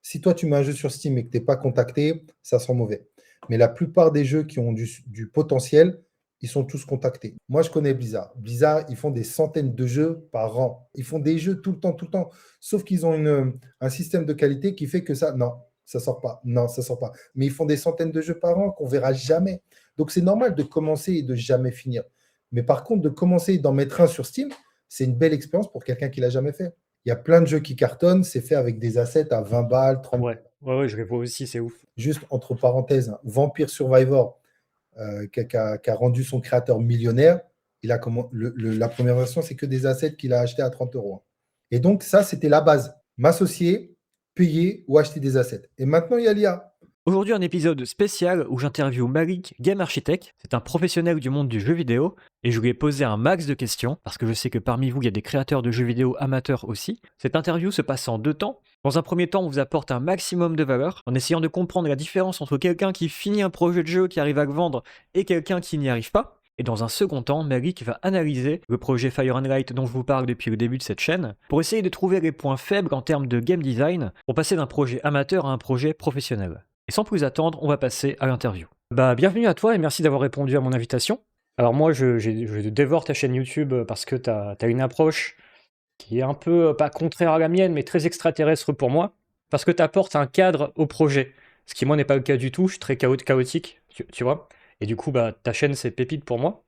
Si toi, tu mets un jeu sur Steam et que tu es pas contacté, ça sent mauvais. Mais la plupart des jeux qui ont du potentiel, ils sont tous contactés. Moi, je connais Blizzard. Blizzard, ils font des centaines de jeux par an. Ils font des jeux tout le temps, tout le temps. Sauf qu'ils ont un système de qualité qui fait que ça, non, ça sort pas. Non, ça sort pas. Mais ils font des centaines de jeux par an qu'on verra jamais. Donc, c'est normal de commencer et de jamais finir. Mais par contre, de commencer et d'en mettre un sur Steam, c'est une belle expérience pour quelqu'un qui l'a jamais fait. Il y a plein de jeux qui cartonnent, c'est fait avec des assets à 20 balles, 30 Ouais, ouais, ouais, je les vois aussi, c'est ouf. juste entre parenthèses, Vampire Survivor, qui a rendu son créateur millionnaire, la première version, c'est que des assets qu'il a achetés à 30 euros. Et donc, ça, c'était la base. M'associer, payer ou acheter des assets. Et maintenant, il y a l'IA. Aujourd'hui, un épisode spécial où j'interviewe Malik, Game Architect. C'est un professionnel du monde du jeu vidéo et je lui ai posé un max de questions parce que je sais que parmi vous, il y a des créateurs de jeux vidéo amateurs aussi. Cette interview se passe en 2 temps. Dans un premier temps, on vous apporte un maximum de valeur en essayant de comprendre la différence entre quelqu'un qui finit un projet de jeu qui arrive à le vendre et quelqu'un qui n'y arrive pas. Et dans un second temps, Malik va analyser le projet Fire and Light dont je vous parle depuis le début de cette chaîne pour essayer de trouver les points faibles en termes de game design pour passer d'un projet amateur à un projet professionnel. Et sans plus attendre, on va passer à l'interview. Bienvenue à toi et merci d'avoir répondu à mon invitation. Alors moi, je dévore ta chaîne YouTube parce que tu as une approche qui est un peu, pas contraire à la mienne, mais très extraterrestre pour moi, parce que tu apportes un cadre au projet, ce qui moi n'est pas le cas du tout, je suis très chaotique, tu vois. Et du coup, ta chaîne, c'est pépite pour moi.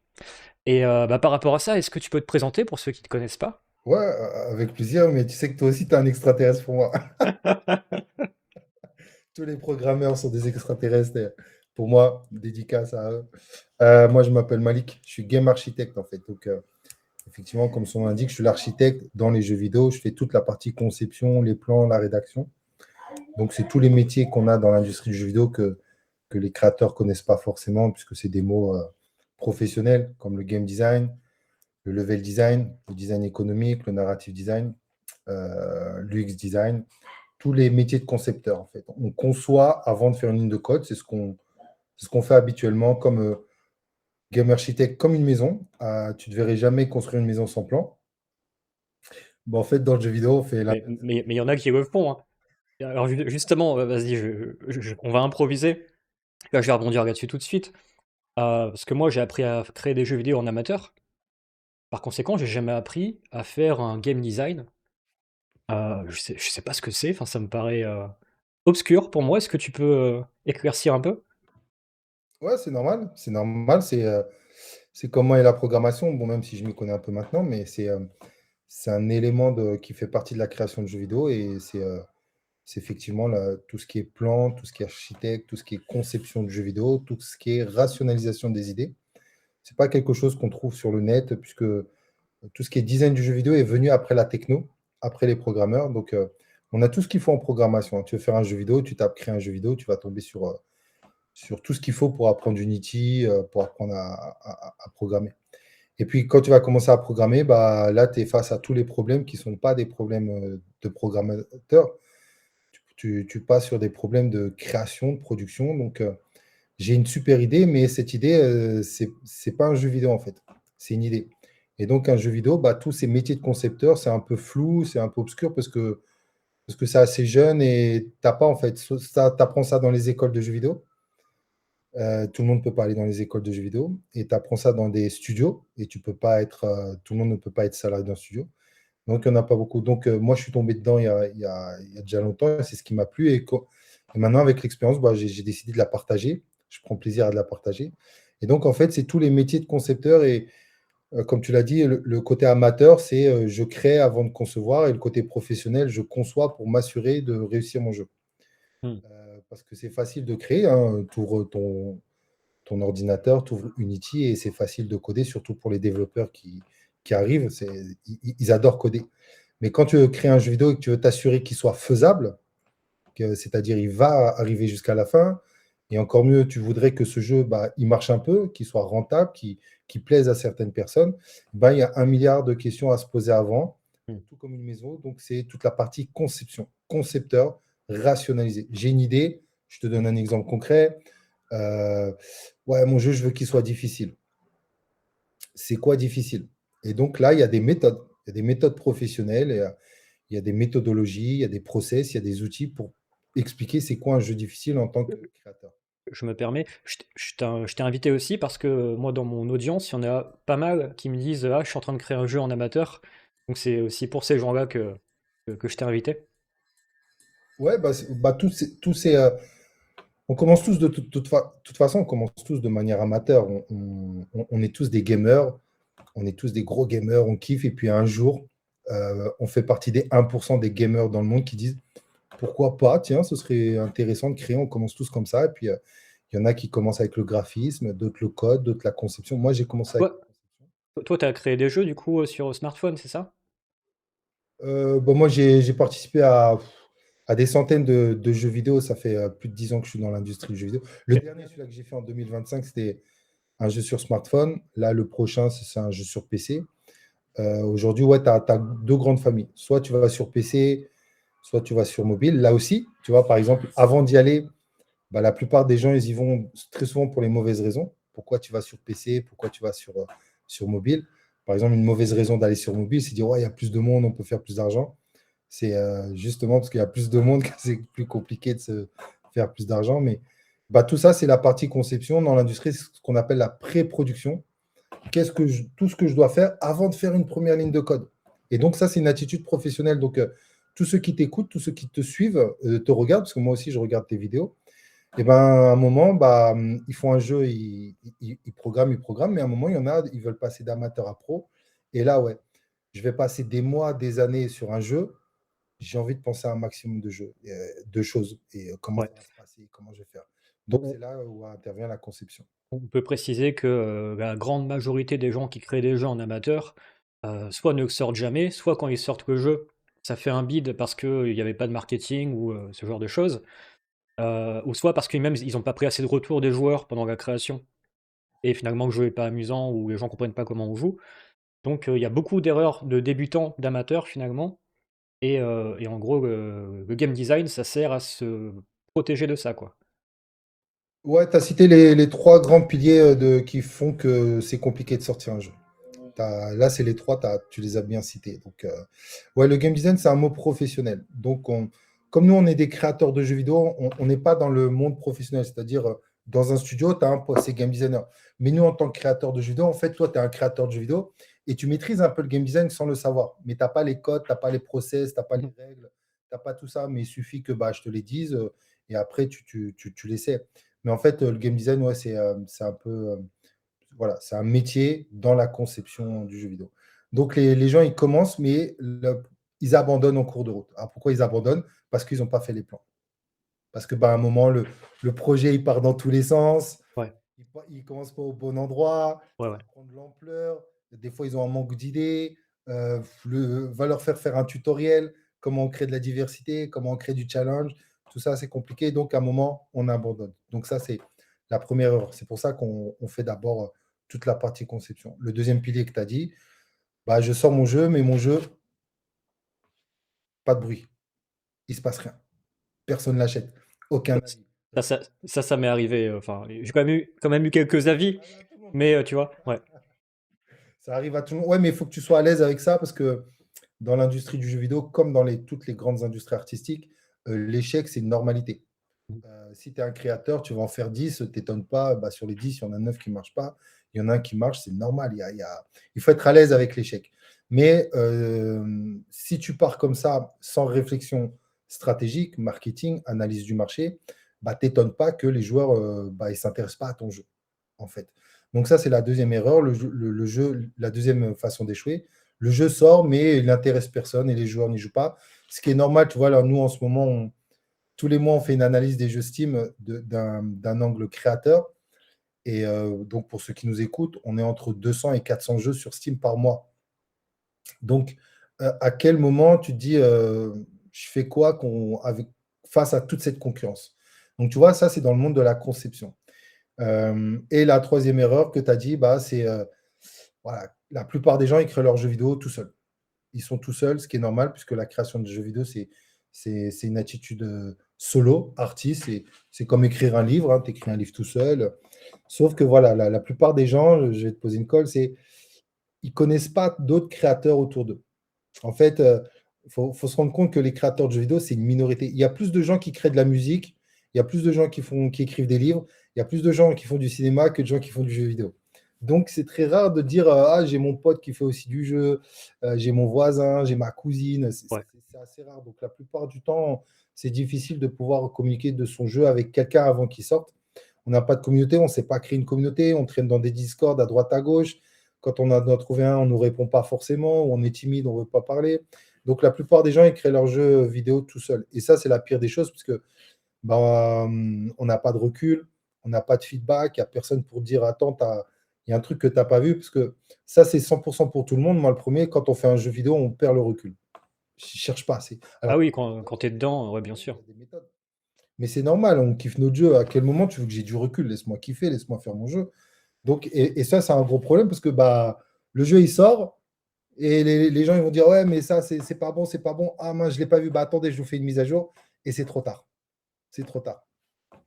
Et par rapport à ça, est-ce que tu peux te présenter pour ceux qui ne te connaissent pas? Ouais, avec plaisir, mais tu sais que toi aussi, tu es un extraterrestre pour moi. Tous les programmeurs sont des extraterrestres. Et pour moi, dédicace à eux. Moi, je m'appelle Malik, je suis game architecte en fait. Donc, effectivement, comme son nom l'indique, je suis l'architecte dans les jeux vidéo. Je fais toute la partie conception, les plans, la rédaction. Donc, c'est tous les métiers qu'on a dans l'industrie du jeu vidéo que les créateurs ne connaissent pas forcément, puisque c'est des mots professionnels comme le game design, le level design, le design économique, le narrative design, l'UX design, tous les métiers de concepteur en fait. On conçoit avant de faire une ligne de code, c'est ce qu'on fait habituellement comme game architecte, comme une maison. Tu ne devrais jamais construire une maison sans plan. Bon, en fait, dans le jeu vidéo, on fait la... Mais il y en a qui le font, hein. Alors justement, vas-y, on va improviser. Là, je vais rebondir là-dessus tout de suite. Parce que moi, j'ai appris à créer des jeux vidéo en amateur. Par conséquent, j'ai jamais appris à faire un game design. Je sais pas ce que c'est, enfin, ça me paraît obscur pour moi. Est-ce que tu peux éclaircir un peu? Ouais, c'est normal. C'est normal. C'est comment est la programmation. Bon, même si je m'y connais un peu maintenant, mais c'est un élément qui fait partie de la création de jeux vidéo et c'est effectivement tout ce qui est plan, tout ce qui est architecte, tout ce qui est conception de jeux vidéo, tout ce qui est rationalisation des idées. C'est pas quelque chose qu'on trouve sur le net, puisque tout ce qui est design du jeu vidéo est venu après la techno, après les programmeurs. Donc, on a tout ce qu'il faut en programmation. Tu veux faire un jeu vidéo, tu tapes créer un jeu vidéo, tu vas tomber sur tout ce qu'il faut pour apprendre Unity, pour apprendre à programmer. Et puis, quand tu vas commencer à programmer, là, tu es face à tous les problèmes qui ne sont pas des problèmes de programmateur. Tu passes sur des problèmes de création, de production. Donc, j'ai une super idée, mais cette idée, c'est pas un jeu vidéo en fait. C'est une idée. Et donc, un jeu vidéo, tous ces métiers de concepteur, c'est un peu flou, c'est un peu obscur parce que c'est assez jeune et t'as pas en fait. Ça, tu apprends ça dans les écoles de jeux vidéo. Tout le monde ne peut pas aller dans les écoles de jeux vidéo et tu apprends ça dans des studios et tu peux pas être, tout le monde ne peut pas être salarié d'un studio. Donc, il n'y en a pas beaucoup. Donc, moi, je suis tombé dedans il y a déjà longtemps et c'est ce qui m'a plu. Et maintenant, avec l'expérience, j'ai décidé de la partager. Je prends plaisir à de la partager. Et donc, en fait, c'est tous les métiers de concepteur. Et comme tu l'as dit, le côté amateur, c'est je crée avant de concevoir. Et le côté professionnel, je conçois pour m'assurer de réussir mon jeu. Hmm. Parce que c'est facile de créer. Hein, tu ouvres ton ordinateur, tu ouvres Unity et c'est facile de coder, surtout pour les développeurs qui arrivent. Ils adorent coder. Mais quand tu veux créer un jeu vidéo et que tu veux t'assurer qu'il soit faisable, c'est-à-dire il va arriver jusqu'à la fin, et encore mieux, tu voudrais que ce jeu, il marche un peu, qu'il soit rentable, qu'il plaise à certaines personnes, il y a 1 milliard de questions à se poser avant, Hmm. tout comme une maison. Donc, c'est toute la partie conception, concepteur, rationalisé. J'ai une idée, je te donne un exemple concret. Ouais, mon jeu, je veux qu'il soit difficile. C'est quoi difficile? Et donc là, il y a des méthodes. Il y a des méthodes professionnelles, il y a des méthodologies, il y a des process, il y a des outils expliquer c'est quoi un jeu difficile en tant que créateur. Je me permets, je t'ai invité aussi parce que moi, dans mon audience, il y en a pas mal qui me disent: «Ah, je suis en train de créer un jeu en amateur». Donc c'est aussi pour ces gens-là que je t'ai invité. Ouais, bah, on commence tous toute façon, on commence tous de manière amateur. On est tous des gamers, on est tous des gros gamers, on kiffe. Et puis un jour, on fait partie des 1% des gamers dans le monde qui disent pourquoi pas, tiens, ce serait intéressant de créer. On commence tous comme ça. Et puis il y en a qui commencent avec le graphisme, d'autres le code, d'autres la conception. Moi, j'ai commencé avec Toi, la conception. tu as créé des jeux du coup sur smartphone, c'est ça? Bon, moi, j'ai participé à des centaines de jeux vidéo. Ça fait plus de 10 ans que je suis dans l'industrie du jeu vidéo. Le Ok. dernier, celui-là que j'ai fait en 2025, c'était un jeu sur smartphone. Là, le prochain, c'est un jeu sur PC. Aujourd'hui, ouais, tu as deux grandes familles. Soit tu vas sur PC, soit tu vas sur mobile. Là aussi, tu vois, par exemple, avant d'y aller, bah, la plupart des gens, ils y vont très souvent pour les mauvaises raisons. Pourquoi tu vas sur PC? Pourquoi tu vas sur mobile? Par exemple, une mauvaise raison d'aller sur mobile, c'est dire, ouais, il y a plus de monde, on peut faire plus d'argent. C'est justement parce qu'il y a plus de monde que c'est plus compliqué de se faire plus d'argent. Mais bah, tout ça, c'est la partie conception. Dans l'industrie, c'est ce qu'on appelle la pré-production. Tout ce que je dois faire avant de faire une première ligne de code. Et donc, ça, c'est une attitude professionnelle. Donc, tous ceux qui t'écoutent, tous ceux qui te suivent, te regardent, parce que moi aussi, je regarde tes vidéos. Et ben, à un moment, bah, ils font un jeu, ils programment, mais à un moment, il y en a, ils veulent passer d'amateur à pro. Et là, ouais, je vais passer des mois, des années sur un jeu. J'ai envie de penser à un maximum de choses et comment Ouais. ça va se passer, comment je vais faire. Donc, On, c'est là où intervient la conception. on peut préciser que la grande majorité des gens qui créent des jeux en amateur, soit ne sortent jamais, soit quand ils sortent le jeu, ça fait un bide parce qu'il n'y avait pas de marketing ou ce genre de choses, ou soit parce qu'ils même ils n'ont pas pris assez de retours des joueurs pendant la création et finalement le jeu est pas amusant ou les gens comprennent pas comment on joue. Donc il y a beaucoup d'erreurs de débutants, d'amateurs finalement et en gros le game design ça sert à se protéger de ça, quoi. Ouais, tu as cité les trois grands piliers qui font que c'est compliqué de sortir un jeu. Là, c'est les trois, tu les as bien cités. Donc, ouais, le game design, c'est un mot professionnel. Donc, comme nous, on est des créateurs de jeux vidéo, on n'est pas dans le monde professionnel. C'est-à-dire, dans un studio, tu as un poste, c'est game designer. Mais nous, en tant que créateurs de jeux vidéo, en fait, toi, tu es un créateur de jeux vidéo et tu maîtrises un peu le game design sans le savoir. Mais tu n'as pas les codes, tu n'as pas les process, tu n'as pas les règles, tu n'as pas tout ça. Mais il suffit que bah, je te les dise et après, tu les sais. Mais en fait, le game design, ouais, c'est un peu. Voilà, c'est un métier dans la conception du jeu vidéo. Donc les gens, ils commencent, mais ils abandonnent en cours de route. Alors pourquoi ils abandonnent? Parce qu'ils n'ont pas fait les plans. Parce que bah, à un moment, le projet, il part dans tous les sens, Ouais, il ne commence pas au bon endroit, ouais, ça ouais. prend de l'ampleur, des fois, ils ont un manque d'idées, va leur faire un tutoriel, comment on crée de la diversité, comment on crée du challenge, tout ça, c'est compliqué, donc à un moment, on abandonne. Donc ça, c'est la première erreur. C'est pour ça qu'on fait d'abord toute la partie conception. Le deuxième pilier que tu as dit, bah, je sors mon jeu, mais mon jeu, pas de bruit, il ne se passe rien. Personne ne l'achète, aucun Ouais, avis. ça m'est arrivé, enfin, j'ai quand même eu quelques avis, Ça arrive à tout le monde. mais tu vois? Ouais. Ça arrive à tout le monde. Ouais, mais il faut que tu sois à l'aise avec ça parce que dans l'industrie du jeu vidéo, comme dans toutes les grandes industries artistiques, l'échec, c'est une normalité. Mmh. Si tu es un créateur, tu vas en faire 10, t'étonnes pas, bah, sur les 10, il y en a 9 qui ne marchent pas. Il y en a un qui marche, c'est normal. Il faut être à l'aise avec l'échec. Mais si tu pars comme ça, sans réflexion stratégique, marketing, analyse du marché, bah, t'étonnes pas que les joueurs bah, ils s'intéressent pas à ton jeu, en fait. Donc ça, c'est la deuxième erreur, le jeu, la deuxième façon d'échouer. Le jeu sort, mais il n'intéresse personne et les joueurs n'y jouent pas. Ce qui est normal, tu vois, là, nous, en ce moment, tous les mois, on fait une analyse des jeux Steam d'un angle créateur. Et donc, pour ceux qui nous écoutent, on est entre 200 et 400 jeux sur Steam par mois. Donc, à quel moment tu te dis, je fais quoi face à toute cette concurrence? Donc, tu vois, ça, c'est dans le monde de la conception. Et la troisième erreur que tu as dit, bah, c'est voilà, la plupart des gens, ils créent leurs jeux vidéo tout seuls. Ils sont tout seuls, ce qui est normal, puisque la création de jeux vidéo, c'est une attitude solo, artiste. C'est comme écrire un livre, hein, tu écris un livre tout seul. Sauf que voilà, la plupart des gens, je vais te poser une colle, ils ne connaissent pas d'autres créateurs autour d'eux. En fait, faut se rendre compte que les créateurs de jeux vidéo, c'est une minorité. Il y a plus de gens qui créent de la musique, il y a plus de gens qui écrivent des livres, il y a plus de gens qui font du cinéma que de gens qui font du jeu vidéo. Donc, c'est très rare de dire ah, j'ai mon pote qui fait aussi du jeu, j'ai mon voisin, j'ai ma cousine. Ouais. C'est assez rare. Donc, la plupart du temps, c'est difficile de pouvoir communiquer de son jeu avec quelqu'un avant qu'il sorte. On n'a pas de communauté, on ne sait pas créer une communauté, on traîne dans des Discords à droite à gauche. Quand on en a trouvé un, on ne nous répond pas forcément, ou on est timide, on ne veut pas parler. Donc, la plupart des gens, ils créent leurs jeux vidéo tout seuls. Et ça, c'est la pire des choses, parce que bah, on n'a pas de recul, on n'a pas de feedback, il n'y a personne pour dire attends, il y a un truc que tu n'as pas vu, parce que ça, c'est 100% pour tout le monde. Moi, le premier, quand on fait un jeu vidéo, on perd le recul. Je ne cherche pas assez. Ah Alors, oui, il y a des quand méthodes, tu es dedans, ouais, bien il y sûr. a des méthodes. Mais c'est normal, on kiffe notre jeu. À quel moment tu veux que j'ai du recul? Laisse-moi kiffer, laisse-moi faire mon jeu. Donc, et ça, c'est un gros problème parce que bah, le jeu, il sort et les gens, ils vont dire ouais, mais ça, c'est pas bon, c'est pas bon. Ah, mince, je l'ai pas vu. Bah, attendez, je vous fais une mise à jour. Et c'est trop tard. C'est trop tard.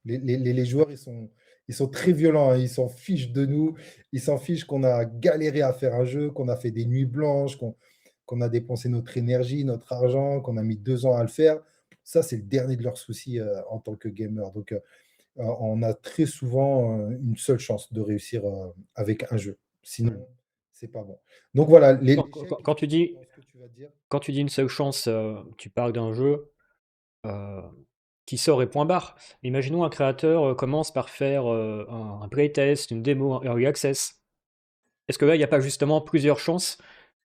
Les joueurs, ils sont très violents, hein. Ils s'en fichent de nous. Ils s'en fichent qu'on a galéré à faire un jeu, qu'on a fait des nuits blanches, qu'on a dépensé notre énergie, notre argent, qu'on a mis 2 ans à le faire. Ça, c'est le dernier de leurs soucis en tant que gamer. Donc, on a très souvent une seule chance de réussir avec un jeu. Hmm. Sinon, c'est pas bon. Donc voilà, l'échec, Quand tu dis, dans ce que tu vas dire. quand tu dis une seule chance, tu parles d'un jeu euh, qui sort et point barre. Imaginons un créateur commence par faire un playtest, une démo, un early access. Est-ce que là, il n'y a pas justement plusieurs chances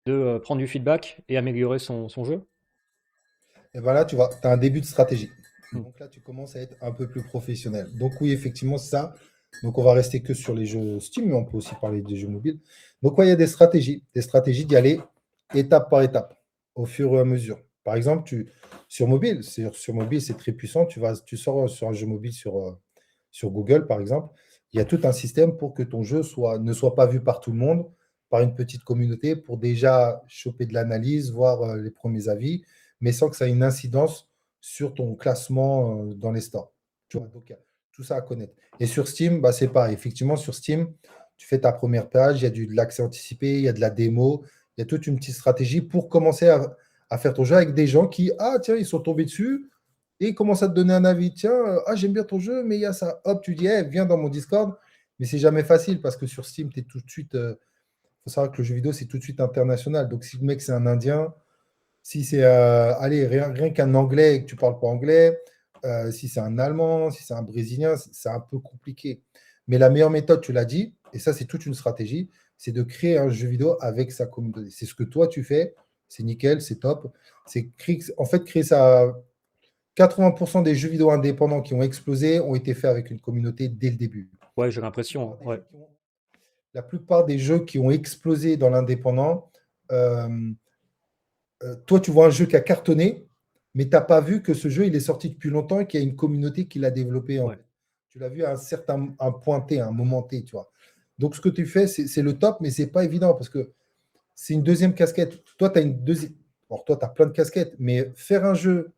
de prendre du feedback et améliorer son jeu? Et ben là, tu vois, tu as un début de stratégie. Hmm. Donc là, tu commences à être un peu plus professionnel. Donc oui, effectivement, c'est ça. Donc on va rester que sur les jeux Steam, mais on peut aussi parler des jeux mobiles. Donc ouais, il y a des stratégies d'y aller étape par étape, au fur et à mesure. Par exemple, sur mobile, c'est très puissant. Tu sors sur un jeu mobile sur Google, par exemple. Il y a tout un système pour que ton jeu ne soit pas vu par tout le monde, par une petite communauté, pour déjà choper de l'analyse, voir les premiers avis, mais sans que ça ait une incidence sur ton classement dans les stores. Tu vois, donc il y a tout ça à connaître. Et sur Steam, bah, c'est pareil. Effectivement, sur Steam, tu fais ta première page, il y a de l'accès anticipé, il y a de la démo, il y a toute une petite stratégie pour commencer à faire ton jeu avec des gens qui, ah tiens, ils sont tombés dessus et ils commencent à te donner un avis. Tiens, ah, j'aime bien ton jeu, mais il y a ça. Hop, tu dis, hey, viens dans mon Discord. Mais c'est jamais facile parce que sur Steam, tu es tout de suite. Faut savoir que le jeu vidéo, c'est tout de suite international. Donc, si le mec, c'est un Indien, si c'est allez, rien qu'un anglais et que tu ne parles pas anglais, si c'est un allemand, si c'est un brésilien, c'est un peu compliqué. Mais la meilleure méthode, tu l'as dit, et ça, c'est toute une stratégie, c'est de créer un jeu vidéo avec sa communauté. C'est ce que toi, tu fais, c'est nickel, c'est top. C'est en fait créer ça. 80% des jeux vidéo indépendants qui ont explosé ont été faits avec une communauté dès le début. Ouais, j'ai La plupart l'impression, des ouais. jeux qui ont, la plupart des jeux qui ont explosé dans l'indépendant, euh, toi, tu vois un jeu qui a cartonné, mais tu n'as pas vu que ce jeu, il est sorti depuis longtemps et qu'il y a une communauté qui l'a développé. En Ouais. fait. Tu l'as vu à un point T, à un moment T, tu vois. Donc, ce que tu fais, c'est le top, mais ce n'est pas évident parce que c'est une deuxième casquette. Toi, tu as une deuxième. Alors, toi, tu as plein de casquettes, mais faire un jeu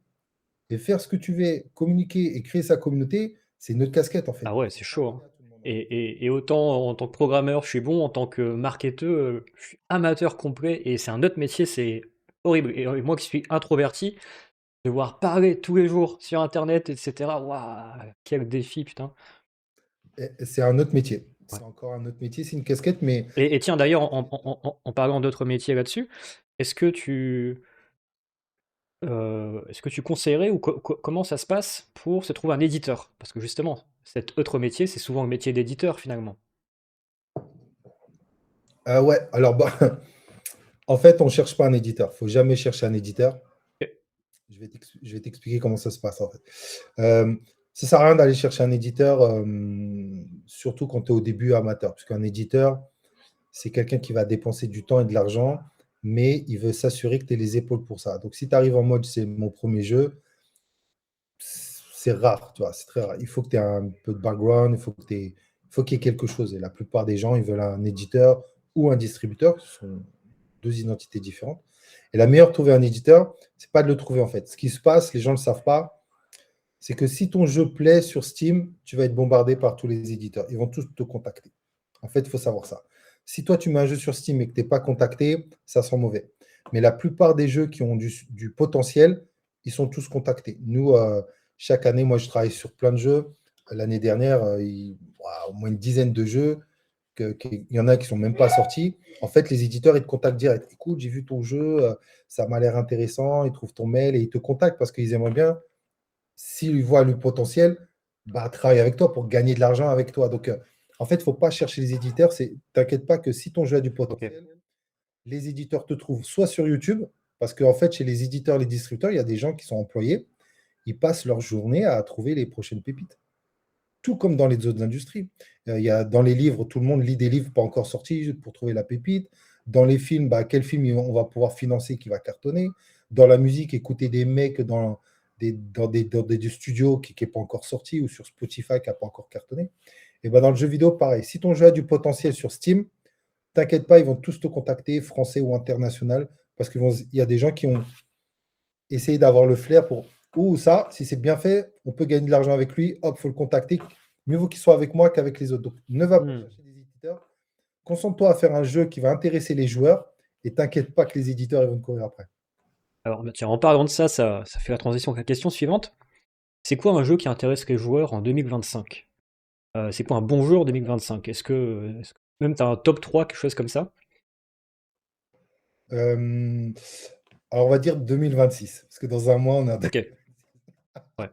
et faire ce que tu veux, communiquer et créer sa communauté, c'est une autre casquette, en fait. Ah ouais, C'est c'est pas chaud, hein. donné à tout le monde, en Et, fait. et autant en tant que programmeur, je suis bon, en tant que marketeur, je suis amateur complet et c'est un autre métier, c'est horrible. Et moi qui suis introverti, devoir parler tous les jours sur Internet, etc. Waouh, quel défi, putain. Et c'est un autre métier. Ouais. C'est encore un autre métier, c'est une casquette, mais Et tiens, d'ailleurs, en parlant d'autres métiers là-dessus, est-ce que est-ce que tu conseillerais ou comment ça se passe pour se trouver un éditeur? Parce que justement, cet autre métier, c'est souvent le métier d'éditeur finalement. ouais, alors bah, en fait, on ne cherche pas un éditeur. Il ne faut jamais chercher un éditeur. Ok. Je vais t'expliquer comment ça se passe en fait. Euh, ça ne sert à rien d'aller chercher un éditeur, surtout quand tu es au début amateur, parce qu'un éditeur, c'est quelqu'un qui va dépenser du temps et de l'argent, mais il veut s'assurer que tu aies les épaules pour ça. Donc si tu arrives en mode c'est mon premier jeu, c'est rare, tu vois, c'est très rare. Il faut que tu aies un peu de background, il faut qu'il y ait quelque chose. Et la plupart des gens, ils veulent un éditeur ou un distributeur, ce sont deux identités différentes. Et la meilleure trouver un éditeur, c'est pas de le trouver en fait. Ce qui se passe, les gens ne le savent pas, c'est que si ton jeu plaît sur Steam, tu vas être bombardé par tous les éditeurs. Ils vont tous te contacter. En fait, il faut savoir ça. Si toi, tu mets un jeu sur Steam et que tu n'es pas contacté, ça sent mauvais. Mais la plupart des jeux qui ont du potentiel, ils sont tous contactés. Nous, chaque année, moi, je travaille sur plein de jeux. L'année dernière, au moins une dizaine de jeux. Il y en a qui ne sont même pas sortis. En fait, les éditeurs, ils te contactent direct. Écoute, j'ai vu ton jeu, ça m'a l'air intéressant. Ils trouvent ton mail et ils te contactent parce qu'ils aimeraient bien, s'ils voient le potentiel, travailler avec toi pour gagner de l'argent avec toi. Donc, en fait, il ne faut pas chercher les éditeurs. T'inquiète pas que si ton jeu a du Ok. potentiel, les éditeurs te trouvent soit sur YouTube, parce qu'en fait, chez les éditeurs, les distributeurs, il y a des gens qui sont employés. Ils passent leur journée à trouver les prochaines pépites. Tout comme dans les autres industries. Dans les livres, tout le monde lit des livres pas encore sortis pour trouver la pépite. Dans les films, quel film on va pouvoir financer qui va cartonner. Dans la musique, écouter des mecs dans des studios qui n'est pas encore sorti ou sur Spotify qui n'a pas encore cartonné. Et dans le jeu vidéo, pareil. Si ton jeu a du potentiel sur Steam, t'inquiète pas, ils vont tous te contacter, français ou international, parce qu'il y a des gens qui ont essayé d'avoir le flair pour ou ça, si c'est bien fait, on peut gagner de l'argent avec lui, hop, il faut le contacter. Mieux vaut qu'il soit avec moi qu'avec les autres. Donc, ne va pas chercher des éditeurs. Concentre-toi à faire un jeu qui va intéresser les joueurs et t'inquiète pas que les éditeurs ils vont te courir après. Alors, tiens, en parlant de ça fait la transition avec la question suivante. C'est quoi un jeu qui intéresse les joueurs en 2025? C'est quoi un bon jeu en 2025? Est-ce que même tu as un top 3, quelque chose comme ça? Alors, on va dire 2026, parce que dans un mois, on a. Ok. Ouais.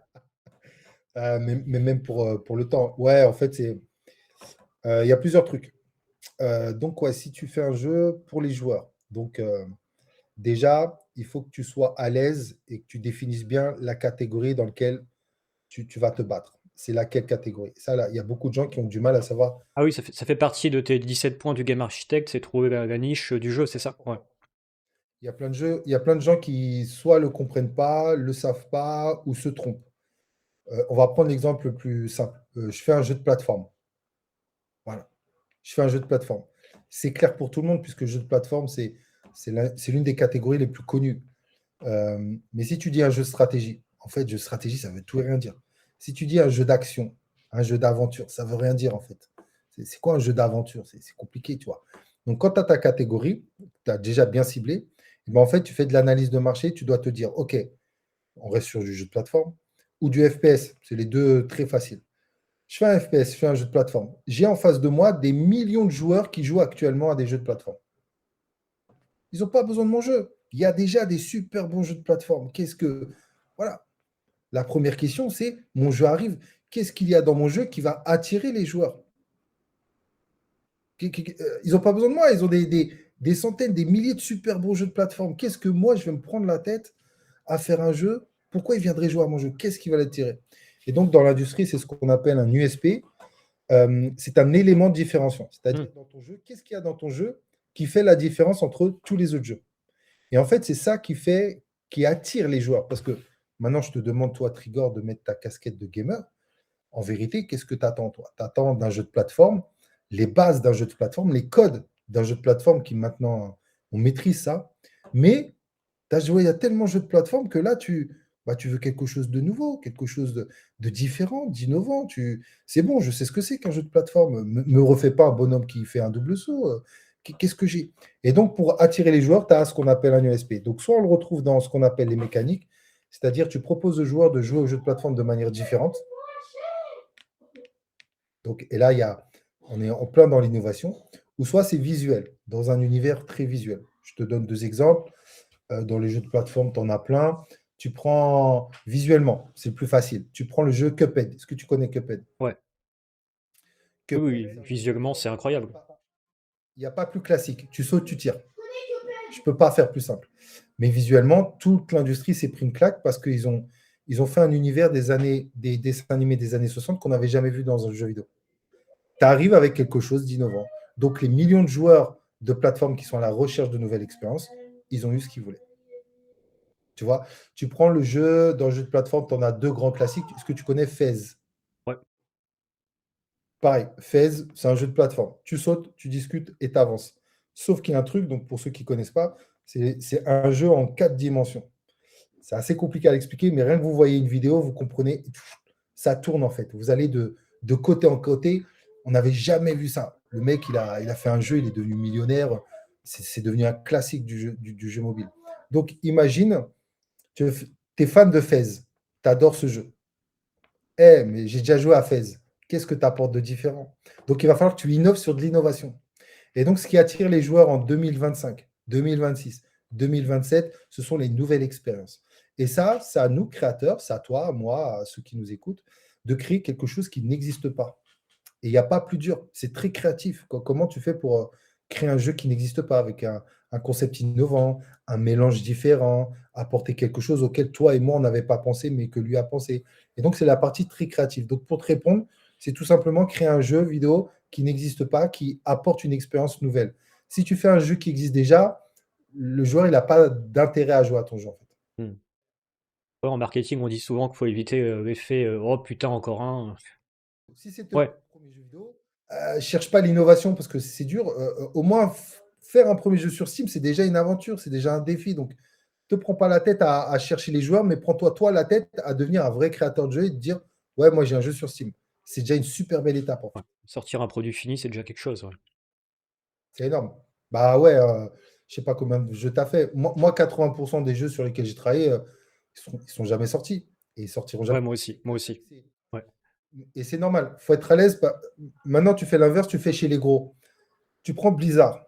Mais même pour le temps. Ouais, en fait, il y a plusieurs trucs. Donc, ouais, si tu fais un jeu pour les joueurs, donc déjà, il faut que tu sois à l'aise et que tu définisses bien la catégorie dans laquelle tu vas te battre. C'est laquelle catégorie? Ça, là, il y a beaucoup de gens qui ont du mal à savoir. Ah oui, ça fait partie de tes 17 points du Game Architect, c'est trouver la niche du jeu, c'est ça? Ouais. Il y a plein de jeux, il y a plein de gens qui soit le comprennent pas, le savent pas ou se trompent. On va prendre l'exemple le plus simple. Je fais un jeu de plateforme. Voilà. Je fais un jeu de plateforme. C'est clair pour tout le monde puisque le jeu de plateforme, c'est l'une des catégories les plus connues. Mais si tu dis un jeu de stratégie, en fait, jeu de stratégie, ça veut tout et rien dire. Si tu dis un jeu d'action, un jeu d'aventure, ça veut rien dire en fait. C'est quoi un jeu d'aventure? C'est compliqué, tu vois. Donc, quand tu as ta catégorie, tu as déjà bien ciblé, et ben, en fait, tu fais de l'analyse de marché, tu dois te dire, OK, on reste sur du jeu de plateforme ou du FPS. C'est les deux très faciles. Je fais un FPS, je fais un jeu de plateforme. J'ai en face de moi des millions de joueurs qui jouent actuellement à des jeux de plateforme. Ils n'ont pas besoin de mon jeu. Il y a déjà des super bons jeux de plateforme. Voilà. La première question, c'est mon jeu arrive. Qu'est-ce qu'il y a dans mon jeu qui va attirer les joueurs? Ils n'ont pas besoin de moi. Ils ont des centaines, des milliers de super bons jeux de plateforme. Qu'est-ce que moi, je vais me prendre la tête à faire un jeu? Pourquoi ils viendraient jouer à mon jeu? Qu'est-ce qui va l'attirer? Et donc, dans l'industrie, c'est ce qu'on appelle un USP. C'est un élément de différenciation. C'est-à-dire, dans ton jeu, qu'est-ce qu'il y a dans ton jeu qui fait la différence entre tous les autres jeux? Et en fait, c'est ça qui attire les joueurs. Parce que maintenant, je te demande, toi, Trigor, de mettre ta casquette de gamer. En vérité, qu'est-ce que tu attends, toi? Tu attends d'un jeu de plateforme, les bases d'un jeu de plateforme, les codes d'un jeu de plateforme qui maintenant, on maîtrise ça. Mais tu as joué à tellement de jeux de plateforme que là, tu veux quelque chose de nouveau, quelque chose de différent, d'innovant. C'est bon, je sais ce que c'est qu'un jeu de plateforme. Me refais pas un bonhomme qui fait un double saut. Qu'est-ce que j'ai? Et donc, pour attirer les joueurs, tu as ce qu'on appelle un USP. Donc, soit on le retrouve dans ce qu'on appelle les mécaniques, c'est-à-dire tu proposes aux joueurs de jouer aux jeux de plateforme de manière différente. Donc, et là, on est en plein dans l'innovation. Ou soit c'est visuel, dans un univers très visuel. Je te donne deux exemples. Dans les jeux de plateforme, tu en as plein. Tu prends visuellement, c'est plus facile. Tu prends le jeu Cuphead. Est-ce que tu connais Cuphead? Ouais. Cuphead, Oui, c'est un jeu de visuellement, plateforme. c'est incroyable. Il n'y a pas plus classique. Tu sautes, tu tires. Je ne peux pas faire plus simple. Mais visuellement, toute l'industrie s'est pris une claque parce qu'ils ont fait un univers des dessins animés des années 60 qu'on n'avait jamais vu dans un jeu vidéo. Tu arrives avec quelque chose d'innovant. Donc, les millions de joueurs de plateformes qui sont à la recherche de nouvelles expériences, ils ont eu ce qu'ils voulaient. Tu vois, tu prends le jeu, dans le jeu de plateforme, tu en as deux grands classiques. Est-ce que tu connais Fez? Ouais. Pareil, Fez, c'est un jeu de plateforme. Tu sautes, tu discutes et tu avances. Sauf qu'il y a un truc, donc pour ceux qui ne connaissent pas, c'est un jeu en 4 dimensions. C'est assez compliqué à l'expliquer, mais rien que vous voyez une vidéo, vous comprenez, ça tourne en fait. Vous allez de côté en côté. On n'avait jamais vu ça. Le mec, il a fait un jeu, il est devenu millionnaire. C'est devenu un classique du jeu mobile. Donc, imagine, tu es fan de Fez, tu adores ce jeu. Eh, mais j'ai déjà joué à Fez. Qu'est-ce que tu apportes de différent? Donc, il va falloir que tu innoves sur de l'innovation. Et donc, ce qui attire les joueurs en 2025, 2026, 2027, ce sont les nouvelles expériences. Et ça, c'est à nous, créateurs, c'est à toi, à moi, à ceux qui nous écoutent, de créer quelque chose qui n'existe pas. Et il n'y a pas plus dur. C'est très créatif. Comment tu fais pour créer un jeu qui n'existe pas avec un concept innovant, un mélange différent, apporter quelque chose auquel toi et moi, on n'avait pas pensé, mais que lui a pensé. Et donc, c'est la partie très créative. Donc, pour te répondre, c'est tout simplement créer un jeu vidéo qui n'existe pas, qui apporte une expérience nouvelle. Si tu fais un jeu qui existe déjà, le joueur, il n'a pas d'intérêt à jouer à ton jeu, en fait. Hmm. Ouais, en marketing, on dit souvent qu'il faut éviter l'effet oh putain, encore un. Si c'est ton Ouais, premier jeu vidéo, cherche pas l'innovation parce que c'est dur. Au moins, faire un premier jeu sur Steam, c'est déjà une aventure, c'est déjà un défi. Donc, te prends pas la tête à chercher les joueurs, mais prends-toi toi la tête à devenir un vrai créateur de jeu et te dire, ouais, moi j'ai un jeu sur Steam. C'est déjà une super belle étape, en ouais. fait. Sortir un produit fini, c'est déjà quelque chose. Ouais. C'est énorme. Bah ouais, je sais pas combien de jeux tu as fait. Moi, 80% des jeux sur lesquels j'ai travaillé, ils sont jamais sortis. Et ils sortiront jamais. Ouais, moi aussi, moi aussi. Ouais. Et c'est normal. Il faut être à l'aise. Maintenant, tu fais l'inverse, tu fais chez les gros. Tu prends Blizzard.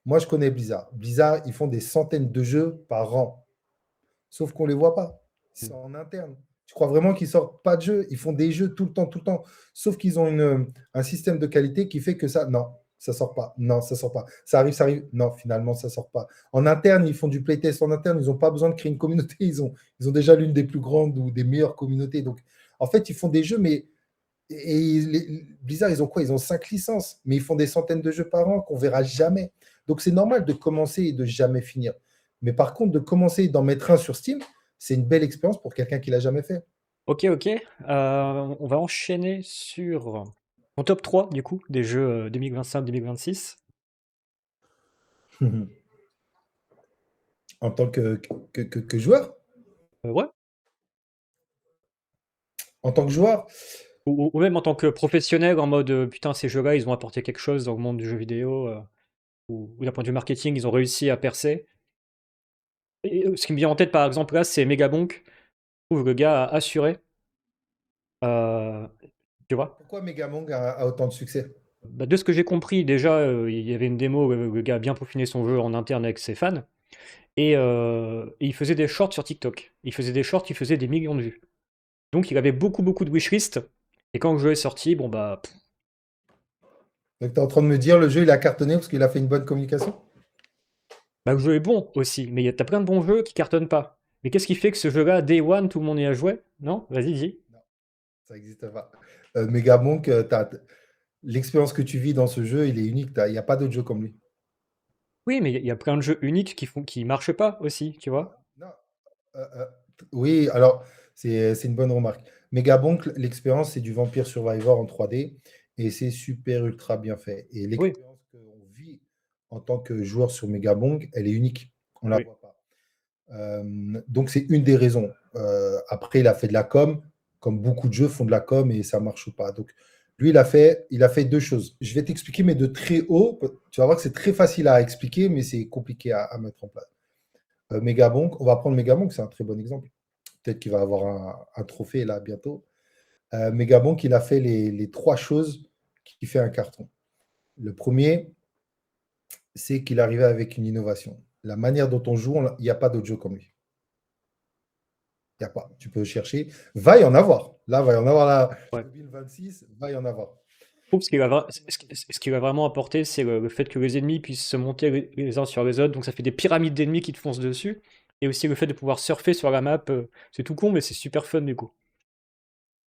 Moi, je connais Blizzard. Blizzard, ils font des centaines de jeux par an. Sauf qu'on ne les voit pas. Hmm. C'est en interne. Tu crois vraiment qu'ils sortent pas de jeux? Ils font des jeux tout le temps, tout le temps. Sauf qu'ils ont un système de qualité qui fait que ça, non, ça sort pas. Non, ça sort pas. Ça arrive, ça arrive. Non, finalement, ça sort pas. En interne, ils font du playtest en interne. Ils n'ont pas besoin de créer une communauté. Ils ont déjà l'une des plus grandes ou des meilleures communautés. Donc, en fait, ils font des jeux, mais Blizzard, ils ont quoi? Ils ont 5 licences, mais ils font des centaines de jeux par an qu'on verra jamais. Donc c'est normal de commencer et de jamais finir. Mais par contre, de commencer et d'en mettre un sur Steam, c'est une belle expérience pour quelqu'un qui l'a jamais fait. Ok, ok. On va enchaîner sur mon top 3 du coup des jeux 2025-2026. En tant que joueur, Ouais. en tant que joueur, Ou même en tant que professionnel, en mode putain, ces jeux-là, ils ont apporté quelque chose dans le monde du jeu vidéo, ou d'un point de vue marketing, ils ont réussi à percer. Et ce qui me vient en tête, par exemple, là, c'est Megabonk, où le gars a assuré. euh, tu vois? pourquoi Megamong a autant de succès? Bah, de ce que j'ai compris, déjà, il y avait une démo, le gars a bien peaufiné son jeu en interne avec ses fans, et il faisait des shorts sur TikTok. Il faisait des shorts qui faisaient des millions de vues. Donc il avait beaucoup, beaucoup de wishlist, et quand le jeu est sorti, bon bah, Donc tu es en train de me dire le jeu il a cartonné parce qu'il a fait une bonne communication? bah, le jeu est bon aussi, mais t'as plein de bons jeux qui cartonnent pas. Mais qu'est-ce qui fait que ce jeu-là, Day One, tout le monde y a joué? Non? Vas-y, dis. Non, ça n'existe pas. Megamong, l'expérience que tu vis dans ce jeu, il est unique. Il n'y a pas d'autre jeu comme lui. Oui, mais il y a plein de jeux uniques qui marchent pas aussi, tu vois? Non, oui, alors c'est une bonne remarque. Megabonk, l'expérience, c'est du Vampire Survivor en 3D et c'est super ultra bien fait. Et Oui, l'expérience qu'on vit en tant que joueur sur Megabonk, elle est unique. On ne la oui. voit pas. Donc c'est une des raisons. Après, il a fait de la com, comme beaucoup de jeux font de la com et ça ne marche pas. Donc lui, il a fait deux choses. Je vais t'expliquer, mais de très haut. Tu vas voir que c'est très facile à expliquer, mais c'est compliqué à mettre en place. Megabonk, on va prendre Megabonk, c'est un très bon exemple. Peut-être qu'il va avoir un trophée là bientôt. Megabonk, il a fait les trois choses qui fait un carton. Le premier, c'est qu'il arrivait avec une innovation. La manière dont on joue, il n'y a pas d'autre jeu comme lui. Il n'y a pas. Tu peux chercher. Va y en avoir. Là, va y en avoir là. Ouais. 2026, va y en avoir. Je trouve ce qu'il a vraiment apporté, c'est le fait que les ennemis puissent se monter les uns sur les autres, donc ça fait des pyramides d'ennemis qui te foncent dessus. Et aussi le fait de pouvoir surfer sur la map, c'est tout con, mais c'est super fun du coup.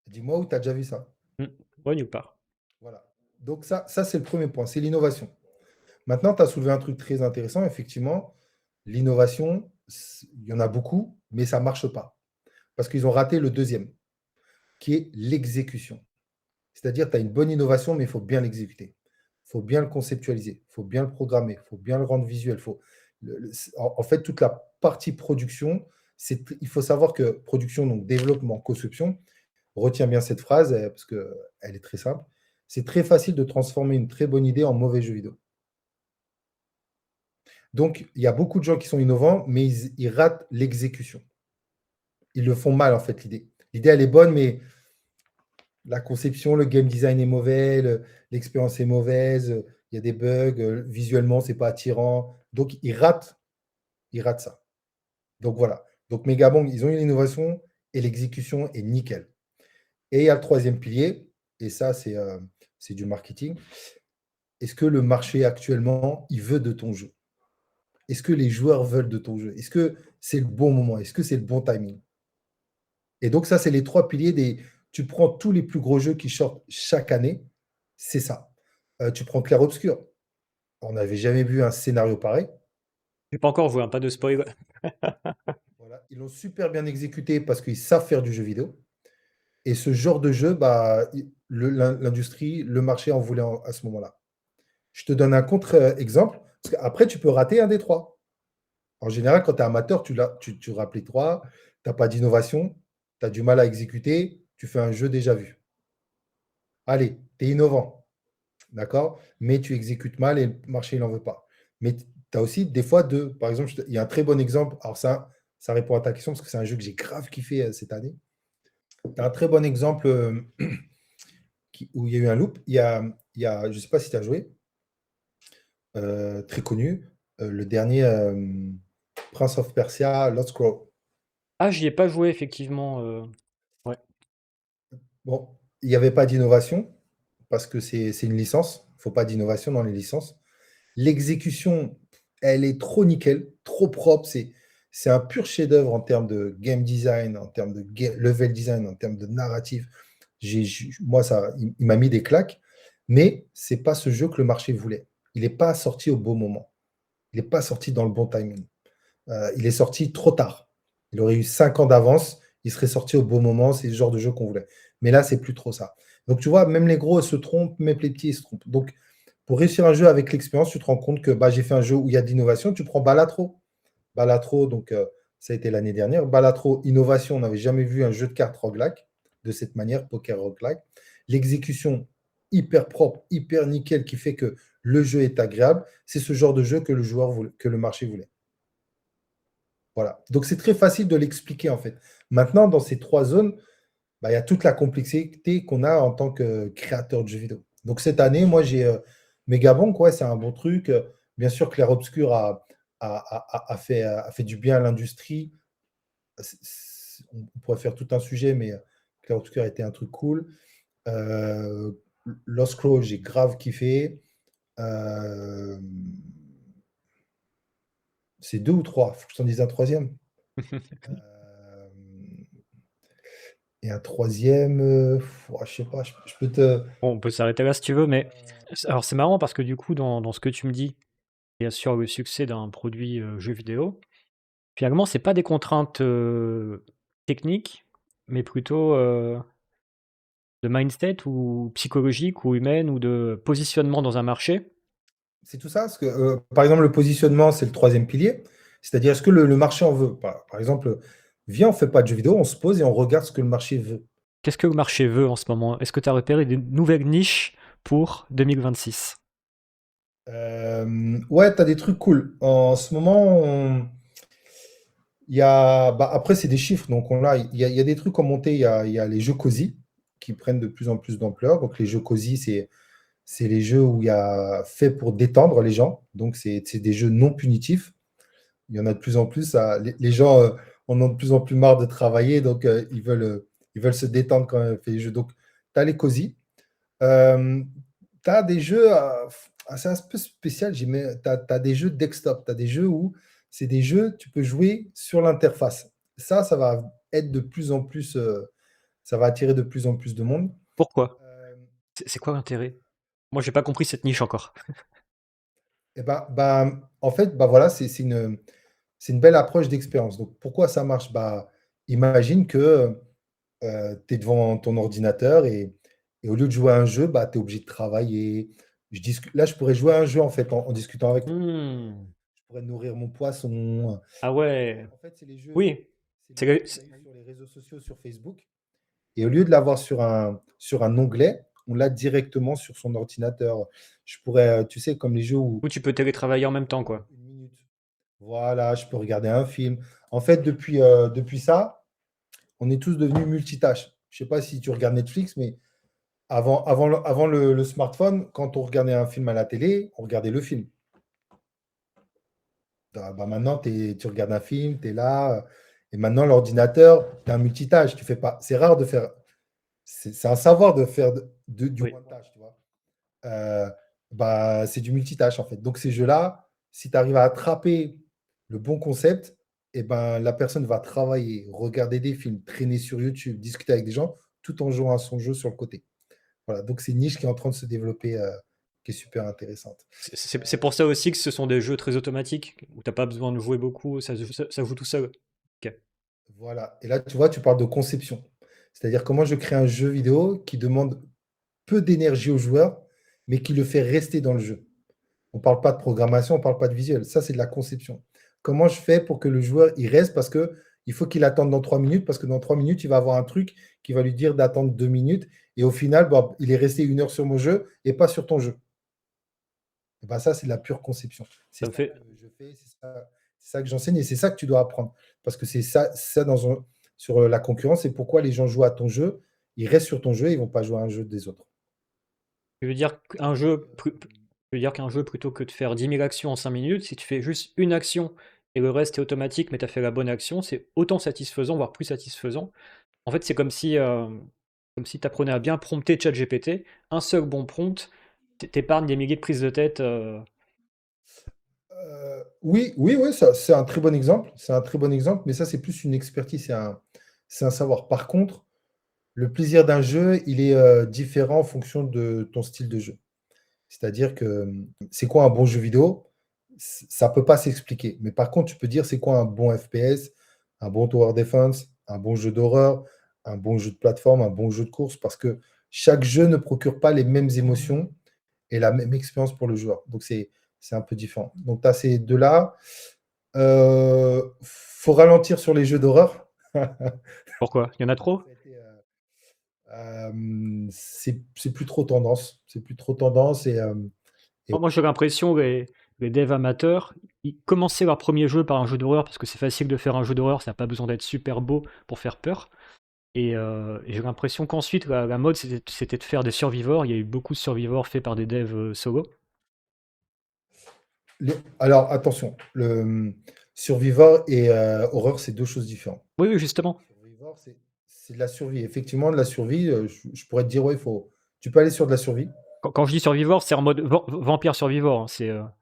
Dis-moi où tu as déjà vu ça. Mm. Ouais, nulle part. Voilà. Donc ça c'est le premier point, c'est l'innovation. Maintenant, tu as soulevé un truc très intéressant. Effectivement, l'innovation, il y en a beaucoup, mais ça ne marche pas. Parce qu'ils ont raté le deuxième, qui est l'exécution. C'est-à-dire, tu as une bonne innovation, mais il faut bien l'exécuter. Il faut bien le conceptualiser, il faut bien le programmer, il faut bien le rendre visuel. En fait, toute la partie production, il faut savoir que production, donc développement, conception, retiens bien cette phrase parce qu'elle est très simple. C'est très facile de transformer une très bonne idée en mauvais jeu vidéo. Donc, il y a beaucoup de gens qui sont innovants, mais ils ratent l'exécution. Ils le font mal, en fait, l'idée. L'idée, elle est bonne, mais la conception, le game design est mauvais, l'expérience est mauvaise, il y a des bugs, visuellement, c'est pas attirant. Donc, ils ratent ça. Donc, voilà. Donc, Megabong, ils ont une innovation et l'exécution est nickel. Et il y a le troisième pilier, et ça, c'est du marketing. Est-ce que le marché actuellement, il veut de ton jeu? Est-ce que les joueurs veulent de ton jeu? Est-ce que c'est le bon moment? Est-ce que c'est le bon timing? Et donc, ça, c'est les trois piliers des. Tu prends tous les plus gros jeux qui sortent chaque année, c'est ça. Tu prends Clair Obscur. On n'avait jamais vu un scénario pareil. J'ai pas encore vu, hein, pas de spoil. Voilà. Ils l'ont super bien exécuté parce qu'ils savent faire du jeu vidéo. Et ce genre de jeu, bah, l'industrie, le marché en voulait à ce moment-là. Je te donne un contre-exemple, parce qu'après, tu peux rater un des trois. En général, quand tu es amateur, tu rappelles les trois, tu n'as pas d'innovation, tu as du mal à exécuter, tu fais un jeu déjà vu. Allez, tu es innovant, d'accord? Mais tu exécutes mal et le marché n'en veut pas. Mais tu as aussi des fois deux. Par exemple, il y a un très bon exemple. Alors ça répond à ta question parce que c'est un jeu que j'ai grave kiffé cette année. Tu as un très bon exemple où il y a eu un loop. Je ne sais pas si tu as joué, très connu, le dernier Prince of Persia, Lost Scroll. Ah, j'y ai pas joué effectivement. Ouais. Bon, il n'y avait pas d'innovation parce que c'est une licence. Il ne faut pas d'innovation dans les licences. L'exécution, elle est trop nickel, trop propre. C'est un pur chef-d'œuvre en termes de game design, en termes de level design, en termes de narratif. Moi, il m'a mis des claques, mais c'est pas ce jeu que le marché voulait. Il n'est pas sorti au bon moment. Il n'est pas sorti dans le bon timing. Il est sorti trop tard. Il aurait eu 5 ans d'avance, il serait sorti au bon moment, c'est le genre de jeu qu'on voulait. Mais là, c'est plus trop ça. Donc, tu vois, même les gros se trompent, même les petits se trompent. Donc, pour réussir un jeu avec l'expérience, tu te rends compte que bah, j'ai fait un jeu où il y a de l'innovation. Tu prends Balatro. Balatro, donc ça a été l'année dernière. Balatro, innovation, on n'avait jamais vu un jeu de cartes roguelike de cette manière, poker roguelike. L'exécution hyper propre, hyper nickel, qui fait que le jeu est agréable. C'est ce genre de jeu que le joueur voulait, que le marché voulait. Voilà. Donc, c'est très facile de l'expliquer, en fait. Maintenant, dans ces trois zones, bah, il y a toute la complexité qu'on a en tant que créateur de jeux vidéo. Donc, cette année, moi, j'ai Megabonk, ouais, c'est un bon truc. Bien sûr, Clair Obscur a fait du bien à l'industrie. On pourrait faire tout un sujet, mais Clair Obscur a été un truc cool. Euh, Lost Crow, j'ai grave kiffé. Euh, c'est deux ou trois. Faut que je t'en dise un troisième. Euh, et un troisième, je sais pas, je peux te. Bon, on peut s'arrêter là si tu veux, mais alors c'est marrant parce que du coup, dans ce que tu me dis, bien sûr le succès d'un produit jeu vidéo, finalement, c'est pas des contraintes techniques, mais plutôt de mindset ou psychologique ou humaine ou de positionnement dans un marché. C'est tout ça, parce que, par exemple, le positionnement, c'est le troisième pilier. C'est-à-dire, est-ce que le marché en veut? Par exemple, viens, on fait pas de jeux vidéo, on se pose et on regarde ce que le marché veut. Qu'est-ce que le marché veut en ce moment? Est-ce que tu as repéré des nouvelles niches pour 2026? Ouais, tu as des trucs cool. En ce moment, il y a, bah, après, c'est des chiffres. Donc, il y a des trucs en montée. Il y a les jeux cosy qui prennent de plus en plus d'ampleur. Donc, les jeux cosy, c'est les jeux où il y a fait pour détendre les gens. Donc, c'est des jeux non punitifs. Il y en a de plus en plus. Les gens en ont de plus en plus marre de travailler, donc ils veulent se détendre quand ils font les jeux. Donc, tu as les cosy. Tu as des jeux, c'est un peu spécial. Tu as des jeux desktop. Tu as des jeux où c'est des jeux, tu peux jouer sur l'interface. Ça va être de plus en plus, ça va attirer de plus en plus de monde. Pourquoi? Euh, C'est quoi l'intérêt? Moi, j'ai pas compris cette niche encore. et en fait, bah voilà, c'est une belle approche d'expérience. Donc, pourquoi ça marche? Bah, imagine que tu es devant ton ordinateur et au lieu de jouer à un jeu, bah, tu es obligé de travailler. Là, je pourrais jouer à un jeu en fait en discutant avec toi. Mmh. Je pourrais nourrir mon poisson. Ah ouais, En fait, oui. c'est les C'est jeux que qu'on a eu sur les réseaux sociaux, sur Facebook. Et au lieu de l'avoir sur un onglet, on l'a directement sur son ordinateur. Je pourrais, tu sais, comme les jeux où où tu peux télétravailler en même temps, quoi. une minute. Voilà, je peux regarder un film. En fait, depuis ça, on est tous devenus multitâches. Je ne sais pas si tu regardes Netflix, mais avant le smartphone, quand on regardait un film à la télé, on regardait le film. Bah, maintenant, tu regardes un film, tu es là. Et maintenant, l'ordinateur, tu es un multitâche. Tu fais pas. C'est rare de faire. C'est un savoir de faire du Oui. one tâche, tu vois. Euh, Bah, c'est du multitâche, en fait. Donc, ces jeux-là, si tu arrives à attraper le bon concept, et ben, la personne va travailler, regarder des films, traîner sur YouTube, discuter avec des gens, tout en jouant à son jeu sur le côté. Voilà, donc c'est une niche qui est en train de se développer, qui est super intéressante. C'est pour ça aussi que ce sont des jeux très automatiques, où t'as pas besoin de jouer beaucoup, ça joue tout seul. Ok. Voilà, et là, tu vois, tu parles de conception. C'est-à-dire comment je crée un jeu vidéo qui demande peu d'énergie au joueur, mais qui le fait rester dans le jeu. On ne parle pas de programmation, on ne parle pas de visuel. Ça, c'est de la conception. Comment je fais pour que le joueur il reste parce que il faut qu'il attende dans 3 minutes, parce que dans 3 minutes, il va avoir un truc qui va lui dire d'attendre 2 minutes. Et au final, bah, il est resté 1 heure sur mon jeu et pas sur ton jeu. Et ben ça, c'est de la pure conception. C'est Ça me ça fait, que je fais, c'est ça que j'enseigne et c'est ça que tu dois apprendre. Parce que c'est ça sur la concurrence, c'est pourquoi les gens jouent à ton jeu, ils restent sur ton jeu, ils ne vont pas jouer à un jeu des autres. je veux dire qu'un Donc, jeu, je veux dire qu'un jeu, plutôt que de faire 10 000 actions en 5 minutes, si tu fais juste une action et le reste est automatique, mais tu as fait la bonne action, c'est autant satisfaisant, voire plus satisfaisant. En fait, c'est comme si tu apprenais à bien prompter ChatGPT. Un seul bon prompt t'épargne des milliers de prises de tête. oui, oui, oui, ça, c'est un très bon exemple. C'est un très bon exemple, mais ça, c'est plus une expertise, c'est un savoir. Par contre, le plaisir d'un jeu, il est différent en fonction de ton style de jeu. C'est-à-dire que c'est quoi un bon jeu vidéo? Ça ne peut pas s'expliquer. Mais par contre, tu peux dire c'est quoi un bon FPS, un bon tower defense, un bon jeu d'horreur, un bon jeu de plateforme, un bon jeu de course, parce que chaque jeu ne procure pas les mêmes émotions et la même expérience pour le joueur. Donc, c'est un peu différent. Donc, tu as ces deux-là. Faut ralentir sur les jeux d'horreur. Pourquoi? Il y en a trop? C'est plus trop tendance. C'est plus trop tendance. Et Moi, j'ai l'impression que les devs amateurs, ils commençaient leur premier jeu par un jeu d'horreur parce que c'est facile de faire un jeu d'horreur, ça n'a pas besoin d'être super beau pour faire peur. Et j'ai l'impression qu'ensuite, la mode, c'était de faire des survivors. Il y a eu beaucoup de survivors faits par des devs solo. Alors, attention, le Survivor et horreur, c'est deux choses différentes. Oui, oui, justement. Survivor, c'est de la survie. Effectivement, de la survie, je pourrais te dire, ouais, tu peux aller sur de la survie. Quand je dis survivor, c'est en mode vampire survivor, hein,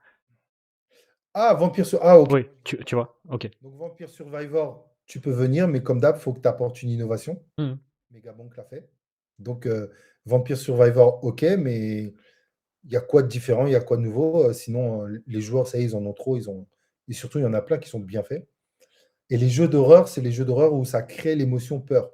Ah, Ah, ok. oui, tu vois, ok. Donc, Vampire Survivor, tu peux venir, mais comme d'hab, il faut que tu apportes une innovation. Mhm. Megabonk l'a fait. Donc, Vampire Survivor, ok, mais il y a quoi de différent, il y a quoi de nouveau? Sinon, les joueurs, ça y est, ils en ont trop. Et surtout, il y en a plein qui sont bien faits. Et les jeux d'horreur, c'est les jeux d'horreur où ça crée l'émotion peur.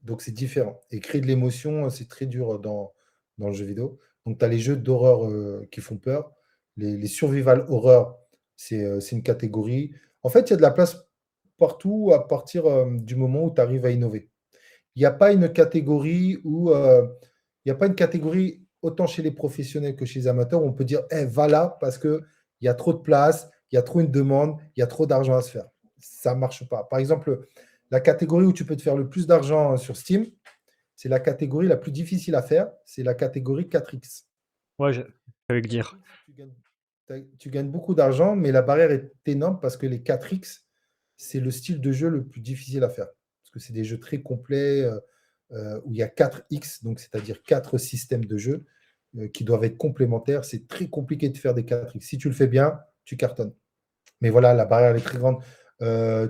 Donc, c'est différent. Et créer de l'émotion, c'est très dur dans le jeu vidéo. Donc, tu as les jeux d'horreur qui font peur. Les survival horror, c'est une catégorie. En fait, il y a de la place partout à partir du moment où tu arrives à innover. Il n'y a pas une catégorie il n'y a pas une catégorie autant chez les professionnels que chez les amateurs où on peut dire eh, va là parce qu'il y a trop de place, il y a trop une demande, il y a trop d'argent à se faire. Ça ne marche pas. Par exemple, la catégorie où tu peux te faire le plus d'argent sur Steam, c'est la catégorie la plus difficile à faire, c'est la catégorie 4X. Ouais, j'allais le dire. 4X, tu gagnes beaucoup d'argent, mais la barrière est énorme parce que les 4X, c'est le style de jeu le plus difficile à faire. Parce que c'est des jeux très complets où il y a 4X, donc c'est-à-dire 4 systèmes de jeu qui doivent être complémentaires. C'est très compliqué de faire des 4X. Si tu le fais bien, tu cartonnes. Mais voilà, la barrière est très grande.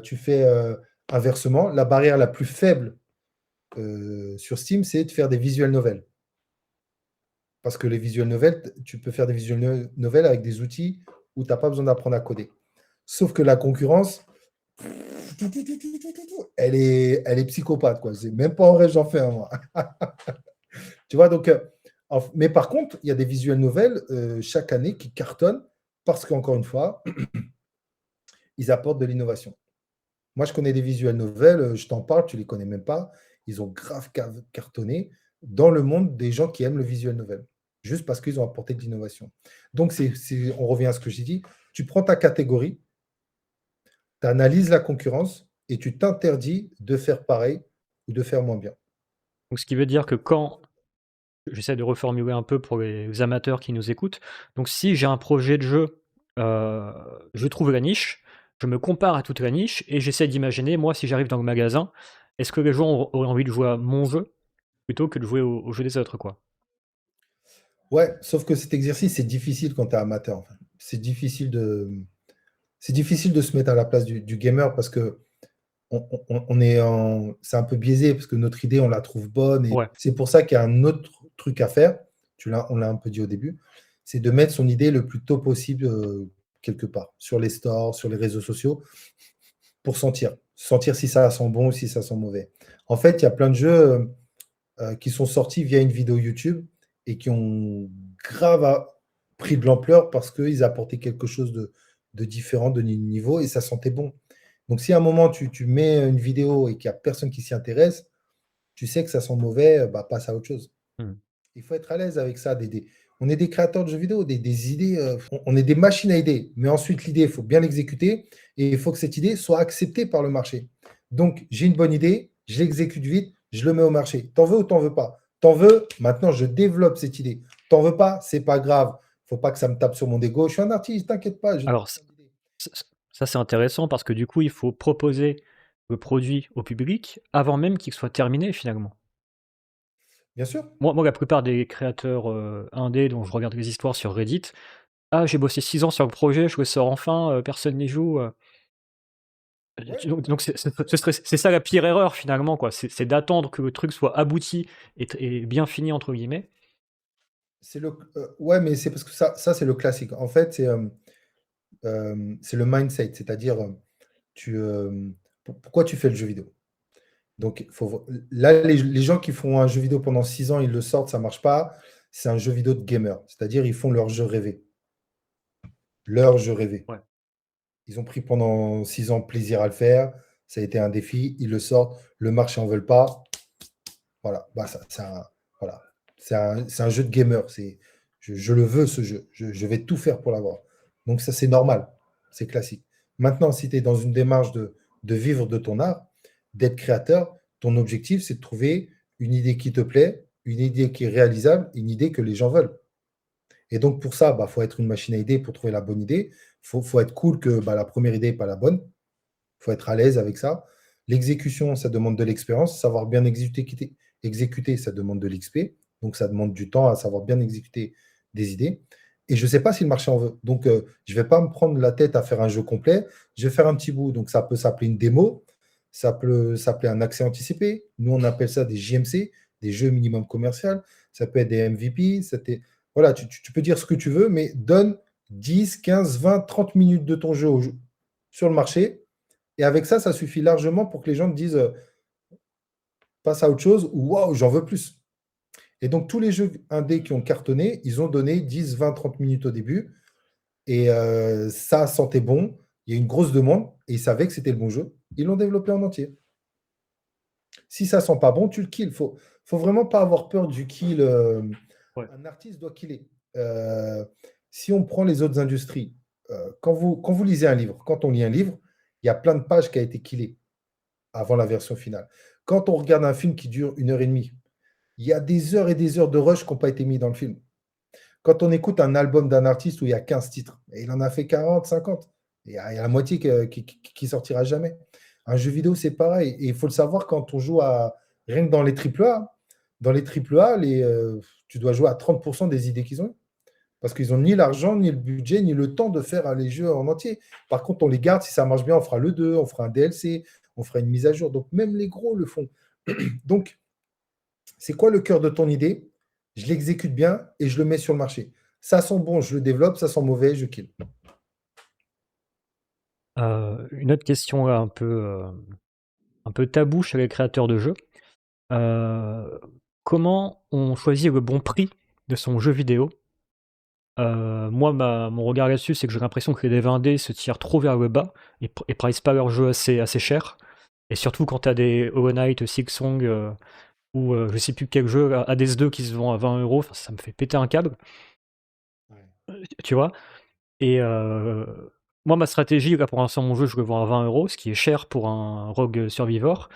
Tu fais inversement, la barrière la plus faible sur Steam, c'est de faire des visual novels. Parce que les visual novels, tu peux faire des visual novels avec des outils où tu n'as pas besoin d'apprendre à coder. Sauf que la concurrence, elle est psychopathe. Quoi. C'est même pas en rêve, j'en fais un, moi. Tu vois, donc, mais par contre, il y a des visual novels chaque année qui cartonnent parce qu'encore une fois, ils apportent de l'innovation. Moi, je connais des visual novels, je t'en parle, tu ne les connais même pas. Ils ont grave cartonné dans le monde des gens qui aiment le visual novel, juste parce qu'ils ont apporté de l'innovation. Donc, on revient à ce que j'ai dit, Tu prends ta catégorie, tu analyses la concurrence et tu t'interdis de faire pareil ou de faire moins bien. Donc ce qui veut dire que quand j'essaie de reformuler un peu pour les amateurs qui nous écoutent. Donc si j'ai un projet de jeu, heu, je trouve la niche, je me compare à toute la niche et j'essaie d'imaginer, moi, si j'arrive dans le magasin, est-ce que les gens auraient envie de jouer à mon jeu plutôt que de jouer au jeu des autres, quoi? Ouais, sauf que cet exercice, c'est difficile quand tu es amateur, en fait. C'est difficile de se mettre à la place du gamer parce qu'on on est en c'est un peu biaisé parce que notre idée, on la trouve bonne et Ouais. c'est pour ça qu'il y a un autre truc à faire, on l'a un peu dit au début, c'est de mettre son idée le plus tôt possible, quelque part, sur les stores, sur les réseaux sociaux, pour sentir si ça sent bon ou si ça sent mauvais. En fait, il y a plein de jeux, qui sont sortis via une vidéo YouTube et qui ont grave pris de l'ampleur parce qu'ils apportaient quelque chose de différent, de niveau et ça sentait bon. Donc si à un moment tu mets une vidéo et qu'il n'y a personne qui s'y intéresse, tu sais que ça sent mauvais, bah, passe à autre chose. Mmh. Il faut être à l'aise avec ça. On est des créateurs de jeux vidéo, des idées, on est des machines à idées. Mais ensuite, l'idée, il faut bien l'exécuter et il faut que cette idée soit acceptée par le marché. Donc, j'ai une bonne idée, je l'exécute vite, je le mets au marché. T'en veux ou t'en veux pas? T'en veux, maintenant je développe cette idée. T'en veux pas, c'est pas grave. Faut pas que ça me tape sur mon ego. Je suis un artiste, t'inquiète pas, j'ai Alors plein d'idées. ç ç ça, c'est intéressant parce que du coup, il faut proposer le produit au public avant même qu'il soit terminé, finalement. Bien sûr. Moi, la plupart des créateurs, indés dont je regarde les histoires sur Reddit: «Ah, j'ai bossé 6 ans sur le projet, je le sors enfin, personne n'y joue», Ouais, donc c'est ça la pire erreur finalement, quoi. C'est d'attendre que le truc soit abouti et «bien fini» entre guillemets. ouais, mais c'est parce que ça c'est le classique. En fait, c'est le mindset, c'est-à-dire, pourquoi tu fais le jeu vidéo? Donc, là, les gens qui font un jeu vidéo pendant 6 ans, ils le sortent, ça marche pas. C'est un jeu vidéo de gamer, c'est-à-dire ils font leur jeu rêvé. Leur jeu rêvé. Ouais. Ils ont pris pendant 6 ans plaisir à le faire. Ça a été un défi, ils le sortent. Le marché en veut pas. Voilà, bah, voilà. C'est un jeu de gamer. Je le veux ce jeu. Je vais tout faire pour l'avoir. Donc ça, c'est normal. C'est classique. Maintenant, si tu es dans une démarche de vivre de ton art, d'être créateur, ton objectif, c'est de trouver une idée qui te plaît, une idée qui est réalisable, une idée que les gens veulent. Et donc pour ça, bah, faut être une machine à idées pour trouver la bonne idée. Faut être cool que bah, la première idée n'est pas la bonne. Faut être à l'aise avec ça. L'exécution, ça demande de l'expérience. Savoir bien exécuter, ça demande de l'XP. Donc, ça demande du temps à savoir bien exécuter des idées. Et je ne sais pas si le marché en veut. Donc, je ne vais pas me prendre la tête à faire un jeu complet. Je vais faire un petit bout. Donc, ça peut s'appeler une démo. Ça peut s'appeler un accès anticipé. Nous, on appelle ça des JMC, des jeux minimum commercial. Ça peut être des MVP. Voilà, tu peux dire ce que tu veux, mais donne 10, 15, 20, 30 minutes de ton jeu sur le marché et avec ça, ça suffit largement pour que les gens te disent passe à autre chose ou waouh, j'en veux plus. Et donc, tous les jeux indés qui ont cartonné, ils ont donné 10, 20, 30 minutes au début. Et ça sentait bon. Il y a une grosse demande et ils savaient que c'était le bon jeu. Ils l'ont développé en entier. Si ça sent pas bon, tu le kills. Faut vraiment pas avoir peur du kill. Ouais. Un artiste doit killer. Euh, Si on prend les autres industries, quand vous lisez un livre, quand on lit un livre, il y a plein de pages qui a été killées avant la version finale. Quand on regarde un film qui dure 1 heure et demie, il y a des heures et des heures de rush qui n'ont pas été mis dans le film. Quand on écoute un album d'un artiste où il y a 15 titres, et il en a fait 40, 50, il y a la moitié qui sortira jamais. Un jeu vidéo, c'est pareil. Et il faut le savoir quand on joue à. Rien que dans les AAA, tu dois jouer à 30% des idées qu'ils ont. Parce qu'ils n'ont ni l'argent, ni le budget, ni le temps de faire les jeux en entier. Par contre, on les garde. Si ça marche bien, on fera le 2, on fera un DLC, on fera une mise à jour. Donc, même les gros le font. Donc, c'est quoi le cœur de ton idée? Je l'exécute bien et je le mets sur le marché. Ça sent bon, je le développe. Ça sent mauvais, je kill. Une autre question là un peu tabou chez les créateurs de jeux. Heu, Comment on choisit le bon prix de son jeu vidéo? Moi, mon regard là-dessus, c'est que j'ai l'impression que les devs indés se tirent trop vers le bas et pricent pas leurs jeux assez cher et surtout quand tu as des Hollow Knight, Silksong, ou je sais plus quel jeu, Hades 2 qui se vend à 20 €, enfin ça me fait péter un câble, Ouais. tu vois? Et moi, ma stratégie, là, pour l'instant, mon jeu, je le vends à 20 €, ce qui est cher pour un Rogue Survivor,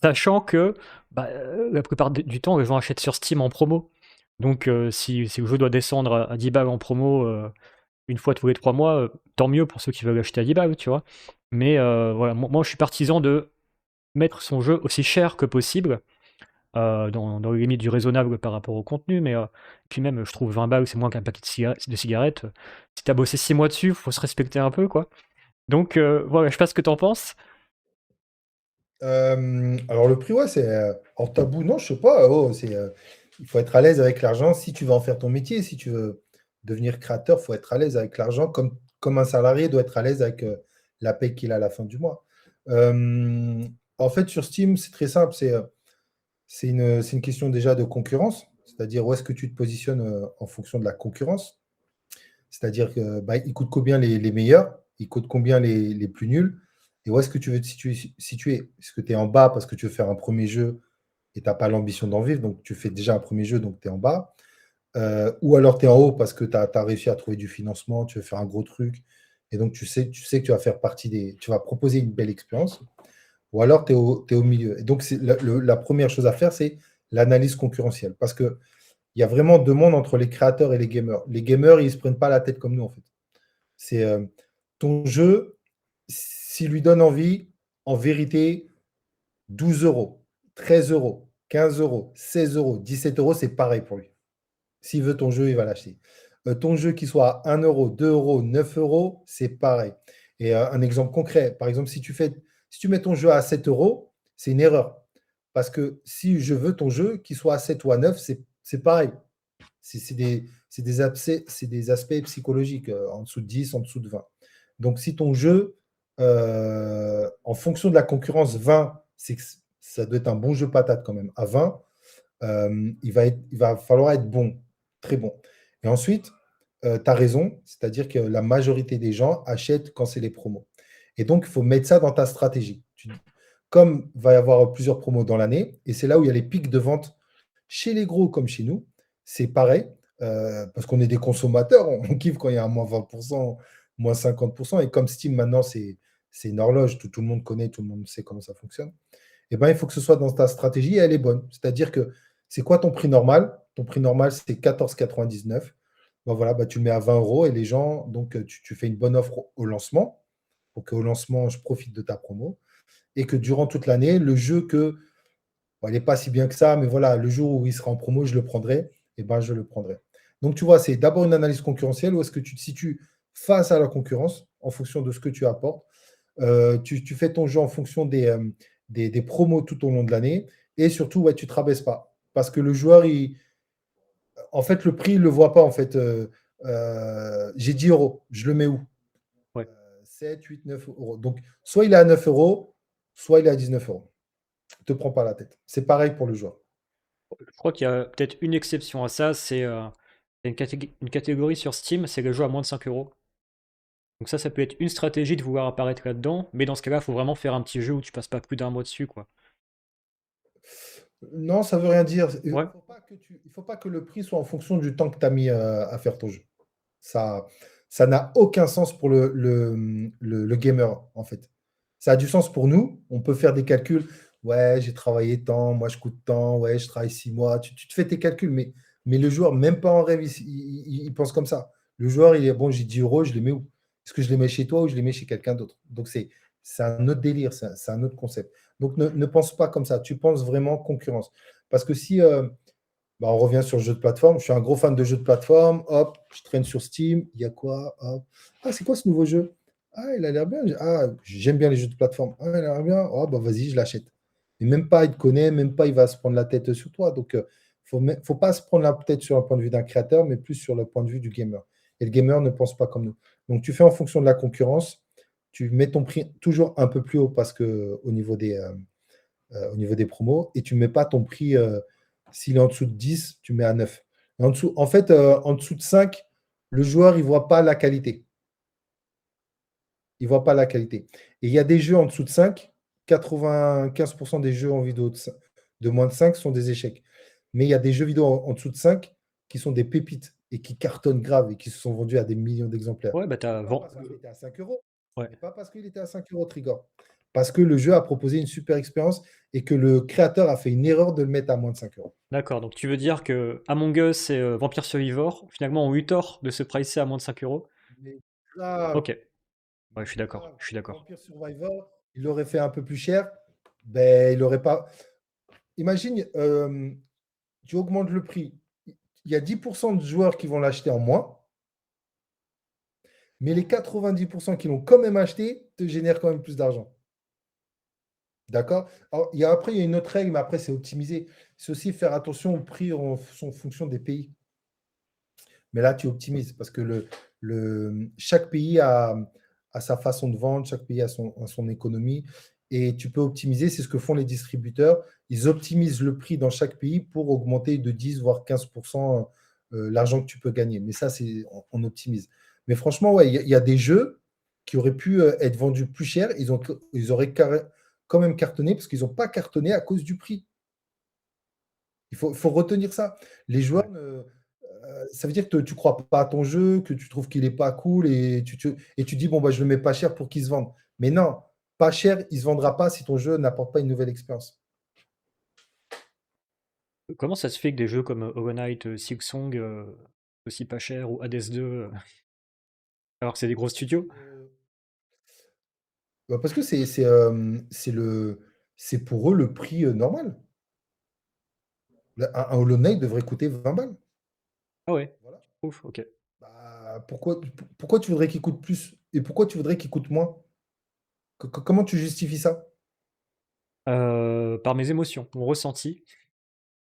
sachant que, bah, la plupart du temps, les gens achètent sur Steam en promo. Donc si le jeu doit descendre à 10 balles en promo, 1 fois tous les 3 mois, tant mieux pour ceux qui veulent l'acheter à 10 balles, tu vois? Mais voilà, moi, je suis partisan de mettre son jeu aussi cher que possible, dans les limites du raisonnable par rapport au contenu, mais puis même, je trouve 20 balles, c'est moins qu'un paquet de cigarettes. Si tu as bossé 6 mois dessus, faut se respecter un peu, quoi. Donc voilà, je sais pas ce que tu en penses? Alors le prix, ouais, c'est hors tabou. Non, je sais pas. Oh, il faut être à l'aise avec l'argent si tu veux en faire ton métier. Si tu veux devenir créateur, il faut être à l'aise avec l'argent, comme un salarié doit être à l'aise avec la paie qu'il a à la fin du mois. Euh, En fait, sur Steam, c'est très simple. C'est une question déjà de concurrence, c'est-à-dire où est-ce que tu te positionnes en fonction de la concurrence. C'est-à-dire que bah, ils coûtent combien les meilleurs, ils coûtent combien les plus nuls, et où est-ce que tu veux te situer. Est-ce que tu es en bas parce que tu veux faire un premier jeu et tu n'as pas l'ambition d'en vivre, donc tu fais déjà un premier jeu, donc tu es en bas. Ou alors tu es en haut parce que tu as réussi à trouver du financement, tu veux faire un gros truc, et donc tu sais que tu vas faire partie tu vas proposer une belle expérience. Ou alors tu es au milieu. Et donc la première chose à faire, c'est l'analyse concurrentielle. Parce que il y a vraiment deux mondes entre les créateurs et les gamers. Les gamers, ils ne se prennent pas la tête comme nous, en fait. C'est ton jeu, s'il lui donne envie, en vérité, 12 euros, 13 euros, 15 euros, 16 euros, 17 euros, c'est pareil pour lui. S'il veut ton jeu, il va l'acheter. Ton jeu qui soit à 1 euro, 2 euros, 9 euros, c'est pareil. Et un exemple concret, par exemple, si tu mets ton jeu à 7 euros, c'est une erreur. Parce que si je veux ton jeu qui soit à 7 ou à 9, c'est pareil. C'est des aspects psychologiques, en dessous de 10, en dessous de 20. Donc, si ton jeu, en fonction de la concurrence, 20, c'est que ça doit être un bon jeu patate quand même. À 20, il va falloir être bon, très bon. Et ensuite, tu as raison, c'est-à-dire que la majorité des gens achètent quand c'est les promos. Et donc, il faut mettre ça dans ta stratégie. Comme il va y avoir plusieurs promos dans l'année, et c'est là où il y a les pics de vente chez les gros comme chez nous, c'est pareil, parce qu'on est des consommateurs, on kiffe quand il y a un moins 20%, moins 50%, et comme Steam maintenant, c'est une horloge, tout le monde connaît, tout le monde sait comment ça fonctionne, et ben, il faut que ce soit dans ta stratégie et elle est bonne. C'est-à-dire que c'est quoi ton prix normal? Ton prix normal, c'est 14,99. Ben voilà, ben tu le mets à 20 euros et les gens, donc tu fais une bonne offre au lancement pour qu'au lancement, je profite de ta promo et que durant toute l'année, le jeu bon, il n'est pas si bien que ça, mais voilà, le jour où il sera en promo, je le prendrai, et ben je le prendrai. Donc tu vois, c'est d'abord une analyse concurrentielle où est-ce que tu te situes face à la concurrence en fonction de ce que tu apportes. Tu fais ton jeu en fonction des promos tout au long de l'année et surtout, ouais, tu ne te rabaisses pas. Parce que le joueur, en fait, le prix, il ne le voit pas. En fait, j'ai 10 euros, je le mets où? Ouais. 7, 8, 9 euros. Donc, soit il est à 9 euros, soit il est à 19 euros. Ne te prends pas la tête. C'est pareil pour le joueur. Je crois qu'il y a peut-être une exception à ça, c'est, une catégorie sur Steam, c'est le jeu à moins de 5 euros. Donc ça peut être une stratégie de vouloir apparaître là-dedans, mais dans ce cas-là, il faut vraiment faire un petit jeu où tu passes pas plus d'un mois dessus, quoi. Non, ça ne veut rien dire. Il ne Ouais, faut pas que le prix soit en fonction du temps que tu as mis à faire ton jeu. Ça ça n'a aucun sens pour le gamer, en fait. Ça a du sens pour nous. On peut faire des calculs. Ouais, j'ai travaillé tant, moi je coûte tant, ouais, je travaille 6 mois. Tu te fais tes calculs, mais le joueur, même pas en rêve, il pense comme ça. Le joueur, il est bon, j'ai 10 euros, je les mets où? Est-ce que je les mets chez toi ou je les mets chez quelqu'un d'autre? Donc c'est un autre délire, c'est un autre concept. Donc ne pense pas comme ça. Tu penses vraiment concurrence. Parce que si bah, on revient sur le jeu de plateforme. Je suis un gros fan de jeux de plateforme. Hop, je traîne sur Steam. Il y a quoi? Hop. Ah, c'est quoi ce nouveau jeu? Ah, il a l'air bien. Ah, j'aime bien les jeux de plateforme. Ah, il a l'air bien. Oh, bah vas-y, je l'achète. Et même pas, il te connaît, même pas, il va se prendre la tête sur toi. Donc, faut pas se prendre la tête sur le point de vue d'un créateur, mais plus sur le point de vue du gamer. Et le gamer ne pense pas comme nous. Donc, tu fais en fonction de la concurrence. Tu mets ton prix toujours un peu plus haut parce que au niveau des promos, et tu ne mets pas ton prix, s'il est en dessous de 10, tu mets à 9. En fait, en dessous de 5, le joueur, il ne voit pas la qualité. Il ne voit pas la qualité. Et il y a des jeux en dessous de 5, 95% des jeux en vidéo de moins de 5 sont des échecs. Mais il y a des jeux vidéo en dessous de 5 qui sont des pépites. et qui cartonnent grave et qui se sont vendus à des millions d'exemplaires. Ouais, bah, Mais t'as pas vend parce qu'il était à 5 euros. ouais, Mais pas parce qu'il était à 5 euros, Trigger. Parce que le jeu a proposé une super expérience et que le créateur a fait une erreur de le mettre à moins de 5 euros. d'accord, donc tu veux dire que Among Us et Vampire Survivor, finalement, ont eu tort de se pricer à moins de 5 euros. Mais grave, OK, ouais, je mais suis d'accord, grave. je suis d'accord. Vampire Survivor, il l'aurait fait un peu plus cher, ben, il aurait pas. Imagine, tu augmentes le prix. Il y a 10% de joueurs qui vont l'acheter en moins, mais les 90% qui l'ont quand même acheté te génèrent quand même plus d'argent. D'accord? Alors, après, il y a une autre règle, mais après, c'est optimisé. C'est aussi faire attention au prix en fonction des pays. Mais là, tu optimises parce que chaque pays a sa façon de vendre, chaque pays a son économie et tu peux optimiser. C'est ce que font les distributeurs. Ils optimisent le prix dans chaque pays pour augmenter de 10 voire 15% l'argent que tu peux gagner. Mais ça, c'est on optimise. Mais franchement, ouais, il y a des jeux qui auraient pu être vendus plus cher. Ils auraient quand même cartonné parce qu'ils n'ont pas cartonné à cause du prix. Il faut retenir ça. Les joueurs Ouais. ça veut dire que tu crois pas à ton jeu, que tu trouves qu'il est pas cool et tu dis: «Bon, bah, je le mets pas cher pour qu'il se vende». Mais non, pas cher, il se vendra pas si ton jeu n'apporte pas une nouvelle expérience. Comment ça se fait que des jeux comme, Hollow Knight, Silksong, aussi pas cher ou Hades 2, alors que c'est des gros studios? Heu, Bah, parce que c'est pour eux le prix, normal. Un Hollow Knight devrait coûter 20 balles. Ah ouais? Voilà. Ouf, OK. Bah, pourquoi tu voudrais qu'il coûte plus? Et pourquoi tu voudrais qu'il coûte moins? Comment tu justifies ça? Par mes émotions, mon ressenti.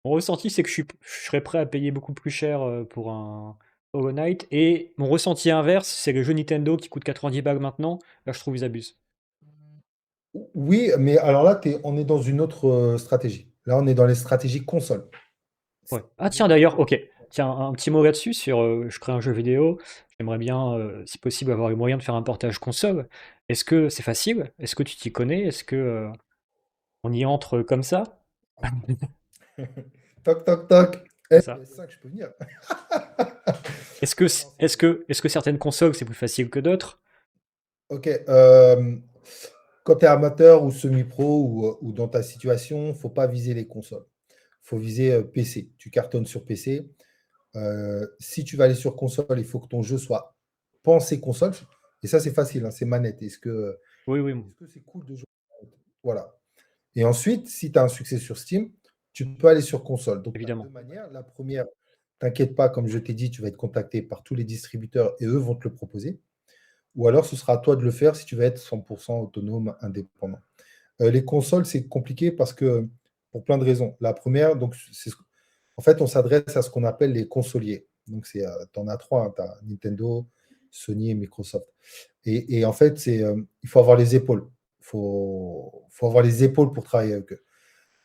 Mon ressenti, c'est que je serais prêt à payer beaucoup plus cher, pour un Hollow Knight et mon ressenti inverse, c'est les jeux Nintendo qui coûtent 90 balles maintenant, là, je trouve ils abusent. Oui, mais alors là, on est dans une autre, stratégie. Là, on est dans les stratégies console. Ouais. C'est Ah tiens beaucoup d'ailleurs, plus OK. Tiens, un petit mot là-dessus sur, je crée un jeu vidéo, j'aimerais bien, si possible, avoir les moyens de faire un portage console. Est-ce que c'est facile? Est-ce que tu t'y connais? Est-ce que, on y entre comme ça? Toc, toc, toc. C'est Eh, ça. PS5, je peux venir. Est-ce que Non, est-ce que certaines consoles, c'est plus facile que d'autres? OK, quand tu es amateur ou semi-pro ou dans ta situation, faut pas viser les consoles. Faut viser, PC. Tu cartonnes sur PC. Si tu vas aller sur console, il faut que ton jeu soit pensé console et ça, c'est facile, hein, c'est manette. Oui, oui, Est-ce que c'est cool de jouer à manette? Voilà. Et ensuite, si tu as un succès sur Steam, tu peux aller sur console. Donc, tu as 2 évidemment. manières. La première, t'inquiète pas, comme je t'ai dit, tu vas être contacté par tous les distributeurs et eux vont te le proposer. Ou alors, ce sera à toi de le faire si tu veux être 100% autonome, indépendant. Les consoles, c'est compliqué parce que pour plein de raisons. La première, donc, en fait, on s'adresse à ce qu'on appelle les consoliers. Donc, tu en as trois, hein, tu as Nintendo, Sony et Microsoft. Et en fait, il faut avoir les épaules. Il faut avoir les épaules pour travailler avec eux.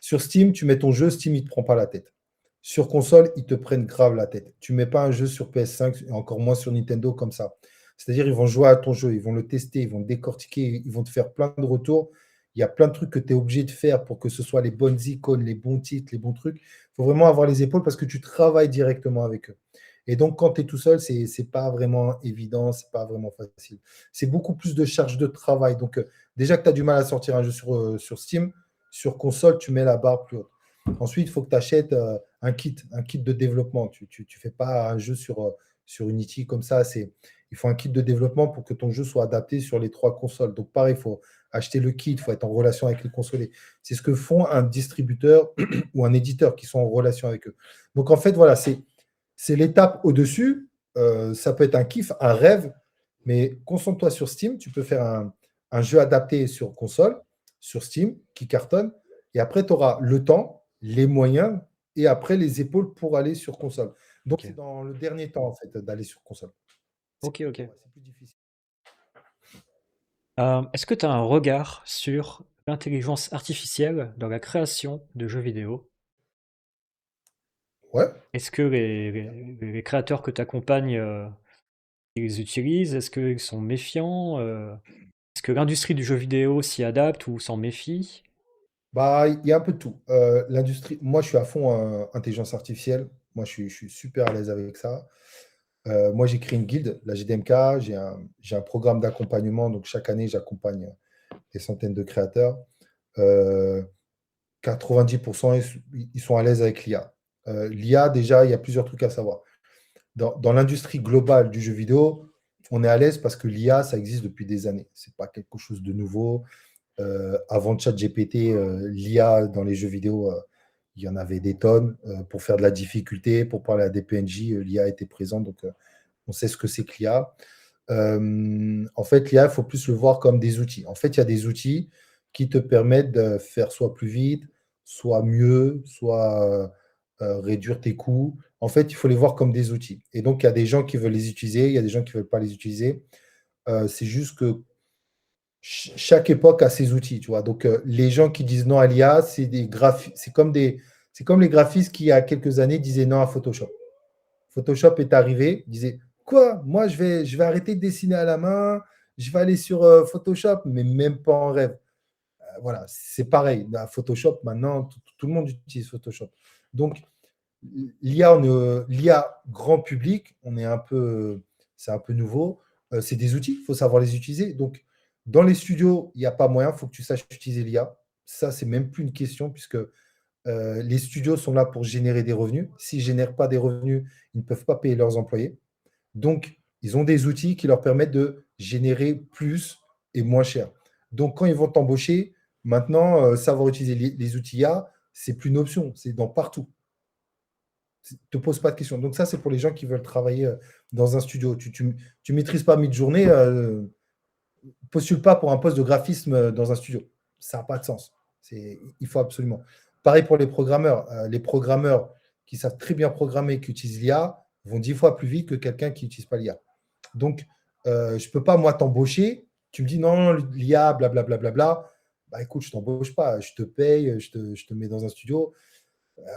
Sur Steam, tu mets ton jeu, Steam, il ne te prend pas la tête. Sur console, ils te prennent grave la tête. Tu ne mets pas un jeu sur PS5 et encore moins sur Nintendo comme ça. C'est-à-dire, ils vont jouer à ton jeu, ils vont le tester, ils vont le décortiquer, ils vont te faire plein de retours. Il y a plein de trucs que tu es obligé de faire pour que ce soit les bonnes icônes, les bons titres, les bons trucs. Il faut vraiment avoir les épaules parce que tu travailles directement avec eux. Et donc, quand tu es tout seul, c'est pas vraiment évident, c'est pas vraiment facile. C'est beaucoup plus de charge de travail. Donc, déjà que tu as du mal à sortir un jeu sur Steam, sur console, tu mets la barre plus haute. Ensuite, il faut que tu achètes un kit de développement. Tu ne fais pas un jeu sur Unity comme ça. Il faut un kit de développement pour que ton jeu soit adapté sur les trois consoles. Donc, pareil, il faut acheter le kit, il faut être en relation avec les consolés. C'est ce que font un distributeur ou un éditeur qui sont en relation avec eux. Donc, en fait, voilà, c'est l'étape au-dessus. Ça peut être un kiff, un rêve, mais concentre-toi sur Steam. Tu peux faire un jeu adapté sur console, sur Steam, qui cartonne. Et après, tu auras le temps, les moyens et après les épaules pour aller sur console. Donc, OK. c'est dans le dernier temps, en fait, d'aller sur console. OK, OK. Ouais, c'est plus difficile. Est-ce que tu as un regard sur l'intelligence artificielle dans la création de jeux vidéo? Ouais. Est-ce que les créateurs que tu accompagnes, ils les utilisent? Est-ce qu'ils sont méfiants? Est-ce que l'industrie du jeu vidéo s'y adapte ou s'en méfie? Bah, il y a un peu de tout. L'industrie, moi, je suis à fond intelligence artificielle. Moi, je suis super à l'aise avec ça. Moi, j'ai créé une guilde, la GDMK. J'ai un programme d'accompagnement. Donc, chaque année, j'accompagne des centaines de créateurs. Euh, 90%, ils sont à l'aise avec l'IA. L'IA, déjà, il y a plusieurs trucs à savoir. Dans l'industrie globale du jeu vidéo, on est à l'aise parce que l'IA, ça existe depuis des années. Ce n'est pas quelque chose de nouveau. Avant ChatGPT, l'IA dans les jeux vidéo, il y en avait des tonnes. Pour faire de la difficulté, pour parler à des PNJ, l'IA était présente. Donc, on sait ce que c'est que l'IA. En fait, l'IA, il faut plus le voir comme des outils. En fait, il y a des outils qui te permettent de faire soit plus vite, soit mieux, soit réduire tes coûts. En fait, il faut les voir comme des outils. Et donc, il y a des gens qui veulent les utiliser, il y a des gens qui ne veulent pas les utiliser. C'est juste que chaque époque a ses outils, tu vois. Donc, les gens qui disent non à l'IA, c'est comme les graphistes qui, il y a quelques années, disaient non à Photoshop. Photoshop est arrivé, disait quoi? Moi, je vais arrêter de dessiner à la main, je vais aller sur Photoshop, mais même pas en rêve. Voilà, c'est pareil. Photoshop, maintenant, tout le monde utilise Photoshop. Donc, l'IA grand public, c'est un peu nouveau. C'est des outils, il faut savoir les utiliser. Donc, dans les studios, il n'y a pas moyen, il faut que tu saches utiliser l'IA. Ça, c'est même plus une question puisque les studios sont là pour générer des revenus. S'ils ne génèrent pas des revenus, ils ne peuvent pas payer leurs employés. Donc, ils ont des outils qui leur permettent de générer plus et moins cher. Donc, quand ils vont t'embaucher, maintenant, savoir utiliser les outils IA, c'est plus une option, c'est dans partout. Ne te pose pas de questions. Donc, ça, c'est pour les gens qui veulent travailler dans un studio. Tu ne maîtrises pas Midjourney, postule pas pour un poste de graphisme dans un studio. Ça n'a pas de sens. Il faut absolument. Pareil pour les programmeurs. Les programmeurs qui savent très bien programmer, qui utilisent l'IA, vont 10 fois plus vite que quelqu'un qui n'utilise pas l'IA. Donc, je ne peux pas, moi, t'embaucher. Tu me dis non, l'IA, blablabla. Bah, écoute, je ne t'embauche pas. Je te paye, je te mets dans un studio.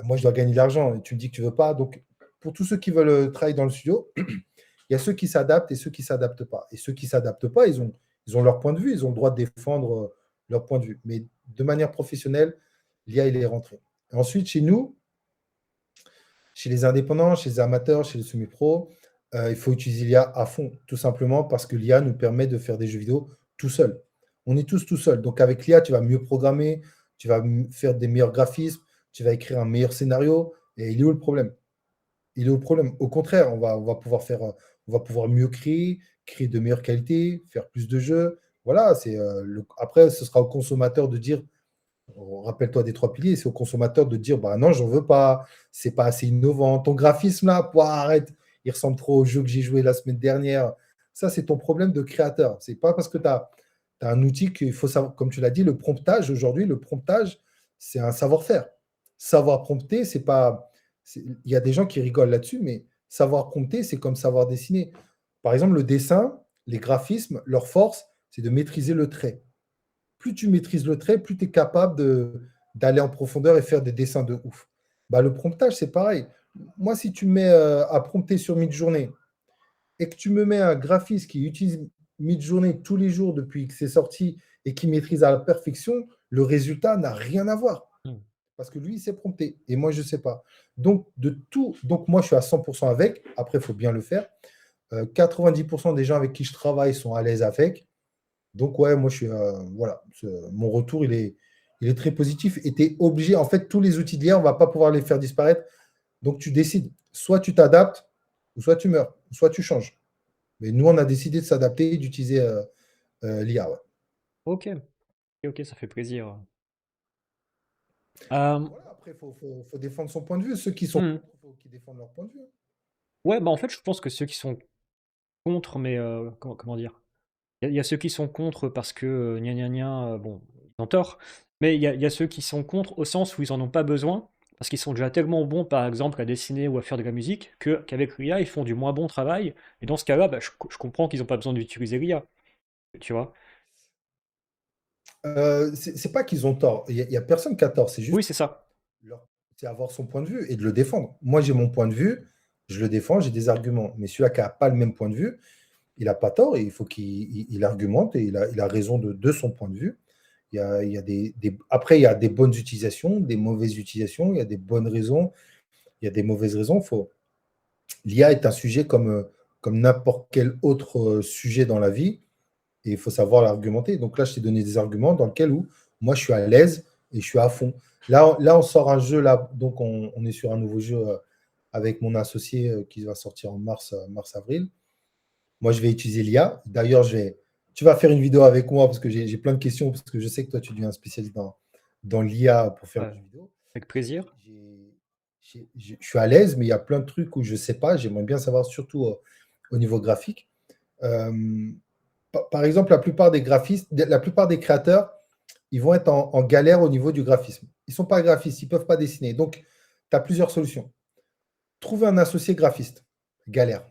Moi, je dois gagner de l'argent. Et tu me dis que tu ne veux pas. Donc, pour tous ceux qui veulent travailler dans le studio, il y a ceux qui s'adaptent et ceux qui ne s'adaptent pas. Et ceux qui ne s'adaptent pas, ils ont leur point de vue, ils ont le droit de défendre leur point de vue. Mais de manière professionnelle, l'IA, il est rentré. Ensuite, chez nous, chez les indépendants, chez les amateurs, chez les semi-pros, il faut utiliser l'IA à fond, tout simplement parce que l'IA nous permet de faire des jeux vidéo tout seul. On est tous tout seuls. Donc, avec l'IA, tu vas mieux programmer, tu vas faire des meilleurs graphismes, tu vas écrire un meilleur scénario. Et il est où le problème? Il est au problème. Au contraire, on va pouvoir mieux créer de meilleure qualité, faire plus de jeux. Voilà, après, ce sera au consommateur de dire, rappelle-toi des trois piliers, c'est au consommateur de dire, bah non, j'en veux pas, c'est pas assez innovant. Ton graphisme là, arrête, il ressemble trop au jeu que j'ai joué la semaine dernière. Ça, c'est ton problème de créateur. C'est pas parce que tu as un outil qu'il faut savoir, comme tu l'as dit, le promptage, aujourd'hui, le promptage, c'est un savoir-faire. Savoir prompter, c'est pas. Il y a des gens qui rigolent là-dessus, mais savoir prompter, c'est comme savoir dessiner. Par exemple, le dessin, les graphismes, leur force, c'est de maîtriser le trait. Plus tu maîtrises le trait, plus tu es capable d'aller en profondeur et faire des dessins de ouf. Bah, le promptage, c'est pareil. Moi, si tu me mets à prompter sur Midjourney et que tu me mets un graphiste qui utilise Midjourney tous les jours depuis que c'est sorti et qui maîtrise à la perfection, le résultat n'a rien à voir. Hmm. Parce que lui, il sait prompter et moi, je ne sais pas. Donc, moi, je suis à 100% avec. Après, il faut bien le faire. 90% des gens avec qui je travaille sont à l'aise avec. Donc, ouais, moi, voilà, mon retour, il est très positif. Et tu es obligé, en fait, tous les outils d'IA, on ne va pas pouvoir les faire disparaître. Donc, tu décides. Soit tu t'adaptes, ou soit tu meurs, ou soit tu changes. Mais nous, on a décidé de s'adapter et d'utiliser l'IA. Ouais. Ok, ok, ça fait plaisir. Voilà, après, il faut défendre son point de vue. Ceux qui sont Hmm. contre, il faut qu'ils défendent leur point de vue. Ouais, bah en fait, je pense que ceux qui sont contre, mais comment dire? Il y a ceux qui sont contre parce que gna gna gna, bon, ils ont tort. Mais il y a ceux qui sont contre au sens où ils en ont pas besoin, parce qu'ils sont déjà tellement bons, par exemple, à dessiner ou à faire de la musique, qu'avec l'IA, ils font du moins bon travail. Et dans ce cas-là, bah, je comprends qu'ils n'ont pas besoin d'utiliser l'IA. Tu vois? C'est pas qu'ils ont tort. Il y a personne qui a tort. C'est Oui, juste c'est ça. c'est avoir son point de vue et de le défendre. Moi, j'ai mon point de vue, je le défends, j'ai des arguments. Mais celui-là qui n'a pas le même point de vue, il n'a pas tort et il faut qu'il argumente et il a raison de son point de vue. Après, il y a des bonnes utilisations, des mauvaises utilisations, il y a des bonnes raisons, il y a des mauvaises raisons. L'IA est un sujet comme comme n'importe quel autre sujet dans la vie, et il faut savoir l'argumenter. Donc là, je t'ai donné des arguments dans lesquels où moi, je suis à l'aise et je suis à fond. Là, on sort un jeu, là, donc on est sur un nouveau jeu avec mon associé qui va sortir en mars-avril. Moi, je vais utiliser l'IA. D'ailleurs, tu vas faire une vidéo avec moi parce que j'ai plein de questions, parce que je sais que toi, tu deviens un spécialiste dans l'IA pour faire Ouais, des vidéos. avec plaisir. Je suis à l'aise, mais il y a plein de trucs où je ne sais pas. J'aimerais bien savoir, surtout au niveau graphique. Euh, Par exemple, la plupart des graphistes, la plupart des créateurs, ils vont être en galère au niveau du graphisme. Ils ne sont pas graphistes, ils ne peuvent pas dessiner. Donc, tu as plusieurs solutions. Trouver un associé graphiste, galère.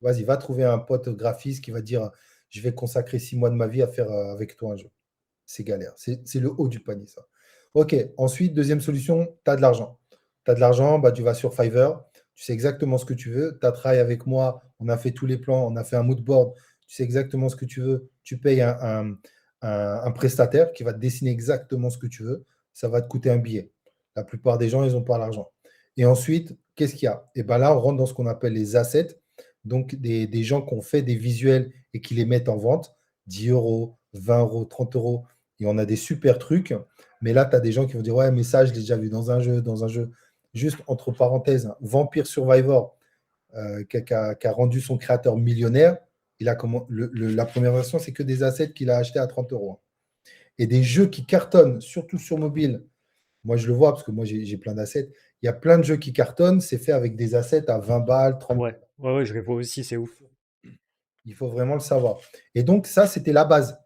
Vas-y, va trouver un pote graphiste qui va dire je vais consacrer 6 mois de ma vie à faire avec toi un jeu. C'est galère. C'est le haut du panier, ça. Ok, ensuite, deuxième solution, tu as de l'argent. Tu as de l'argent, bah, tu vas sur Fiverr, tu sais exactement ce que tu veux. Tu as travaillé avec moi, on a fait tous les plans, on a fait un mood board, tu sais exactement ce que tu veux. Tu payes un prestataire qui va te dessiner exactement ce que tu veux. Ça va te coûter un billet. La plupart des gens, ils n'ont pas l'argent. Et ensuite, qu'est-ce qu'il y a? Et bien là, on rentre dans ce qu'on appelle les assets, donc des gens qui ont fait des visuels et qui les mettent en vente, 10 euros, 20 euros, 30 euros, et on a des super trucs. Mais là, tu as des gens qui vont dire ouais, mais ça, je l'ai déjà vu dans un jeu, dans un jeu. Juste entre parenthèses, Vampire Survivor, qui a rendu son créateur millionnaire, la première version, c'est que des assets qu'il a achetés à 30 euros. Et des jeux qui cartonnent, surtout sur mobile. Moi, je le vois parce que moi, j'ai plein d'assets. Il y a plein de jeux qui cartonnent, c'est fait avec des assets à 20 balles, 30 Ouais, balles. ouais, je les vois aussi, c'est ouf. Il faut vraiment le savoir. Et donc, ça, c'était la base.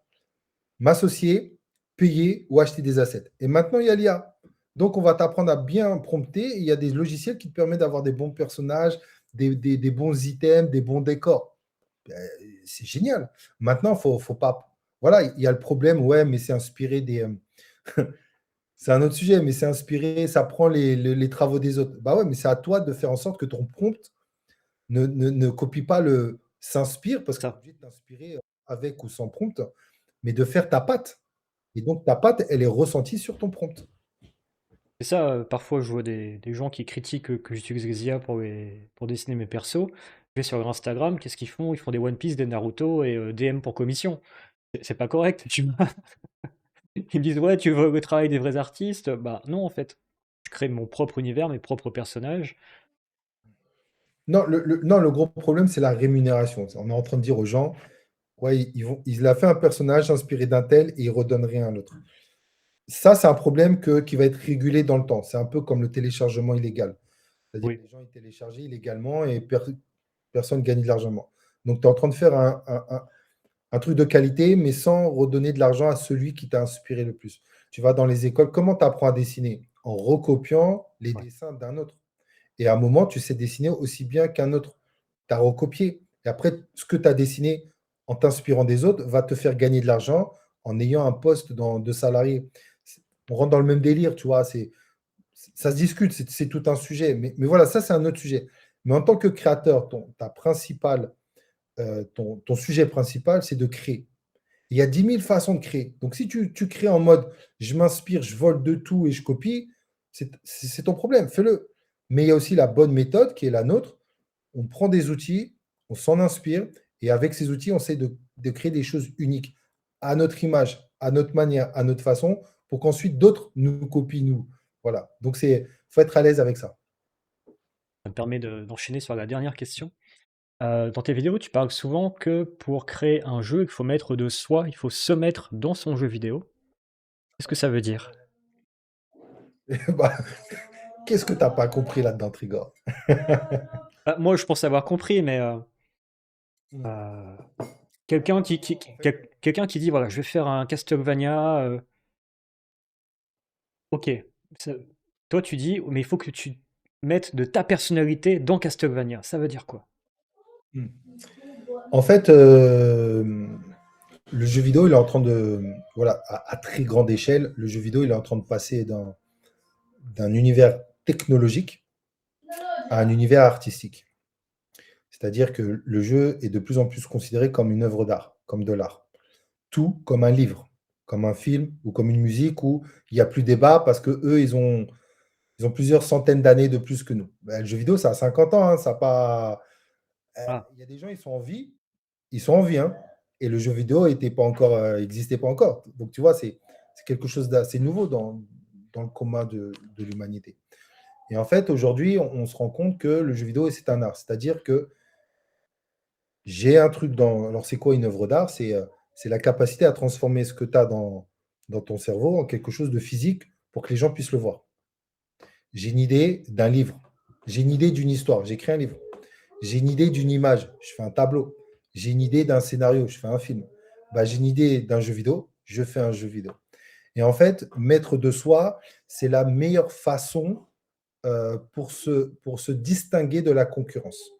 M'associer, payer ou acheter des assets. Et maintenant, il y a l'IA. Donc, on va t'apprendre à bien prompter. Il y a des logiciels qui te permettent d'avoir des bons personnages, des bons items, des bons décors. C'est génial. Maintenant, faut pas. Voilà, il y a le problème, ouais, mais c'est inspiré des. C'est un autre sujet, mais c'est inspiré, ça prend les travaux des autres. Bah ouais, mais c'est à toi de faire en sorte que ton prompt ne copie pas s'inspire, parce que tu es Ça. obligé de t'inspirer avec ou sans prompt, mais de faire ta patte. Et donc, ta patte, elle est ressentie sur ton prompt. C'est ça, parfois je vois des gens qui critiquent que j'utilise les IA pour dessiner mes persos. Je vais sur leur Instagram, qu'est-ce qu'ils font? Ils font des One Piece, des Naruto et DM pour commission. C'est pas correct, tu vois? Ils me disent: «Ouais, tu veux le travail des vrais artistes?» Bah non, en fait. Je crée mon propre univers, mes propres personnages. Non, non, le gros problème, c'est la rémunération. On est en train de dire aux gens, ouais, il a fait un personnage inspiré d'un tel et il redonne rien à l'autre. Ça, c'est un problème qui va être régulé dans le temps. C'est un peu comme le téléchargement illégal. C'est-à-dire que Oui. les gens ils téléchargent illégalement et personne ne gagne de l'argent. Donc, tu es en train de faire un truc de qualité, mais sans redonner de l'argent à celui qui t'a inspiré le plus. Tu vas dans les écoles, comment tu apprends à dessiner? En recopiant les Ouais. dessins d'un autre. Et à un moment, tu sais dessiner aussi bien qu'un autre. Tu as recopié. Et après, ce que tu as dessiné en t'inspirant des autres va te faire gagner de l'argent en ayant un poste de salarié. On rentre dans le même délire, tu vois. Ça se discute, c'est tout un sujet. Mais voilà, ça, c'est un autre sujet. Mais en tant que créateur, ton sujet principal, c'est de créer. Il y a 10 000 façons de créer. Donc, si tu crées en mode je m'inspire, je vole de tout et je copie, c'est ton problème, fais-le. Mais il y a aussi la bonne méthode qui est la nôtre. On prend des outils, on s'en inspire et avec ces outils, on essaie de créer des choses uniques à notre image, à notre manière, à notre façon, pour qu'ensuite d'autres nous copient, nous. Voilà. Donc, il faut être à l'aise avec ça. Ça me permet d'enchaîner sur la dernière question. Dans tes vidéos, tu parles souvent que pour créer un jeu, il faut mettre de soi, il faut se mettre dans son jeu vidéo. Qu'est-ce que ça veut dire? Bah, qu'est-ce que tu n'as pas compris là-dedans, Trigor? Bah, moi, je pense avoir compris, mais heu, quelqu'un En fait, quelqu'un qui dit: «Voilà, je vais faire un Castlevania», OK. Ça toi, tu dis: «Mais il faut que tu mettes de ta personnalité dans Castlevania». Ça veut dire quoi? mmh. En fait, le jeu vidéo, il est en train de, voilà, à très grande échelle, le jeu vidéo, il est en train de passer d'un univers technologique à un univers artistique. C'est-à-dire que le jeu est de plus en plus considéré comme une œuvre d'art, comme de l'art. Tout comme un livre, comme un film ou comme une musique où il n'y a plus débat parce que eux, ils ont plusieurs centaines d'années de plus que nous. Ben, le jeu vidéo, ça a 50 ans, hein, ça a pas. Ah, Il y a des gens, ils sont en vie, hein, et le jeu vidéo n'existait pas encore. Donc, tu vois, c'est quelque chose d'assez nouveau dans le commun de l'humanité. Et en fait, aujourd'hui, on se rend compte que le jeu vidéo, c'est un art. C'est-à-dire que j'ai un truc dans. Alors, c'est quoi une œuvre d'art? C'est la capacité à transformer ce que tu as dans ton cerveau en quelque chose de physique pour que les gens puissent le voir. J'ai une idée d'un livre. J'ai une idée d'une histoire. J'écris un livre. J'ai une idée d'une image. Je fais un tableau. J'ai une idée d'un scénario. Je fais un film. Bah, j'ai une idée d'un jeu vidéo. Je fais un jeu vidéo. Et en fait, maître de soi, c'est la meilleure façon pour se distinguer de la concurrence.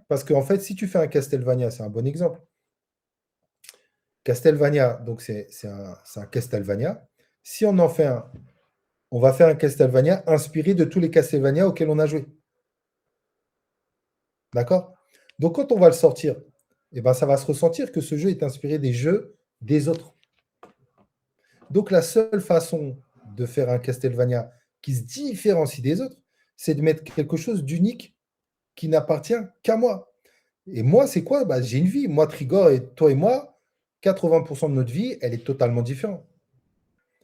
Parce qu'en fait, si tu fais un Castlevania, c'est un bon exemple. Castlevania, donc c'est un Castlevania. Si on en fait un, on va faire un Castlevania inspiré de tous les Castlevania auxquels on a joué. D'accord? Donc quand on va le sortir, eh ben, ça va se ressentir que ce jeu est inspiré des jeux des autres. Donc la seule façon de faire un Castlevania qui se différencie des autres, c'est de mettre quelque chose d'unique qui n'appartient qu'à moi. Et moi, c'est quoi? Bah, j'ai une vie. Moi, Trigor, et toi et moi, 80% de notre vie, elle est totalement différente.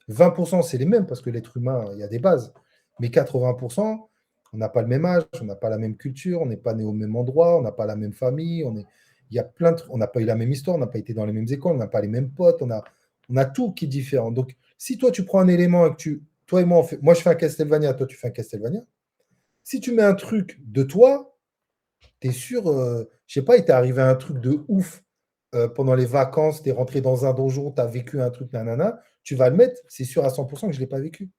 20%, c'est les mêmes parce que l'être humain, il y a des bases. Mais 80%, on n'a pas le même âge, on n'a pas la même culture, on n'est pas né au même endroit, on n'a pas la même famille, il y a plein de... on n'a pas eu la même histoire, on n'a pas été dans les mêmes écoles, on n'a pas les mêmes potes, on a tout qui est différent. Donc, si toi, tu prends un élément et que toi et moi, moi, je fais un Castlevania, toi, tu fais un Castlevania, si tu mets un truc de toi, tu es sûr, je sais pas, il t'est arrivé un truc de ouf pendant les vacances, tu es rentré dans un donjon, tu as vécu un truc, nanana, tu vas le mettre, c'est sûr à 100% que je ne l'ai pas vécu.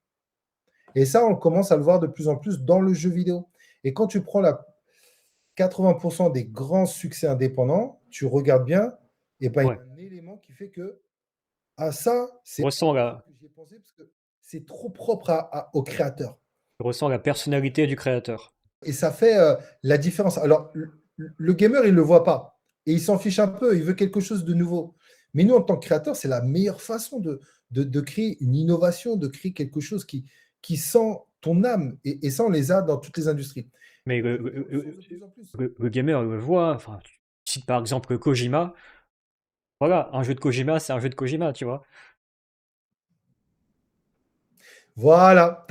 Et ça, on commence à le voir de plus en plus dans le jeu vidéo. Et quand tu prends 80% des grands succès indépendants, tu regardes bien, et ben, il y ouais. a un élément qui fait que ça, Je c'est pas ressens moi la, que j'y ai pensé parce que c'est trop propre au créateur. je ressens la personnalité du créateur. Et ça fait la différence. Alors, le gamer, il ne le voit pas. Et il s'en fiche un peu, il veut quelque chose de nouveau. Mais nous, en tant que créateur, c'est la meilleure façon de créer une innovation, de créer quelque chose qui sent ton âme. Et ça, on les a dans toutes les industries. Mais Et les jeux vidéo le sont de plus en plus. le gamer le voit. Enfin, tu cites par exemple Kojima. Voilà, un jeu de Kojima, c'est un jeu de Kojima, tu vois. Voilà.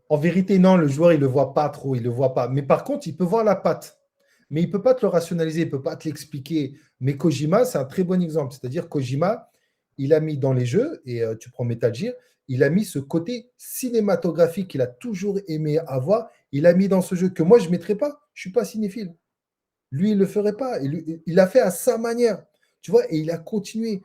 En vérité, non, le joueur, il ne le voit pas trop, il ne le voit pas. Mais par contre, il peut voir la patte. Mais il ne peut pas te le rationaliser, il ne peut pas te l'expliquer. Mais Kojima, c'est un très bon exemple. C'est-à-dire, Kojima, il a mis dans les jeux, et tu prends Metal Gear, il a mis ce côté cinématographique qu'il a toujours aimé avoir, il a mis dans ce jeu que moi, je ne mettrais pas. Je ne suis pas cinéphile. Lui, il ne le ferait pas. Il l'a fait à sa manière. Tu vois, et il a continué.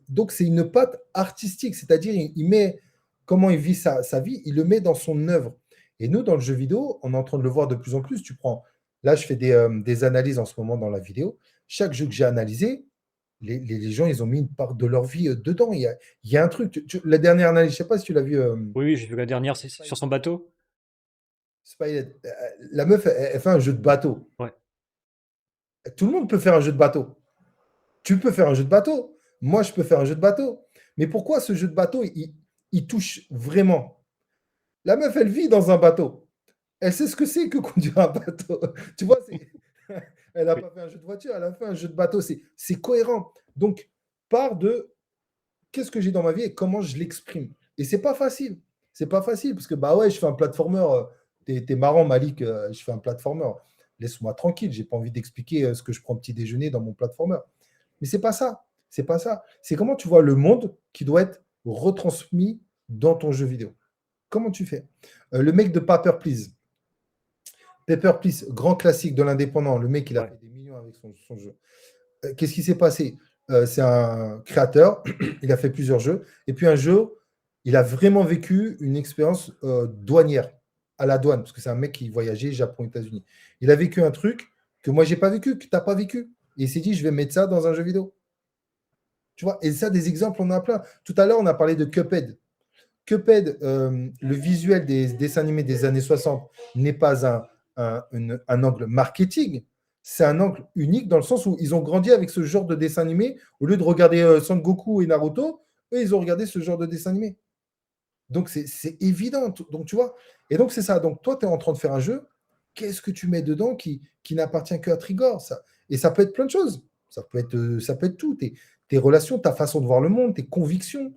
Donc, c'est une patte artistique, c'est-à-dire, il met comment il vit sa vie, il le met dans son œuvre. Et nous, dans le jeu vidéo, on est en train de le voir de plus en plus. Là, je fais des analyses en ce moment dans la vidéo. Chaque jeu que j'ai analysé, les gens, ils ont mis une part de leur vie dedans. Il y a un truc. La dernière analyse, je ne sais pas si tu l'as vu. Oui, oui, j'ai vu la dernière, c'est sur son bateau. La meuf, elle fait un jeu de bateau. Ouais. Tout le monde peut faire un jeu de bateau. Tu peux faire un jeu de bateau. Moi, je peux faire un jeu de bateau. Mais pourquoi ce jeu de bateau, il touche vraiment? La meuf, elle vit dans un bateau. Elle sait ce que c'est que conduire un bateau. Tu vois, elle n'a Oui. pas fait un jeu de voiture, elle a fait un jeu de bateau. C'est cohérent. Donc, part de qu'est-ce que j'ai dans ma vie et comment je l'exprime. Et c'est pas facile. C'est pas facile parce que, bah ouais, je fais un platformer. T'es marrant, Malik, je fais un platformer. Laisse-moi tranquille, j'ai pas envie d'expliquer ce que je prends petit déjeuner dans mon platformer. Mais c'est pas ça. C'est pas ça. C'est comment tu vois le monde qui doit être retransmis dans ton jeu vidéo. Comment tu fais? Le mec de Paper Please. Paper Please, grand classique de l'indépendant. Le mec, il a Ouais. fait des millions avec son jeu. Qu'est-ce qui s'est passé? C'est un créateur, il a fait plusieurs jeux. Et puis un jour, il a vraiment vécu une expérience douanière, à la douane, parce que c'est un mec qui voyageait Japon, États-Unis. Il a vécu un truc que moi, j'ai pas vécu, que tu n'as pas vécu. Et il s'est dit, je vais mettre ça dans un jeu vidéo. Tu vois, et ça, des exemples, on en a plein. Tout à l'heure, on a parlé de Cuphead. Cuphead, le visuel des dessins animés des années 60 n'est pas un angle marketing, c'est un angle unique dans le sens où ils ont grandi avec ce genre de dessin animé. Au lieu de regarder Son Goku et Naruto, eux, ils ont regardé ce genre de dessin animé. Donc, c'est évident. Donc, tu vois. Et donc, c'est ça. Donc, toi, tu es en train de faire un jeu. qu'est-ce que tu mets dedans qui n'appartient qu'à Trigor ça. Et ça peut être plein de choses. Ça peut être tout. Tes relations, ta façon de voir le monde, tes convictions,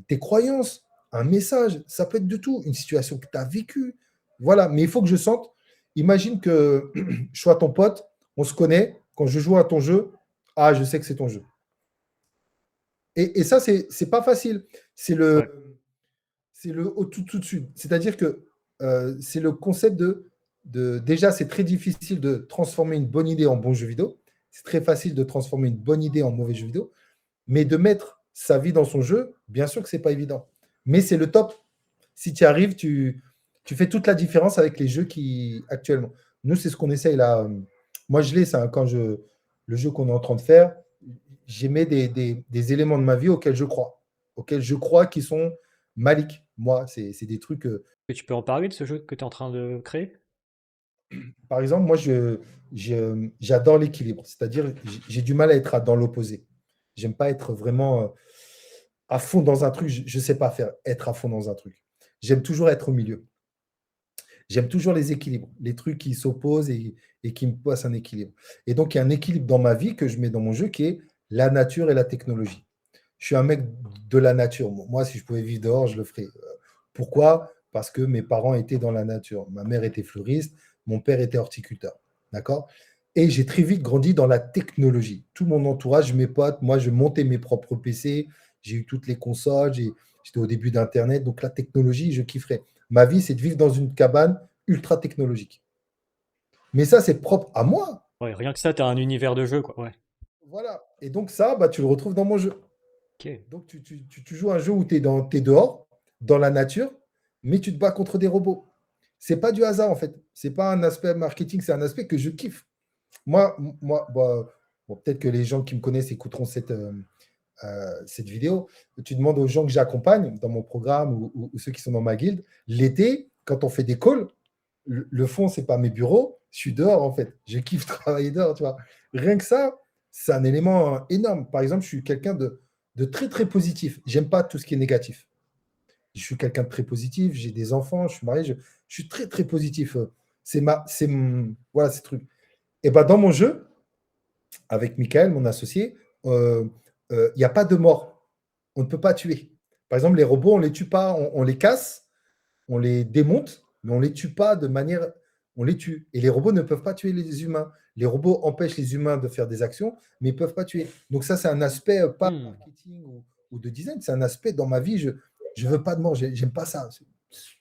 tes croyances, un message, ça peut être de tout. Une situation que tu as vécue. Voilà, mais il faut que je sente. Imagine que je sois ton pote, on se connaît, quand je joue à ton jeu, ah, je sais que c'est ton jeu. Et ça, c'est pas facile. C'est le, Ouais. c'est le au tout de suite. C'est-à-dire que c'est le concept déjà, c'est très difficile de transformer une bonne idée en bon jeu vidéo. C'est très facile de transformer une bonne idée en mauvais jeu vidéo. Mais de mettre sa vie dans son jeu, bien sûr que c'est pas évident. Mais c'est le top. Si tu y arrives, tu fais toute la différence avec les jeux qui actuellement. Nous, c'est ce qu'on essaye là. Moi, je l'ai, ça, le jeu qu'on est en train de faire, j'émets des éléments de ma vie auxquels je crois qui sont Malik. Moi, c'est des trucs. Et tu peux en parler de ce jeu que tu es en train de créer? Par exemple, moi, j'adore l'équilibre. C'est-à-dire, j'ai du mal à être dans l'opposé. J'aime pas être vraiment à fond dans un truc. Je ne sais pas faire être à fond dans un truc. J'aime toujours être au milieu. J'aime toujours les équilibres, les trucs qui s'opposent et qui me passent un équilibre. Et donc, il y a un équilibre dans ma vie que je mets dans mon jeu qui est la nature et la technologie. Je suis un mec de la nature. Moi, si je pouvais vivre dehors, je le ferais. Pourquoi? Parce que mes parents étaient dans la nature. Ma mère était fleuriste, mon père était horticulteur. D'accord? Et j'ai très vite grandi dans la technologie. Tout mon entourage, mes potes, moi, je montais mes propres PC. J'ai eu toutes les consoles. J'étais au début d'Internet. Donc, la technologie, je kifferais. Ma vie, c'est de vivre dans une cabane ultra technologique. Mais ça, c'est propre à moi. Ouais, rien que ça, tu as un univers de jeu, quoi. Ouais. Voilà. Et donc, ça, bah, tu le retrouves dans mon jeu. OK. Donc, tu joues un jeu où tu es dehors, dans la nature, mais tu te bats contre des robots. C'est pas du hasard, en fait. C'est pas un aspect marketing, c'est un aspect que je kiffe. Moi bon, peut-être que les gens qui me connaissent écouteront cette vidéo. Tu demandes aux gens que j'accompagne dans mon programme ou ceux qui sont dans ma guilde, l'été, quand on fait des calls, le fond, c'est pas mes bureaux, je suis dehors, en fait. Je kiffe travailler dehors, tu vois. Rien que ça, c'est un élément énorme. Par exemple, je suis quelqu'un de très, très positif. J'aime pas tout ce qui est négatif. Je suis quelqu'un de très positif, j'ai des enfants, je suis marié, je suis très, très positif. Voilà, ces trucs. Et ben dans mon jeu, avec Michael, mon associé, il n'y a pas de mort. On ne peut pas tuer. Par exemple, les robots, on ne les tue pas, on les casse, on les démonte, mais on ne les tue pas de manière. On les tue. Et les robots ne peuvent pas tuer les humains. Les robots empêchent les humains de faire des actions, mais ils ne peuvent pas tuer. Donc, ça, c'est un aspect pas Mmh. marketing ou de design, c'est un aspect dans ma vie. Je ne veux pas de mort, j'aime pas ça.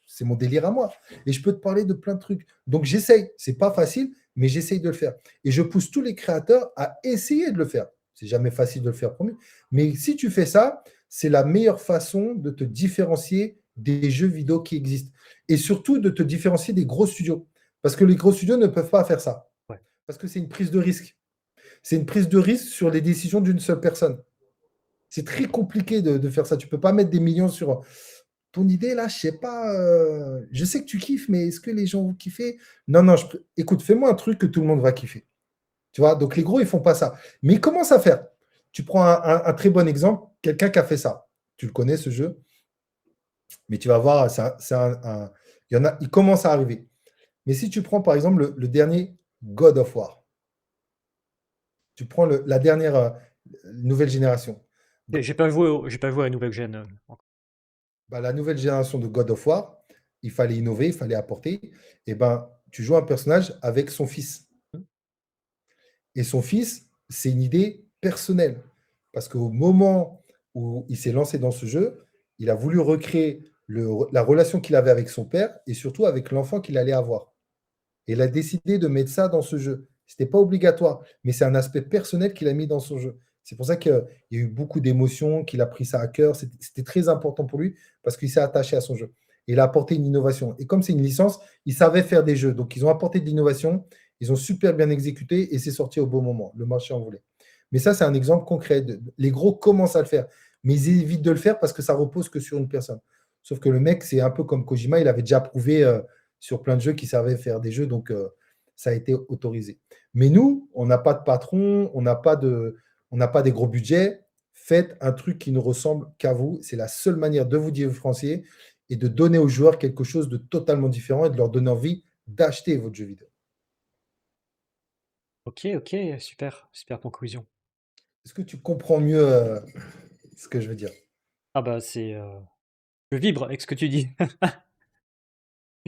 C'est mon délire à moi. Et je peux te parler de plein de trucs. Donc, j'essaye. C'est pas facile, mais j'essaye de le faire. Et je pousse tous les créateurs à essayer de le faire. C'est jamais facile de le faire, promis. Mais si tu fais ça, c'est la meilleure façon de te différencier des jeux vidéo qui existent. Et surtout de te différencier des gros studios. Parce que les gros studios ne peuvent pas faire ça. Ouais. Parce que c'est une prise de risque. C'est une prise de risque sur les décisions d'une seule personne. C'est très compliqué de faire ça. Tu ne peux pas mettre des millions sur ton idée là, je sais pas. Je sais que tu kiffes, mais est-ce que les gens vont kiffer? Non, non, écoute, fais-moi un truc que tout le monde va kiffer. Tu vois, donc les gros, ils font pas ça. Mais ils commencent à faire. Tu prends un très bon exemple, quelqu'un qui a fait ça. Tu le connais, ce jeu, mais tu vas voir, il commence à arriver. Mais si tu prends par exemple le dernier God of War, tu prends la dernière nouvelle génération. Et j'ai pas joué à la nouvelle gen, encore. Bah, la nouvelle génération de God of War, il fallait innover, il fallait apporter. Et ben, tu joues un personnage avec son fils. Mmh. Et son fils, c'est une idée personnelle. Parce qu'au moment où il s'est lancé dans ce jeu, il a voulu recréer la relation qu'il avait avec son père et surtout avec l'enfant qu'il allait avoir. Et il a décidé de mettre ça dans ce jeu. Ce n'était pas obligatoire, mais c'est un aspect personnel qu'il a mis dans son jeu. C'est pour ça qu'il y a eu beaucoup d'émotions, qu'il a pris ça à cœur. C'était très important pour lui parce qu'il s'est attaché à son jeu. Et il a apporté une innovation. Et comme c'est une licence, il savait faire des jeux. Donc, ils ont apporté de l'innovation, ils ont super bien exécuté et c'est sorti au bon moment. Le marché en voulait. Mais ça, c'est un exemple concret. Les gros commencent à le faire, mais ils évitent de le faire parce que ça repose que sur une personne. Sauf que le mec, c'est un peu comme Kojima, il avait déjà prouvé sur plein de jeux qui servaient à faire des jeux, donc ça a été autorisé. Mais nous, on n'a pas de patron, on n'a pas des gros budgets. Faites un truc qui ne ressemble qu'à vous. C'est la seule manière de vous différencier et de donner aux joueurs quelque chose de totalement différent et de leur donner envie d'acheter votre jeu vidéo. OK, OK, super, super conclusion. Est-ce que tu comprends mieux ce que je veux dire? Ah bah, je vibre avec ce que tu dis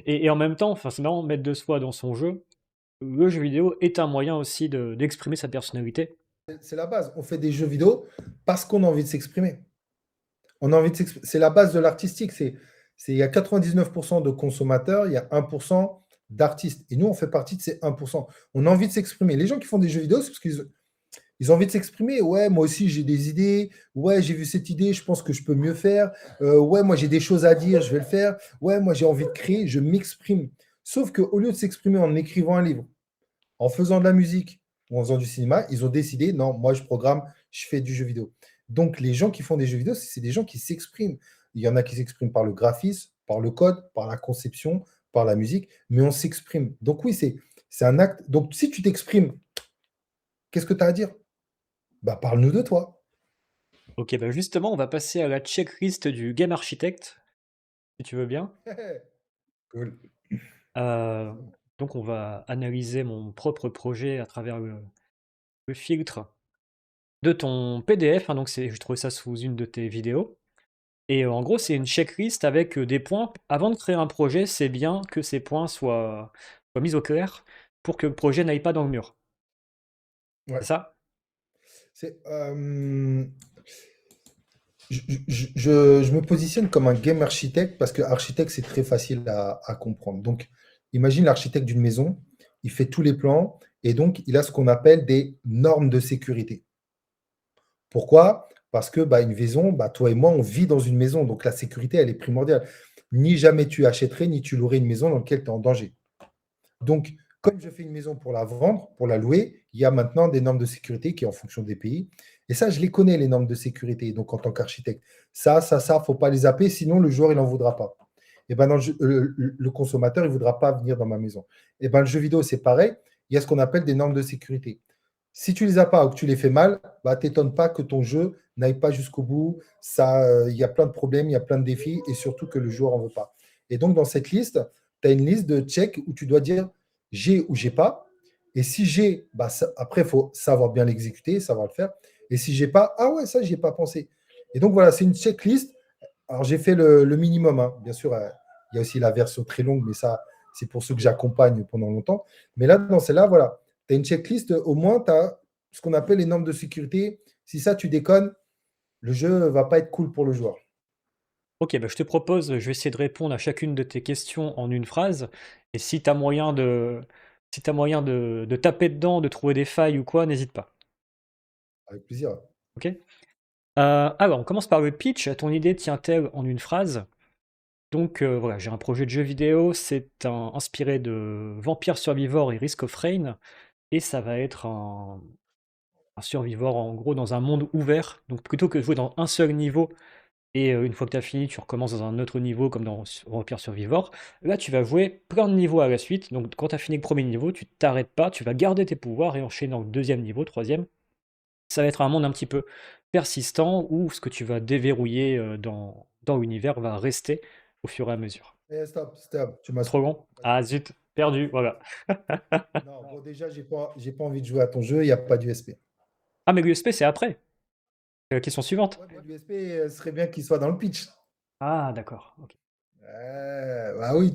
et en même temps, enfin, c'est marrant, mettre de soi dans son jeu. Le jeu vidéo est un moyen aussi d'exprimer sa personnalité. C'est la base. On fait des jeux vidéo parce qu'on a envie de s'exprimer. On a envie de s'exprimer. C'est la base de l'artistique. Il y a 99% de consommateurs, il y a 1% d'artistes. Et nous, on fait partie de ces 1%. On a envie de s'exprimer. Les gens qui font des jeux vidéo, c'est parce qu'ils ont envie de s'exprimer. Ouais, moi aussi, j'ai des idées. Ouais, j'ai vu cette idée, je pense que je peux mieux faire. Ouais, moi, j'ai des choses à dire, je vais le faire. Ouais, moi, j'ai envie de créer, je m'exprime. Sauf qu'au lieu de s'exprimer en écrivant un livre, en faisant de la musique ou en faisant du cinéma, ils ont décidé, non, moi je programme, je fais du jeu vidéo. Donc les gens qui font des jeux vidéo, c'est des gens qui s'expriment. Il y en a qui s'expriment par le graphisme, par le code, par la conception, par la musique, mais on s'exprime. Donc oui, c'est un acte. Donc si tu t'exprimes, qu'est-ce que tu as à dire? Bah, parle-nous de toi. OK, bah, justement, on va passer à la checklist du game architect, si tu veux bien. Cool. Heu, donc on va analyser mon propre projet à travers le filtre de ton PDF, hein, donc je trouvais ça sous une de tes vidéos et en gros, c'est une checklist avec, des points. Avant de créer un projet, c'est bien que ces points soient mis au clair pour que le projet n'aille pas dans le mur. C'est Ouais. ça? C'est, je me positionne comme un game architecte parce que architecte, c'est très facile à comprendre. Donc, imagine l'architecte d'une maison, il fait tous les plans et donc il a ce qu'on appelle des normes de sécurité. Pourquoi? Parce que bah, une maison, bah, toi et moi, on vit dans une maison, donc la sécurité, elle est primordiale. Ni jamais tu achèterais, ni tu louerais une maison dans laquelle tu es en danger. Donc, comme je fais une maison pour la vendre, pour la louer, il y a maintenant des normes de sécurité qui est en fonction des pays. Et ça, je les connais, les normes de sécurité, donc en tant qu'architecte. Ça, faut pas les zapper, sinon le joueur, il n'en voudra pas. Et ben dans le consommateur, il ne voudra pas venir dans ma maison. Et ben le jeu vidéo, c'est pareil. Il y a ce qu'on appelle des normes de sécurité. Si tu les as pas ou que tu les fais mal, bah, t'étonne pas que ton jeu n'aille pas jusqu'au bout. Ça, il y a plein de problèmes, il y a plein de défis et surtout que le joueur en veut pas. Et donc, dans cette liste, tu as une liste de checks où tu dois dire j'ai ou j'ai pas. Et si j'ai, bah, après, il faut savoir bien l'exécuter, savoir le faire. Et si j'ai pas, ah ouais, ça, j'y ai pas pensé. Et donc, voilà, c'est une checklist. Alors, j'ai fait le minimum, hein. Bien sûr, il y a aussi la version très longue, mais ça, c'est pour ceux que j'accompagne pendant longtemps. Mais là, dans celle-là, voilà, tu as une checklist, au moins, tu as ce qu'on appelle les normes de sécurité. Si ça, tu déconnes, le jeu ne va pas être cool pour le joueur. OK, bah, je te propose, je vais essayer de répondre à chacune de tes questions en une phrase et si tu as moyen de taper dedans, de trouver des failles ou quoi, n'hésite pas. Avec plaisir. OK? Alors on commence par le pitch. Ton idée tient-elle en une phrase? Donc voilà, j'ai un projet de jeu vidéo, inspiré de Vampire Survivor et Risk of Rain et ça va être un survivor en gros dans un monde ouvert. Donc plutôt que de jouer dans un seul niveau et une fois que tu as fini, tu recommences dans un autre niveau comme dans Vampire Survivor. Là, tu vas jouer plein de niveaux à la suite. Donc quand tu as fini le premier niveau, tu t'arrêtes pas, tu vas garder tes pouvoirs et enchaîner dans le deuxième niveau, troisième. Ça va être un monde un petit peu persistant où ce que tu vas déverrouiller, dans l'univers va rester au fur et à mesure. Stop, stop, tu m'as Trop saoulé. long? Vas-y. Ah zut, perdu, voilà. Non, bon, déjà, j'ai pas envie de jouer à ton jeu, il n'y a pas d'USP. Ah mais l'USP c'est après. Question suivante. Ouais, mais l'USP serait bien qu'il soit dans le pitch. Ah d'accord, OK. Bah oui,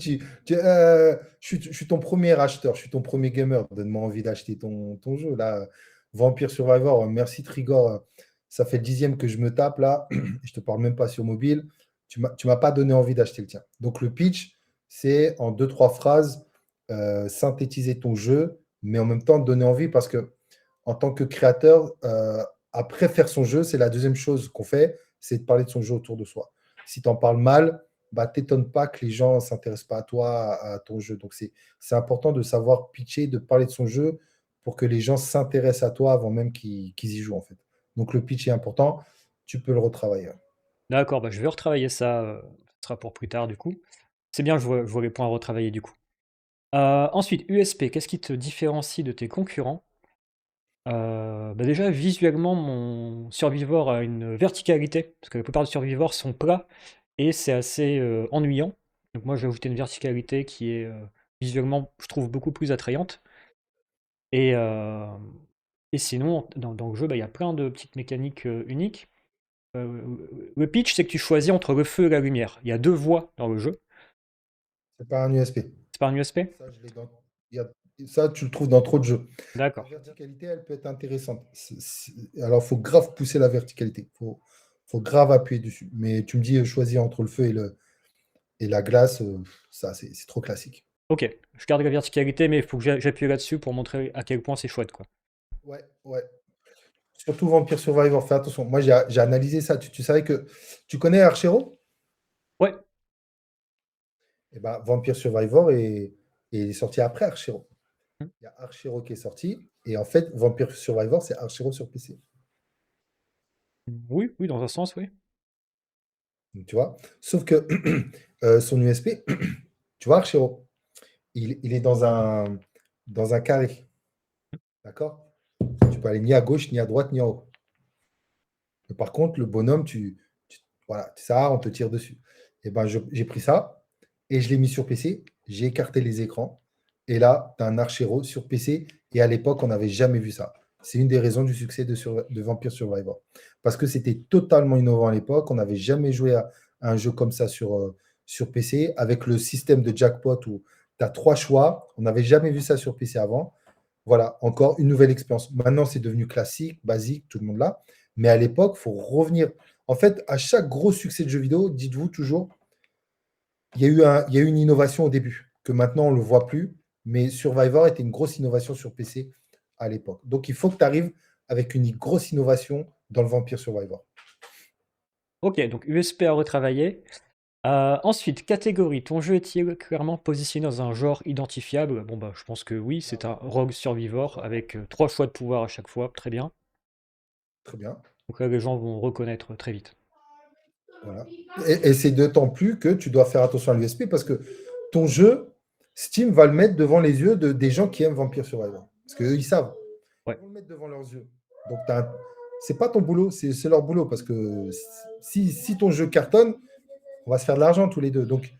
je suis ton premier acheteur, je suis ton premier gamer. Donne-moi envie d'acheter ton jeu. Là, Vampire Survivor, merci Trigor. Ça fait le 10e que je me tape là. Je te parle même pas sur mobile. Tu m'as pas donné envie d'acheter le tien. Donc, le pitch, c'est en deux, trois phrases, synthétiser ton jeu, mais en même temps donner envie parce que en tant que créateur, après faire son jeu, c'est la deuxième chose qu'on fait, c'est de parler de son jeu autour de soi. Si tu en parles mal, bah, t'étonnes pas que les gens ne s'intéressent pas à toi, à ton jeu. Donc, c'est important de savoir pitcher, de parler de son jeu pour que les gens s'intéressent à toi avant même qu'ils y jouent, en fait. Donc, le pitch est important. Tu peux le retravailler. D'accord, bah, je vais retravailler ça, ce sera pour plus tard du coup. C'est bien, je vois les points à retravailler du coup. Ensuite, USP, qu'est-ce qui te différencie de tes concurrents? Bah, déjà visuellement mon Survivor a une verticalité, parce que la plupart des Survivors sont plats et c'est assez, ennuyant. Donc moi j'ai ajouté une verticalité qui est, visuellement je trouve beaucoup plus attrayante. Et, euh, et sinon, dans le jeu, bah, il y a plein de petites mécaniques uniques. Le pitch, c'est que tu choisis entre le feu et la lumière. Il y a deux voies dans le jeu. C'est pas un USP. C'est pas un USP? Ça, il y a- ça, tu le trouves dans trop de jeux. La D'accord. verticalité, elle peut être intéressante. Alors, il faut grave pousser la verticalité. Faut grave appuyer dessus. Mais tu me dis choisir entre le feu et la glace, ça, c'est trop classique. Ok, je garde la verticalité, mais il faut que j'appuie là-dessus pour montrer à quel point c'est chouette, quoi. Ouais, ouais. Surtout Vampire Survivor, fais attention. Moi, j'ai analysé ça. Tu savais que. Tu connais Archero? Ouais. Eh ben, Vampire Survivor est sorti après Archero. Il y a Archero qui est sorti. Et en fait, Vampire Survivor, c'est Archero sur PC. Oui, oui, dans un sens, oui. Donc, tu vois? Sauf que son USP, tu vois, Archero, il est dans un carré. D'accord? Tu peux aller ni à gauche, ni à droite, ni en haut. Mais par contre, le bonhomme, voilà, ça, on te tire dessus. Et ben, j'ai pris ça et je l'ai mis sur PC. J'ai écarté les écrans. Et là, tu as un Archero sur PC. Et à l'époque, on n'avait jamais vu ça. C'est une des raisons du succès de Vampire Survivor. Parce que c'était totalement innovant à l'époque. On n'avait jamais joué à un jeu comme ça sur PC, avec le système de jackpot où tu as trois choix. On n'avait jamais vu ça sur PC avant. Voilà, encore une nouvelle expérience. Maintenant, c'est devenu classique, basique, tout le monde l'a. Mais à l'époque, il faut revenir. En fait, à chaque gros succès de jeu vidéo, dites-vous toujours, il y a eu une innovation au début, que maintenant on ne le voit plus. Mais Survivor était une grosse innovation sur PC à l'époque. Donc, il faut que tu arrives avec une grosse innovation dans le Vampire Survivor. Ok, donc USP à retravailler. Ensuite, catégorie. Ton jeu est-il clairement positionné dans un genre identifiable? Bon, bah, je pense que oui, c'est un rogue survivor avec 3 choix de pouvoir à chaque fois. Très bien. Très bien. Donc là, les gens vont reconnaître très vite. Voilà. Et c'est d'autant plus que tu dois faire attention à l'USP parce que ton jeu, Steam va le mettre devant les yeux des gens qui aiment Vampire Survivor. Parce qu'eux, ils savent. Ils Ouais. vont le mettre devant leurs yeux. Donc, c'est pas ton boulot, c'est leur boulot. Parce que si ton jeu cartonne, on va se faire de l'argent tous les deux. Donc,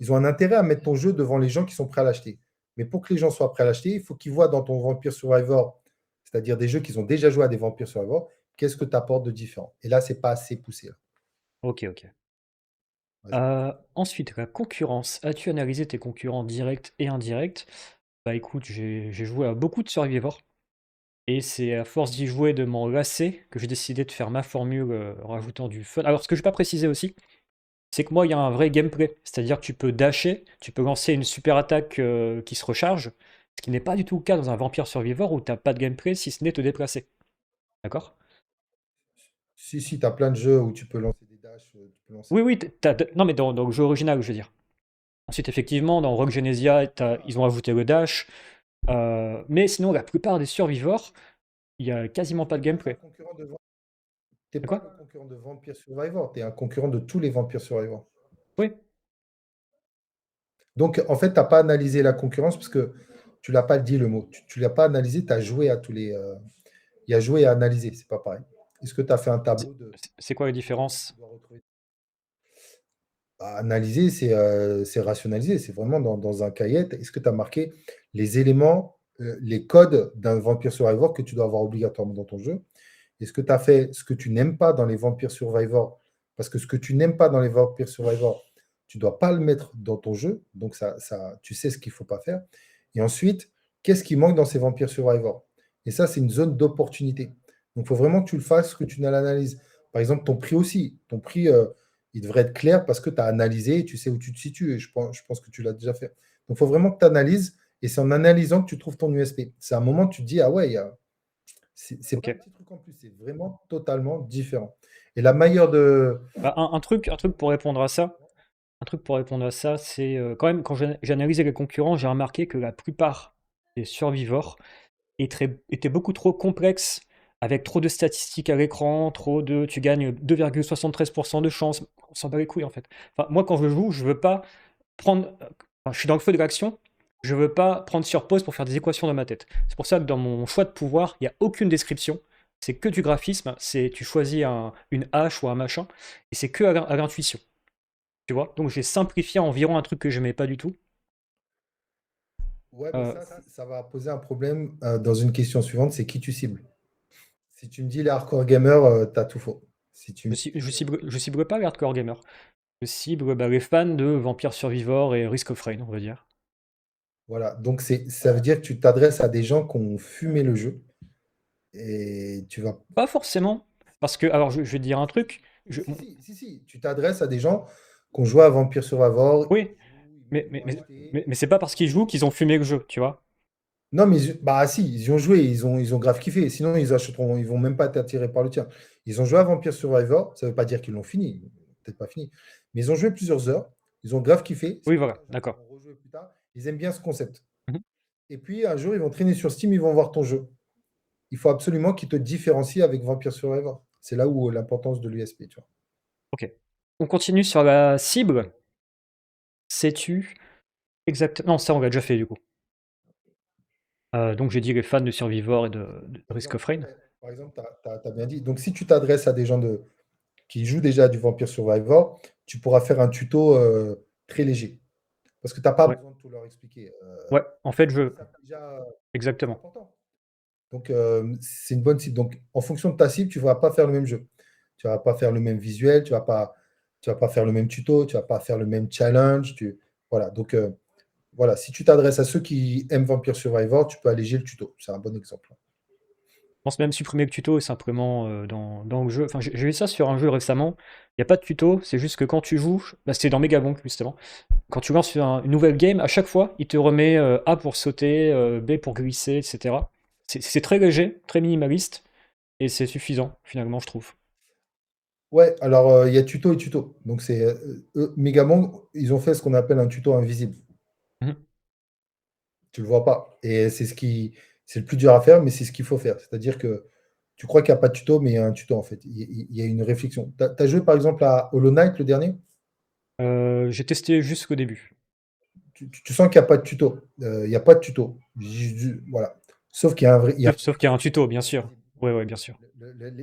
ils ont un intérêt à mettre ton jeu devant les gens qui sont prêts à l'acheter. Mais pour que les gens soient prêts à l'acheter, il faut qu'ils voient dans ton Vampire Survivor, c'est-à-dire des jeux qu'ils ont déjà joué à des Vampire Survivor, qu'est-ce que tu apportes de différent. Et là, c'est pas assez poussé. Là. Ok, ok. Vas-y. Ensuite, la concurrence. As-tu analysé tes concurrents directs et indirects? Bah écoute, j'ai joué à beaucoup de Survivor. Et c'est à force d'y jouer, de m'en lasser, que j'ai décidé de faire ma formule en rajoutant du fun. Alors, ce que je n'ai pas précisé aussi, c'est que moi, il y a un vrai gameplay. C'est-à-dire que tu peux dasher, tu peux lancer une super attaque qui se recharge, ce qui n'est pas du tout le cas dans un Vampire Survivor où tu n'as pas de gameplay si ce n'est te déplacer. D'accord? Si tu as plein de jeux où tu peux lancer des dashs, tu peux lancer Oui, des. oui, non, mais dans le jeu original, je veux dire. Ensuite, effectivement, dans Rogue Genesia, ils ont ajouté le dash. Mais sinon, la plupart des Survivors, il n'y a quasiment pas de T'es pas un gameplay. concurrent de T'es De pas quoi? le concurrent de Vampire Survivor, tu es un concurrent de tous les Vampire Survivor. Oui. Donc, en fait, tu n'as pas analysé la concurrence parce que tu l'as pas dit le mot. Tu l'as pas analysé, tu as joué à tous les. Il y a joué et analysé, c'est pas pareil. Est-ce que tu as fait un C'est tableau de c'est quoi la ce que tu différence? dois retrouver? Bah, analyser, c'est rationaliser. C'est vraiment dans un cahier. Est-ce que tu as marqué les éléments, les codes d'un Vampire Survivor que tu dois avoir obligatoirement dans ton jeu? Est-ce que tu as fait ce que tu n'aimes pas dans les Vampire Survivor? Parce que ce que tu n'aimes pas dans les Vampire Survivor, tu ne dois pas le mettre dans ton jeu. Donc, tu sais ce qu'il ne faut pas faire. Et ensuite, qu'est-ce qui manque dans ces Vampire Survivor? Et ça, c'est une zone d'opportunité. Donc, il faut vraiment que tu le fasses, que tu l'analyses. Par exemple, ton prix aussi. Ton prix, il devrait être clair parce que tu as analysé et tu sais où tu te situes. Et je pense que tu l'as déjà fait. Donc, il faut vraiment que tu analyses. Et c'est en analysant que tu trouves ton USP. C'est un moment où tu te dis, ah ouais, c'est pas Ok. un petit truc en plus, c'est vraiment totalement différent. Et la meilleure de. Bah, un truc pour répondre à ça, c'est quand même quand j'ai analysé les concurrents, j'ai remarqué que la plupart des survivors étaient beaucoup trop complexes, avec trop de statistiques à l'écran, tu gagnes 2,73% de chance. On s'en bat les couilles en fait. Enfin, moi, quand je joue, je veux pas prendre. Enfin, je suis dans le feu de l'action. Je veux pas prendre sur pause pour faire des équations dans ma tête. C'est pour ça que dans mon choix de pouvoir, il n'y a aucune description. C'est que du graphisme. Tu choisis une hache ou un machin, et c'est que à l'intuition. Tu vois? Donc j'ai simplifié environ un truc que je n'aimais pas du tout. Ouais, mais Euh, ça va poser un problème dans une question suivante, c'est qui tu cibles. Si tu me dis les hardcore gamers, t'as tout faux. Si tu me dis, je cible pas les hardcore gamers. Je cible bah, les fans de Vampire Survivor et Risk of Rain, on va dire. voilà, donc ça veut dire que tu t'adresses à des gens qui ont fumé le jeu et tu vas. Pas forcément, parce que, alors je vais te dire un truc. Si, tu t'adresses à des gens qui ont joué à Vampire Survivor, Oui, ils jouent, mais, ils mais, vont mais, acheter. mais c'est pas parce qu'ils jouent qu'ils ont fumé le jeu, tu vois. Non, mais bah si, ils y ont joué, ils ont grave kiffé. Sinon, ils achèteront, ils vont même pas être attirés par le tien. Ils ont joué à Vampire Survivor, ça veut pas dire qu'ils l'ont fini, peut-être pas fini, mais ils ont joué plusieurs heures, ils ont grave kiffé. Oui, C'est pour voilà, ça, genre, ils d'accord. vont rejouer plus tard. Ils aiment bien ce concept. Mhm. Et puis, un jour, ils vont traîner sur Steam, ils vont voir ton jeu. Il faut absolument qu'ils te différencient avec Vampire Survivor. C'est là où l'importance de l'USP, tu vois. Ok. On continue sur la cible. Sais-tu exactement. Non, ça on l'a déjà fait du coup. Donc j'ai dit les fans de Survivor et de Par Risk exemple, of Rain. ouais, par exemple, tu as bien dit. Donc, si tu t'adresses à des gens qui jouent déjà à du Vampire Survivor, tu pourras faire un tuto très léger. Parce que tu n'as pas Ouais, besoin de tout leur expliquer. ouais, en fait, Ils savent déjà c'est exactement. important. Donc, c'est une bonne cible. Donc, en fonction de ta cible, tu ne vas pas faire le même jeu. Tu ne vas pas faire le même visuel, tu vas pas faire le même tuto, tu ne vas pas faire le même challenge. Voilà. Donc, voilà. Si tu t'adresses à ceux qui aiment Vampire Survivor, tu peux alléger le tuto. C'est un bon exemple. Je pense même supprimer le tuto simplement dans le jeu. Enfin, j'ai vu ça sur un jeu récemment. Il n'y a pas de tuto, c'est juste que quand tu joues, bah, c'était dans Megabonk justement. Quand tu lances une nouvelle game, à chaque fois, il te remet A pour sauter, B pour glisser, etc. C'est très léger, très minimaliste, et c'est suffisant finalement, je trouve. Ouais, alors il y a tuto et tuto. Donc, c'est Megamong, ils ont fait ce qu'on appelle un tuto invisible. Mhm. Tu le vois pas. Et c'est le plus dur à faire, mais c'est ce qu'il faut faire. C'est-à-dire que tu crois qu'il n'y a pas de tuto, mais il y a un tuto en fait. Il y a une réflexion. Tu as joué par exemple à Hollow Knight le dernier? J'ai testé jusqu'au début. Tu sens qu'il n'y a pas de tuto. Il n'y a pas de tuto. Voilà. Sauf qu'il y a un vrai. Sauf qu'il y a un tuto, bien sûr. Ouais, ouais, bien sûr.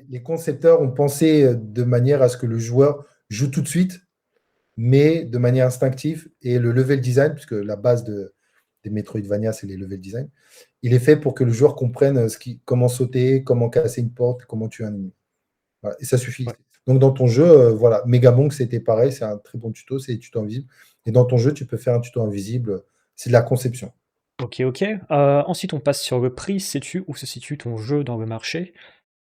Les concepteurs ont pensé de manière à ce que le joueur joue tout de suite, mais de manière instinctive. Et le level design, puisque la base des Metroidvania, c'est les level design, il est fait pour que le joueur comprenne comment sauter, comment casser une porte, comment tuer un ennemi. Voilà, et ça suffit. Ouais. Donc dans ton jeu, voilà, Megamonk, c'était pareil, c'est un très bon tuto, c'est des tutos invisibles. Et dans ton jeu, tu peux faire un tuto invisible, c'est de la conception. Ok, ok. Ensuite, on passe sur le prix. Sais-tu où se situe ton jeu dans le marché?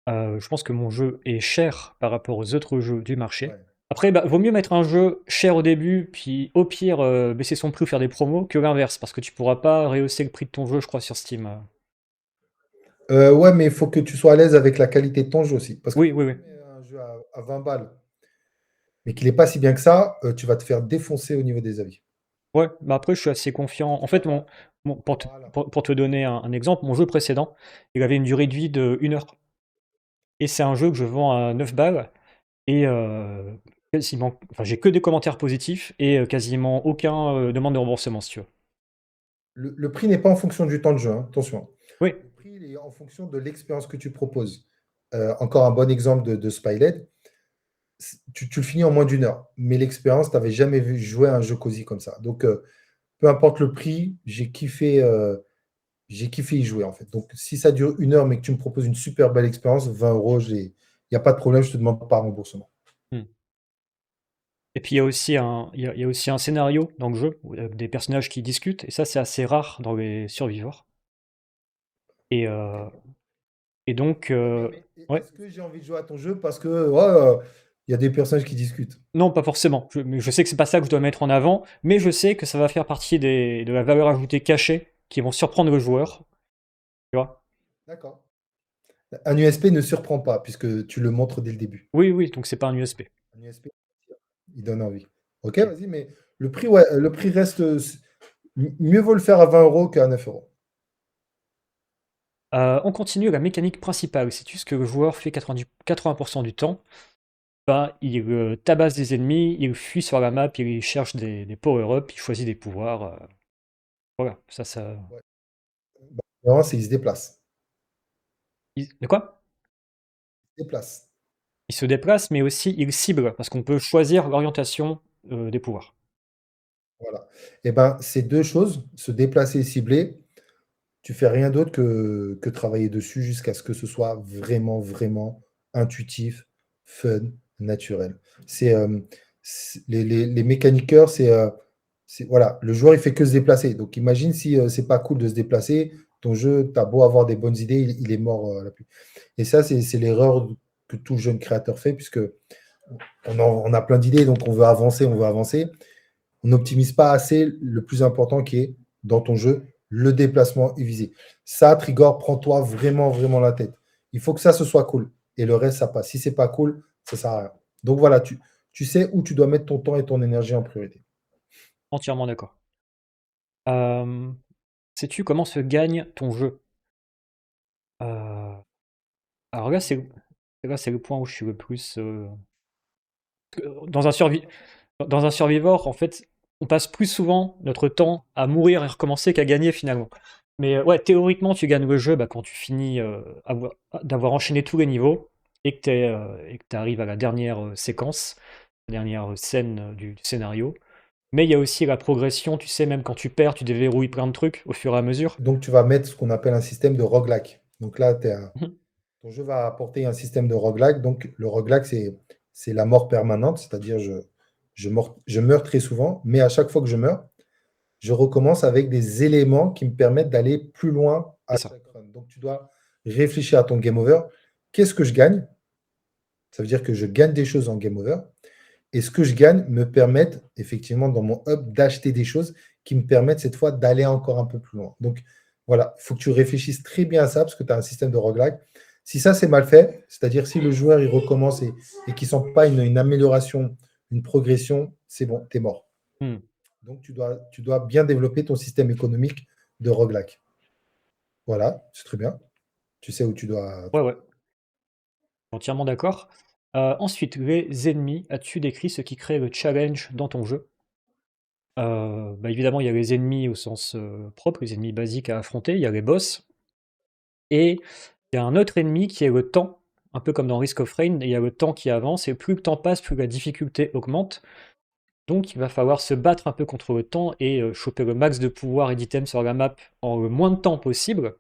Je pense que mon jeu est cher par rapport aux autres jeux du marché. Ouais. Après, bah, vaut mieux mettre un jeu cher au début, puis au pire baisser son prix ou faire des promos, que l'inverse, parce que tu pourras pas rehausser le prix de ton jeu, je crois, sur Steam. Ouais, mais il faut que tu sois à l'aise avec la qualité de ton jeu aussi. Parce que Oui, si oui, oui. tu mets un jeu à 20 balles, mais qu'il n'est pas si bien que ça, tu vas te faire défoncer au niveau des avis. Ouais, bah après, je suis assez confiant. En fait, Voilà. pour te donner un exemple, mon jeu précédent, il avait une durée de vie de 1 heure. Et c'est un jeu que je vends à 9 balles. Et quasiment, enfin, j'ai que des commentaires positifs et quasiment aucun demande de remboursement, si tu veux. Le prix n'est pas en fonction du temps de jeu, hein, attention. Oui, Le prix il est en fonction de l'expérience que tu proposes. Encore un bon exemple de Spylet. Tu le finis en moins d'une heure, mais l'expérience, tu n'avais jamais vu jouer à un jeu cosy comme ça. Donc, peu importe le prix, j'ai kiffé y jouer en fait. Donc, si ça dure 1 heure, mais que tu me proposes une super belle expérience, 20 euros, il n'y a pas de problème, je ne te demande pas remboursement. hmm. Et puis il y a aussi un scénario dans le jeu, avec des personnages qui discutent, et ça c'est assez rare dans les survivors. Et, Ok. et donc, Ouais, mais ouais, est-ce que j'ai envie de jouer à ton jeu parce que ouais, il y a des personnages qui discutent? non pas forcément. Mais je sais que c'est pas ça que je dois mettre en avant, mais je sais que ça va faire partie de la valeur ajoutée cachée qui vont surprendre le joueur, tu vois. D'accord. Un USP ne surprend pas puisque tu le montres dès le début. Oui, oui, donc c'est pas un USP. Un USP, il donne envie. Ok, Ok. vas-y, mais le prix, ouais, le prix reste. Mieux vaut le faire à 20 euros qu'à 9 euros. On continue la mécanique principale. Sais-tu ce que le joueur fait 80% du temps? Ben, il tabasse des ennemis, il fuit sur la map, il cherche des power-up, il choisit des pouvoirs. Voilà, ça. Ouais. Vraiment, c'est il se déplace. De quoi? Il se déplace. Il se déplace, mais aussi il cible, parce qu'on peut choisir l'orientation des pouvoirs. Voilà. Et ben, ces deux choses, se déplacer et cibler, tu fais rien d'autre que travailler dessus jusqu'à ce que ce soit vraiment, vraiment intuitif, fun, naturel. C'est les mécaniqueurs, voilà, le joueur il fait que se déplacer. Donc imagine si c'est pas cool de se déplacer, ton jeu, tu as beau avoir des bonnes idées, il est mort à la pluie. Et ça, c'est l'erreur que tout jeune créateur fait, puisque on a plein d'idées, donc on veut avancer, on veut avancer. On n'optimise pas assez le plus important qui est dans ton jeu, le déplacement et visée. Ça, Trigor, prends-toi vraiment, vraiment la tête. Il faut que ça, ce soit cool. Et le reste, ça passe. Si c'est pas cool, ça sert à rien. Donc voilà, tu sais où tu dois mettre ton temps et ton énergie en priorité. Entièrement d'accord. Sais-tu comment se gagne ton jeu? Alors là, c'est le point où je suis le plus. Dans un dans un survivor, en fait, on passe plus souvent notre temps à mourir et recommencer qu'à gagner finalement. Mais ouais, théoriquement, tu gagnes le jeu bah, quand tu finis d'avoir enchaîné tous les niveaux et que tu arrives à la dernière séquence, la dernière scène du scénario. Mais il y a aussi la progression, tu sais, même quand tu perds, tu déverrouilles plein de trucs au fur et à mesure. Donc tu vas mettre ce qu'on appelle un système de roguelike. Donc là, Mhm. ton jeu va apporter un système de roguelike. Donc le roguelike, c'est la mort permanente, c'est-à-dire je meurs très souvent, mais à chaque fois que je meurs, je recommence avec des éléments qui me permettent d'aller plus loin C'est à ça. chaque run. Donc, tu dois réfléchir à ton game over. Qu'est-ce que je gagne? Ça veut dire que je gagne des choses en game over. Et ce que je gagne me permet, effectivement, dans mon hub, d'acheter des choses qui me permettent cette fois d'aller encore un peu plus loin. Donc, voilà, il faut que tu réfléchisses très bien à ça parce que tu as un système de roguelike. Si ça, c'est mal fait, c'est-à-dire si le joueur il recommence et qu'il ne sent pas une amélioration, une progression, c'est bon, tu es mort. Hmm. Donc, tu dois bien développer ton système économique de roguelike. Voilà, c'est très bien. Tu sais où tu dois. Ouais, ouais, entièrement d'accord. Ensuite, les ennemis, as-tu décrit ce qui crée le challenge dans ton jeu? Bah, évidemment, il y a les ennemis au sens propre, les ennemis basiques à affronter, il y a les boss, et il y a un autre ennemi qui est le temps, un peu comme dans Risk of Rain, il y a le temps qui avance, et plus le temps passe, plus la difficulté augmente. Donc il va falloir se battre un peu contre le temps et choper le max de pouvoir et d'items sur la map en le moins de temps possible,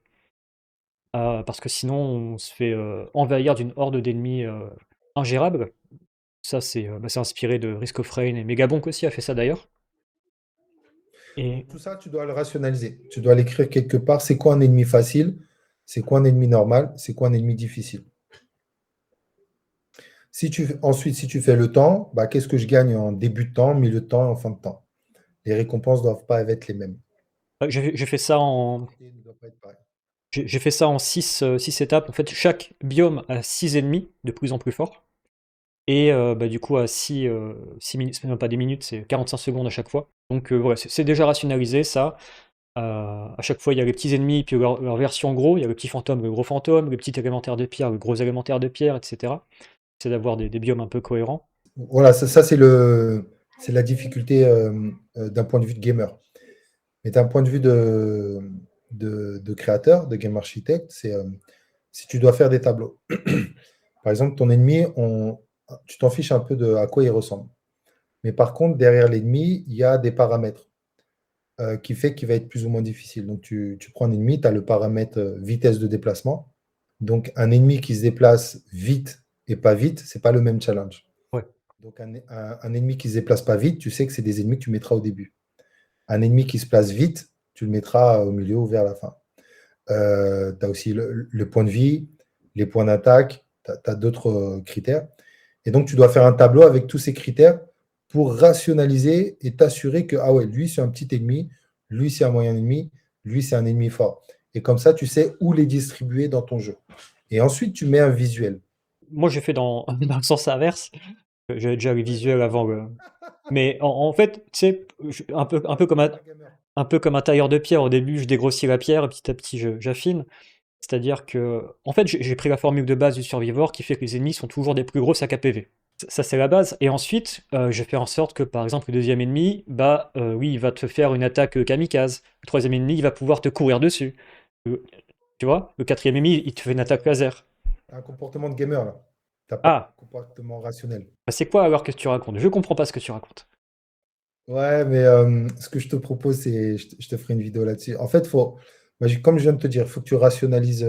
parce que sinon on se fait envahir d'une horde d'ennemis ingérables. Ça, c'est inspiré de Risk of Rain, et Megabonk aussi a fait ça d'ailleurs. Et Donc, tout ça, tu dois le rationaliser. Tu dois l'écrire quelque part. C'est quoi un ennemi facile? C'est quoi un ennemi normal? C'est quoi un ennemi difficile? Ensuite, si tu fais le temps, bah, qu'est-ce que je gagne en début de temps, milieu de temps et en fin de temps? Les récompenses ne doivent pas être les mêmes. j'ai fait ça en L'utilité ne doit pas être pareille. j'ai fait ça en 6 étapes. En fait, chaque biome a 6 ennemis de plus en plus forts. Et bah, du coup, à 6 minutes, c'est même pas des minutes, c'est 45 secondes à chaque fois. Donc voilà, c'est déjà rationalisé ça. À chaque fois, il y a les petits ennemis, puis leur version gros. Il y a le petit fantôme, le gros fantôme, le petit élémentaire de pierre, le gros élémentaire de pierre, etc. C'est d'avoir des biomes un peu cohérents. Voilà, ça c'est la difficulté d'un point de vue de gamer. Mais d'un point de vue de créateur, de game architecte, c'est si tu dois faire des tableaux. Par exemple, ton ennemi, tu t'en fiches un peu de à quoi il ressemble. Mais par contre, derrière l'ennemi, il y a des paramètres qui fait qu'il va être plus ou moins difficile. Donc, tu prends un ennemi, tu as le paramètre vitesse de déplacement. Donc, un ennemi qui se déplace vite et pas vite, c'est pas le même challenge. Ouais. Donc, un ennemi qui se déplace pas vite, tu sais que c'est des ennemis que tu mettras au début. Un ennemi qui se place vite, tu le mettras au milieu ou vers la fin. Tu as aussi le point de vie, les points d'attaque, tu as d'autres critères. Et donc, tu dois faire un tableau avec tous ces critères pour rationaliser et t'assurer que, ah ouais, lui, c'est un petit ennemi, lui, c'est un moyen ennemi, lui, c'est un ennemi fort. Et comme ça, tu sais où les distribuer dans ton jeu. Et ensuite, tu mets un visuel. Moi, j'ai fait dans dans le sens inverse. J'avais déjà les Ouais, visuels avant le mais en fait, tu sais, gamer. un peu comme un tailleur de pierre. Au début, je dégrossis la pierre et petit à petit, j'affine. C'est-à-dire que, en fait, j'ai pris la formule de base du Survivor qui fait que les ennemis sont toujours des plus gros sacs à PV. Ça, c'est la base. Et ensuite, je vais faire en sorte que, par exemple, le deuxième ennemi, bah, oui, il va te faire une attaque kamikaze. Le troisième ennemi, il va pouvoir te courir dessus. Le- Tu vois? Le quatrième ennemi, il te fait une attaque laser. T'as un comportement de gamer, là. T'as pas Ah, un comportement rationnel. bah, c'est quoi alors que tu racontes? Je comprends pas ce que tu racontes. Ouais, mais ce que je te propose, c'est, je te ferai une vidéo là-dessus. En fait, Comme je viens de te dire, il faut que tu rationalises,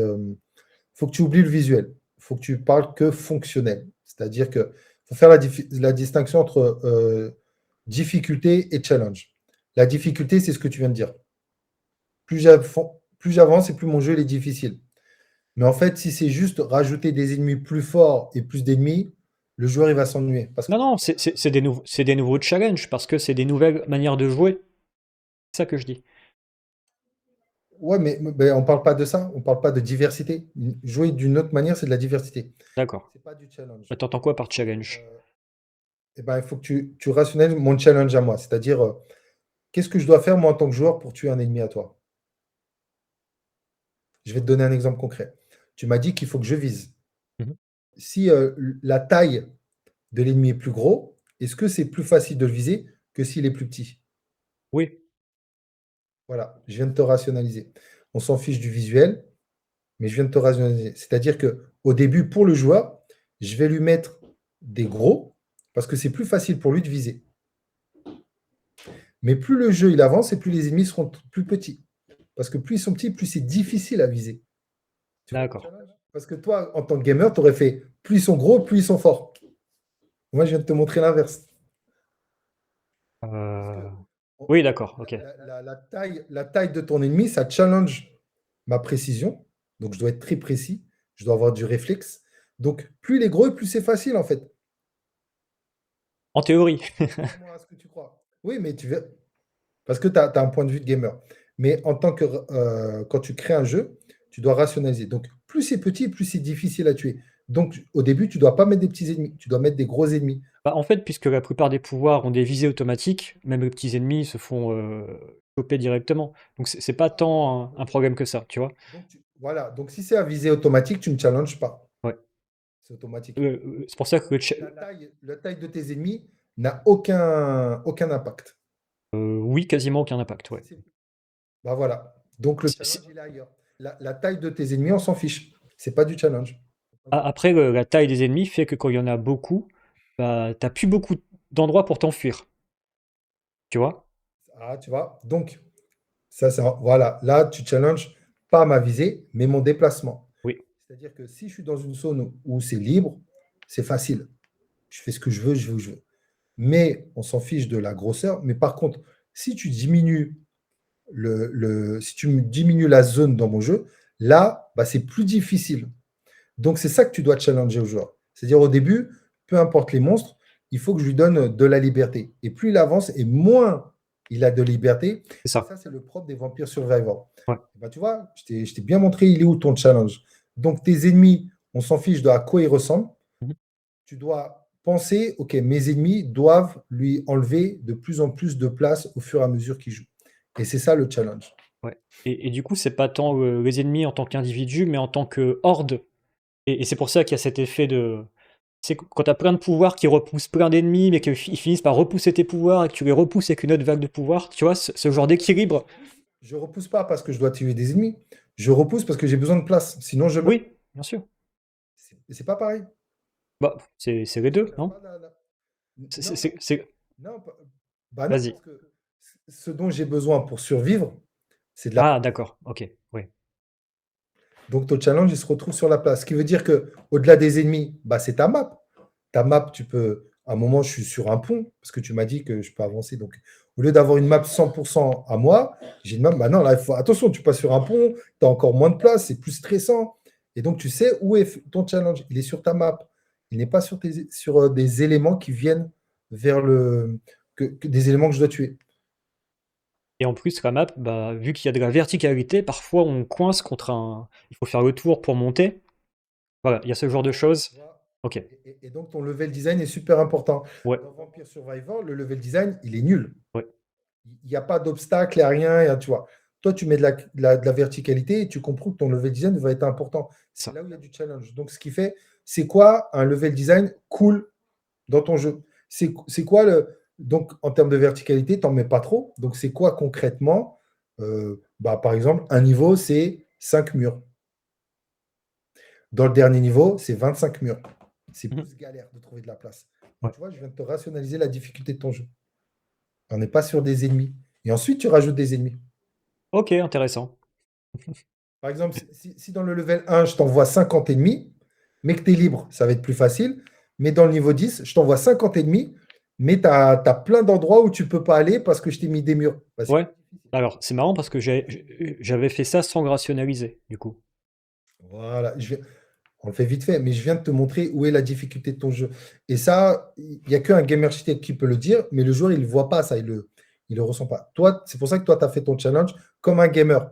faut que tu oublies le visuel. Il faut que tu parles que fonctionnel. C'est-à-dire que faut faire la distinction entre difficulté et challenge. La difficulté, c'est ce que tu viens de dire. Plus j'avance et plus mon jeu il est difficile. Mais en fait, si c'est juste rajouter des ennemis plus forts et plus d'ennemis, le joueur il va s'ennuyer. Parce que Non, non, c'est des nouveaux challenges parce que c'est des nouvelles manières de jouer. C'est ça que je dis. ouais, mais on parle pas de ça. On parle pas de diversité. Jouer d'une autre manière, c'est de la diversité. D'accord. C'est pas du challenge. Mais t'entends quoi par Donc, challenge? eh ben, il faut que tu rationalises mon challenge à moi. C'est-à-dire, qu'est-ce que je dois faire moi en tant que joueur pour tuer un ennemi à toi? Je vais te donner un exemple concret. Tu m'as dit qu'il faut que je vise. Mhm. Si la taille de l'ennemi est plus gros, est-ce que c'est plus facile de le viser que s'il est plus petit? Oui, Voilà, je viens de te rationaliser. On s'en fiche du visuel, mais je viens de te rationaliser. C'est-à-dire que au début, pour le joueur, je vais lui mettre des gros parce que c'est plus facile pour lui de viser. Mais plus le jeu il avance et plus les ennemis seront plus petits. Parce que plus ils sont petits, plus c'est difficile à viser. Tu vois le d'accord. challenge? Parce que toi, en tant que gamer, tu aurais fait plus ils sont gros, plus ils sont forts. Moi, je viens de te montrer l'inverse. Parce Euh, que Oui, d'accord, ok. la taille de ton ennemi, ça challenge ma précision. Donc, je dois être très précis. Je dois avoir du réflexe. Donc, plus il est gros, plus c'est facile, en fait. En théorie. Contrairement à ce que tu crois. Oui, mais tu veux. Parce que tu as un point de vue de gamer. Mais en tant que quand tu crées un jeu, tu dois rationaliser. Donc, plus c'est petit, plus c'est difficile à tuer. Donc, au début, tu ne dois pas mettre des petits ennemis, tu dois mettre des gros ennemis. Bah, en fait, puisque la plupart des pouvoirs ont des visées automatiques, même les petits ennemis se font choper directement. Donc c'est pas tant un problème que ça, tu vois. Donc, voilà. Donc, si c'est à visée automatique, tu ne challenges pas. Ouais. C'est automatique. Donc, C'est pour ça que la taille de tes ennemis n'a aucun impact. oui, quasiment aucun impact, ouais. Bah voilà. Donc, le C'est- challenge, il est ailleurs. La taille de tes ennemis, on s'en fiche. C'est pas du challenge. Après, la taille des ennemis fait que quand il y en a beaucoup, bah, t'as plus beaucoup d'endroits pour t'enfuir, tu vois. Ah, tu vois. Donc, voilà. Là, tu challenges pas ma visée, mais mon déplacement. Oui, C'est-à-dire que si je suis dans une zone où c'est libre, c'est facile. Je fais ce que je veux, je vais où je veux. Mais on s'en fiche de la grosseur. Mais par contre, si tu diminues si tu diminues la zone dans mon jeu, là, bah, c'est plus difficile. Donc, c'est ça que tu dois challenger au joueur. C'est-à-dire, au début, peu importe les monstres, il faut que je lui donne de la liberté. Et plus il avance, et moins il a de liberté. c'est Et ça. ça, c'est le propre des Vampire Survivor. Ouais. Bah, tu vois, je t'ai bien montré, il est où ton challenge. Donc, tes ennemis, on s'en fiche de à quoi ils ressemblent. Mhm. Tu dois penser, OK, mes ennemis doivent lui enlever de plus en plus de place au fur et à mesure qu'il joue. Et c'est ça le challenge. Ouais. Et du coup, c'est pas tant les ennemis en tant qu'individu, mais en tant que horde. Et c'est pour ça qu'il y a cet effet de. C'est quand t'as plein de pouvoirs qui repoussent plein d'ennemis, mais qu'ils finissent par repousser tes pouvoirs et que tu les repousses avec une autre vague de pouvoirs, tu vois, ce genre d'équilibre. Je repousse pas parce que je dois tuer des ennemis. Je repousse parce que j'ai besoin de place. Sinon, je meurs. Oui, bien sûr. C'est pas pareil. Bah, c'est les Tu deux, regardes non? pas C'est, c'est- Non, c'est- c'est- non, bah non, Vas-y. parce que ce dont j'ai besoin pour survivre, c'est de la Ah, place. d'accord, ok, oui. Donc ton challenge, il se retrouve sur la place. Ce qui veut dire que au-delà des ennemis, bah, c'est ta map. Ta map, tu peux. À un moment, je suis sur un pont, parce que tu m'as dit que je peux avancer. Donc, au lieu d'avoir une map 100% à moi, j'ai une map. Bah non, là, attention, tu passes sur un pont, tu as encore moins de place, c'est plus stressant. Et donc, tu sais où est ton challenge. Il est sur ta map. Il n'est pas sur des éléments qui viennent vers des éléments que je dois tuer. Et en plus, la map, bah, vu qu'il y a de la verticalité, parfois on coince contre un. Il faut faire le tour pour monter. Voilà, il y a ce genre de choses. Tu vois. Ok, Et donc, ton level design est super important. ouais, Dans Vampire Survivor, le level design, il est nul. ouais, Il n'y a pas d'obstacle, il n'y a rien, tu vois. Toi, tu mets de la verticalité et tu comprends que ton level design va être important. C'est ça. là où il y a du challenge. Donc, ce qui fait, c'est quoi un level design cool dans ton jeu? C'est quoi Donc, en termes de verticalité, tu n'en mets pas trop. Donc, c'est quoi concrètement? Bah, par exemple, un niveau, c'est 5 murs. Dans le dernier niveau, c'est 25 murs. C'est Mhm. plus galère de trouver de la place. Donc, Ouais. tu vois, je viens de te rationaliser la difficulté de ton jeu. On n'est pas sur des ennemis. Et ensuite, tu rajoutes des ennemis. Ok, intéressant. Par exemple, si dans le level 1, je t'envoie 50 ennemis, mais que tu es libre, ça va être plus facile. Mais dans le niveau 10, je t'envoie 50 ennemis, mais tu as plein d'endroits où tu peux pas aller parce que je t'ai mis des murs. Bah, c'est Ouais. plus difficile. Alors, c'est marrant parce que j'avais fait ça sans le rationaliser, du coup. Voilà, on le fait vite fait, mais je viens de te montrer où est la difficulté de ton jeu. Et ça, il n'y a qu'un game architect qui peut le dire, mais le joueur, il ne voit pas ça, il le ressent pas. Toi, c'est pour ça que toi, tu as fait ton challenge comme un gamer.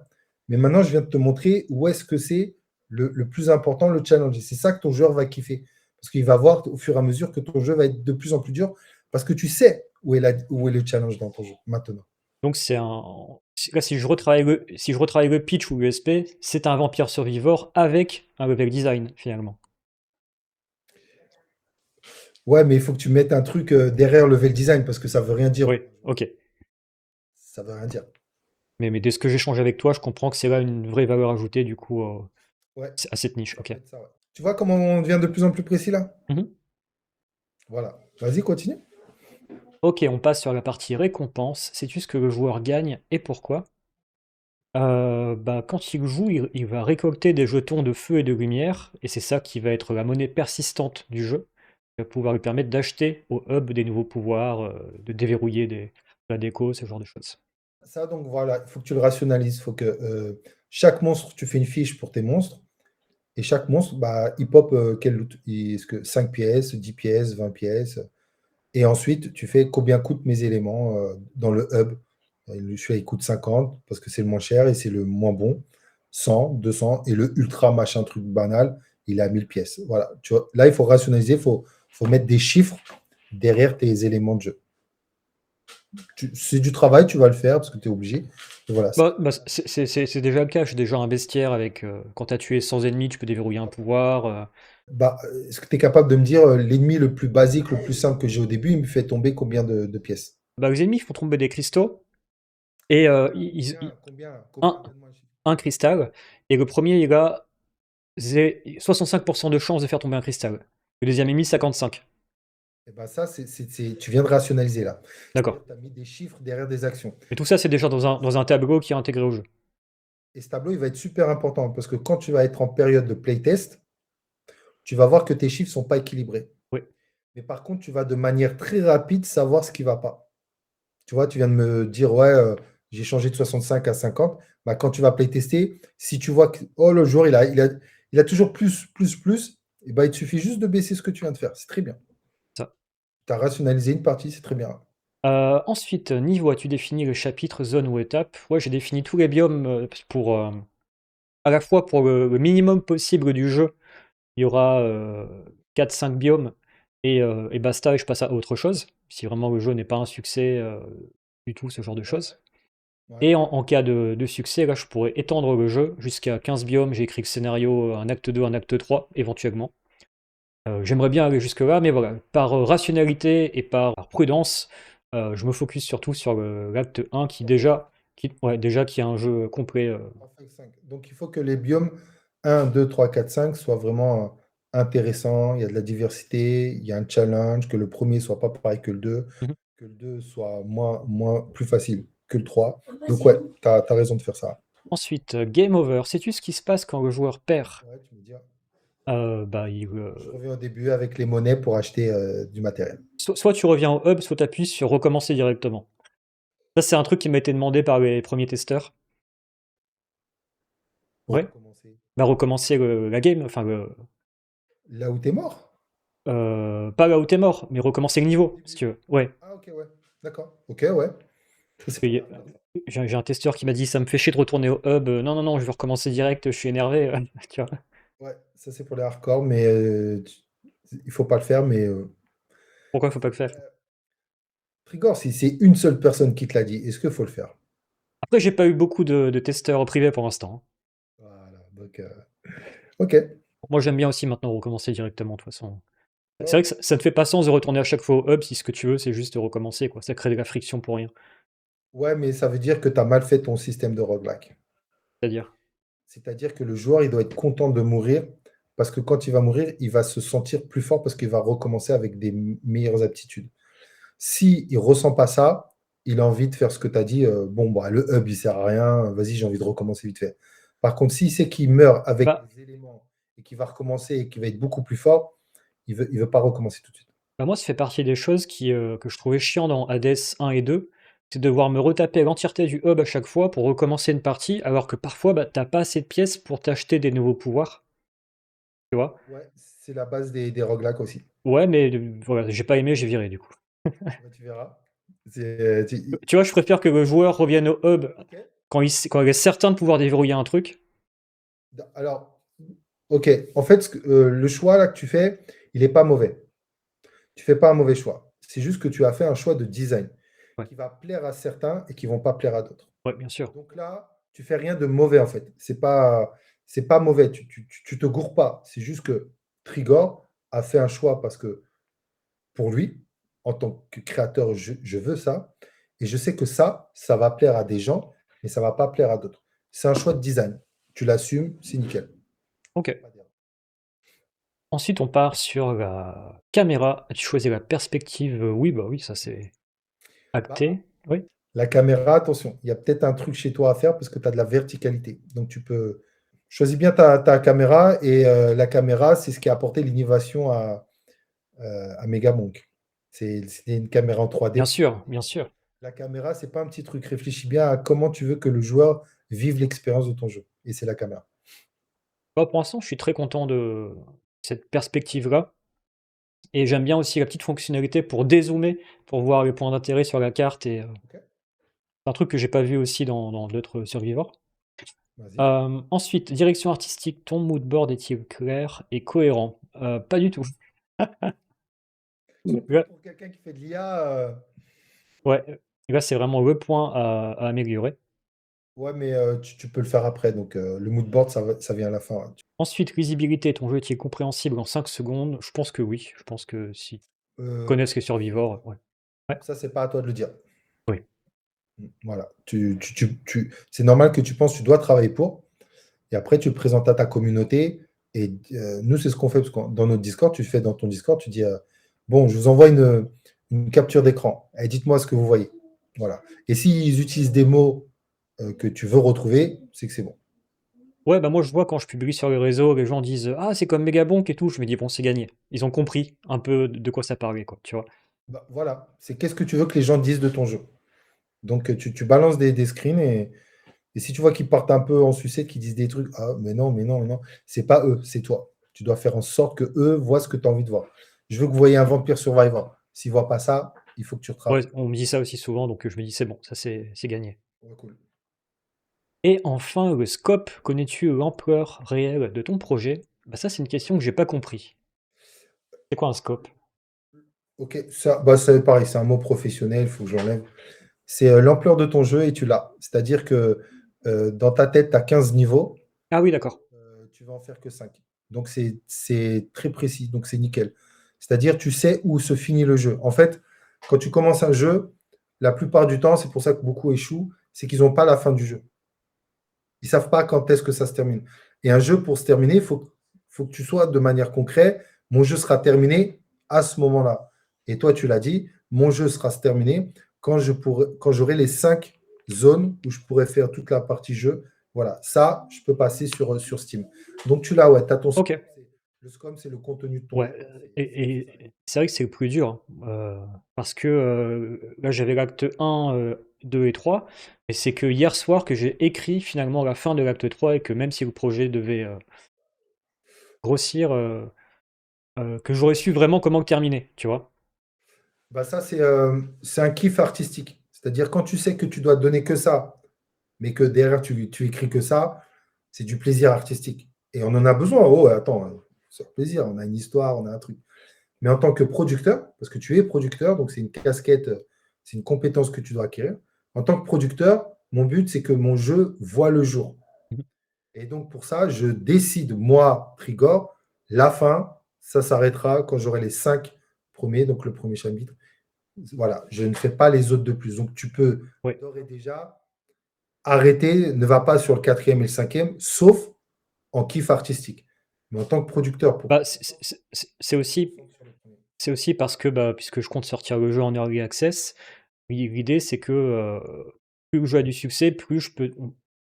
Mais maintenant, je viens de te montrer où est-ce que c'est le plus important, le challenge. Et c'est ça que ton joueur va kiffer. Parce qu'il va voir au fur et à mesure que ton jeu va être de plus en plus dur, parce que tu sais où est le challenge dans ton jeu maintenant. Donc c'est un là, si je retravaille le pitch ou l'USP, c'est un Vampire Survivor avec un level design, finalement. Ouais, mais il faut que tu mettes un truc derrière le level design, parce que ça veut rien dire. Oui, OK. Ça veut rien dire. Mais dès ce que j'échange avec toi, je comprends que c'est là une vraie valeur ajoutée, du coup, Ouais, à cette niche. ça OK. peut être ça. Ouais. Tu vois comment on devient de plus en plus précis là? Mmh. Voilà. Vas-y, continue. OK, on passe sur la partie récompense. Sais-tu ce que le joueur gagne et pourquoi? Bah, quand il joue, il va récolter des jetons de feu et de lumière et c'est ça qui va être la monnaie persistante du jeu, qui va pouvoir lui permettre d'acheter au hub des nouveaux pouvoirs, de déverrouiller la déco, ce genre de choses. Ça, donc voilà, il faut que tu le rationalises. Il faut que chaque monstre, tu fais une fiche pour tes monstres. Et chaque monstre, bah, il pop quel loot? Est-ce que 5 pièces, 10 pièces, 20 pièces? Et ensuite, tu fais combien coûtent mes éléments dans le hub. Celui-là, il coûte 50 parce que c'est le moins cher et c'est le moins bon. 100, 200. Et le ultra machin truc banal, il est à 1000 pièces. Voilà. Tu vois, là, il faut rationaliser, faut mettre des chiffres derrière tes éléments de jeu. C'est du travail, tu vas le faire parce que tu es obligé. Et voilà. Bah, c'est déjà le cas, j'ai déjà un bestiaire avec, quand tu as tué 100 ennemis, tu peux déverrouiller un pouvoir, Bah, est-ce que tu es capable de me dire l'ennemi le plus basique, le plus simple que j'ai au début, il me fait tomber combien de pièces? bah, les ennemis font tomber des cristaux et un Donne-moi un chiffre. un cristal et le premier il a 65 de chance de faire tomber un cristal. Le deuxième ennemi 55. Et ben ça, tu viens de rationaliser là. D'accord. C'est-à-dire que tu as mis des chiffres derrière des actions. Et tout ça, c'est déjà dans un tableau qui est intégré au jeu. Et ce tableau, il va être super important parce que quand tu vas être en période de playtest, tu vas voir que tes chiffres ne sont pas équilibrés. Oui. Mais par contre, tu vas de manière très rapide savoir ce qui ne va pas. Tu vois, tu viens de me dire, ouais, j'ai changé de 65 à 50. Bah, quand tu vas playtester, si tu vois que oh, le joueur, il a toujours plus, et bah, il te suffit juste de baisser ce que tu viens de faire. C'est très bien. Ça. Tu as rationalisé une partie, c'est très bien. Ensuite, niveau, as-tu défini le chapitre, zone ou étape? Ouais, j'ai défini tous les biomes pour, à la fois pour le minimum possible du jeu. Il y aura 4-5 biomes et basta, et je passe à autre chose. Si vraiment le jeu n'est pas un succès du tout, ce genre de Ouais, choses. ouais. Et en cas de succès, là, je pourrais étendre le jeu jusqu'à 15 biomes. J'ai écrit le scénario, un acte 2, un acte 3, éventuellement. J'aimerais bien aller jusque-là, mais voilà, par rationalité et par prudence, je me focus surtout sur l'acte 1 qui déjà, ouais, déjà qui est un jeu complet. 3, 5. Donc, il faut que les biomes 1, 2, 3, 4, 5 soient vraiment intéressants. Il y a de la diversité, il y a un challenge, que le premier soit pas pareil Mhm. que le 2 soit plus facile que le 3. Donc, ouais, tu as raison de faire ça. Ensuite, game over. Sais-tu ce qui se passe quand le joueur perd? Ouais, tu me dis, Bah, je reviens au début avec les monnaies pour acheter du matériel. soit tu reviens au hub, soit tu appuies sur recommencer directement. Ça, c'est un truc qui m'a été demandé par les premiers testeurs. Pour Ouais, recommencer. bah recommencer la game, enfin, Là où tu es mort? pas là où t'es mort, mais recommencer le Au niveau, si début? tu veux. Ouais. Ah, ok, ouais. D'accord. Ok, ouais. Ça, c'est Et pas mal. j'ai un testeur qui m'a dit: «Ça me fait chier de retourner au hub, non, non, non, je veux recommencer direct, je suis énervé», tu vois? Ouais, ça c'est pour les hardcore, mais il faut pas le faire. Mais Pourquoi faut pas le faire? Trigor, si c'est une seule personne qui te l'a dit, est-ce qu'il faut le faire? Après, j'ai pas eu beaucoup de testeurs privés pour l'instant, hein. Voilà, donc ok. Moi, j'aime bien aussi maintenant recommencer directement, de toute façon. C'est Ouais, vrai que ça ne fait pas sens de retourner à chaque fois au hub si ce que tu veux, c'est juste recommencer, quoi. Ça crée de la friction pour rien. ouais, mais ça veut dire que tu as mal fait ton système de roguelike. C'est-à-dire? C'est-à-dire que le joueur, il doit être content de mourir parce que quand il va mourir, il va se sentir plus fort parce qu'il va recommencer avec des meilleures aptitudes. Si il ressent pas ça, il a envie de faire ce que tu as dit. Bon, bah, le hub, il sert à rien. Vas-y, j'ai envie de recommencer vite fait. Par contre, s'il sait qu'il meurt avec Bah, les éléments et qu'il va recommencer et qu'il va être beaucoup plus fort, il veut pas recommencer tout de suite. moi, ça fait partie des choses que je trouvais chiant dans Hades 1 et 2, c'est de devoir me retaper l'entièreté du hub à chaque fois pour recommencer une partie, alors que parfois, bah, tu pas assez de pièces pour t'acheter des nouveaux pouvoirs, tu vois? Ouais, c'est la base des roguelikes aussi. Ouais, mais voilà, j'ai pas aimé, j'ai viré du coup. Ouais, tu verras. Tu vois, je préfère que le joueur revienne au hub Ok. quand il est certain de pouvoir déverrouiller un truc. Alors, ok. En fait, le choix là que tu fais, il n'est pas mauvais. Tu fais pas un mauvais choix. C'est juste que tu as fait un choix de design Ouais, qui va plaire à certains et qui vont pas plaire à d'autres. ouais, bien sûr. Donc là, tu fais rien de mauvais en fait. C'est pas mauvais. Tu te gourres pas. C'est juste que Trigor a fait un choix parce que pour lui, en tant que créateur, je veux ça. Et je sais que ça va plaire à des gens, mais ça va pas plaire à d'autres. C'est un choix de design. Tu l'assumes, c'est nickel. Ok. Pas dire. Ensuite, on part sur la caméra. Tu choisis la perspective. Oui, bah oui, ça c'est Bah, acté. Oui. la caméra, attention, il y a peut-être un truc chez toi à faire parce que tu as de la verticalité. Donc tu peux choisis bien ta caméra et la caméra, c'est ce qui a apporté l'innovation à Megamonk. C'est une caméra en 3D. Bien sûr, bien sûr. La caméra, c'est pas un petit truc. Réfléchis bien à comment tu veux que le joueur vive l'expérience de ton jeu. Et c'est la caméra. Bah, pour l'instant, je suis très content de cette perspective-là. Et j'aime bien aussi la petite fonctionnalité pour dézoomer, pour voir les points d'intérêt sur la carte. Et Ok. c'est un truc que j'ai pas vu aussi dans d'autres Survivors. Vas-y. Ensuite, direction artistique. Ton mood board est-il clair et cohérent? Pas du tout. Là, Pour quelqu'un qui fait de l'IA, ouais, là, c'est vraiment le point à améliorer. ouais, mais tu peux le faire après. Donc le mood board, ça vient à la fin. Hein. Ensuite, lisibilité, ton jeu est-il compréhensible en 5 secondes? Je pense que oui. Je pense que si tu connais les Survivors, ouais. Ouais, Ça, c'est pas à toi de le dire. oui. Voilà. C'est normal que tu penses que tu dois travailler pour. Et après, tu le présentes à ta communauté. Et nous, c'est ce qu'on fait. Parce que dans notre Discord, tu fais dans ton Discord, tu dis bon, je vous envoie une capture d'écran. Et dites-moi ce que vous voyez. Voilà. Et s'ils utilisent des mots que tu veux retrouver, c'est que c'est bon. Ouais, bah moi je vois quand je publie sur les réseaux, les gens disent ah, c'est comme Megabonk et tout. Je me dis bon, c'est gagné. Ils ont compris un peu de quoi ça parlait, quoi, tu vois. Bah, voilà. C'est qu'est-ce que tu veux que les gens disent de ton jeu. Donc, tu balances des screens et si tu vois qu'ils partent un peu en sucette, qu'ils disent des trucs, ah, mais non, mais non, mais non, c'est pas eux, c'est toi. Tu dois faire en sorte que eux voient ce que tu as envie de voir. Je veux que vous voyez un Vampire Survivor. S'ils ne voient pas ça, il faut que tu Ouais, retravailles. on me dit ça aussi souvent, donc je me dis c'est bon, ça c'est gagné. Ouais, cool. Et enfin, le scope, connais-tu l'ampleur réelle de ton projet? Bah ça, c'est une question que j'ai pas compris. C'est quoi un scope? Ok, ça, bah, c'est pareil, c'est un mot professionnel, il faut que j'enlève. C'est l'ampleur de ton jeu et tu l'as. C'est-à-dire que dans ta tête, tu as 15 niveaux, Ah oui, d'accord. tu vas en faire que 5. Donc c'est très précis, donc c'est nickel. C'est-à-dire tu sais où se finit le jeu. En fait, quand tu commences un jeu, la plupart du temps, c'est pour ça que beaucoup échouent, c'est qu'ils n'ont pas la fin du jeu. Ils ne savent pas quand est-ce que ça se termine. Et un jeu, pour se terminer, il faut que tu sois de manière concrète, mon jeu sera terminé à ce moment-là. Et toi, tu l'as dit, mon jeu sera terminé quand j'aurai les 5 zones où je pourrais faire toute la partie jeu. Voilà, ça, je peux passer sur Steam. Donc tu l'as, ouais, tu as ton Ok. SCOM. Le SCOM, c'est le contenu de ton Ouais, jeu. C'est ça. et c'est vrai que c'est le plus dur, hein, parce que là j'avais l'acte 1, 2 et 3, et c'est que hier soir que j'ai écrit finalement la fin de l'acte 3 et que même si le projet devait grossir, que j'aurais su vraiment comment le terminer, tu vois? Bah ça, c'est un kiff artistique. C'est-à-dire quand tu sais que tu dois donner que ça, mais que derrière tu écris que ça, c'est du plaisir artistique. Et on en a besoin. Oh, attends, c'est un plaisir. On a une histoire, on a un truc. Mais en tant que producteur, parce que tu es producteur, donc c'est une casquette, c'est une compétence que tu dois acquérir. En tant que producteur, mon but, c'est que mon jeu voit le jour. Mmh. Et donc pour ça, je décide, moi, Trigor, la fin, ça s'arrêtera quand j'aurai les 5 premiers, donc le premier chapitre. Voilà, je ne fais pas les autres de plus. Donc tu peux Ouais. d'ores et déjà arrêter, ne va pas sur le quatrième et le cinquième, sauf en kiff artistique. Mais en tant que producteur, pour Bah, que ça sorte, c'est aussi concentre sur le premier. c'est aussi parce que, bah, puisque je compte sortir le jeu en early access, l'idée c'est que, plus le jeu a du succès, plus je peux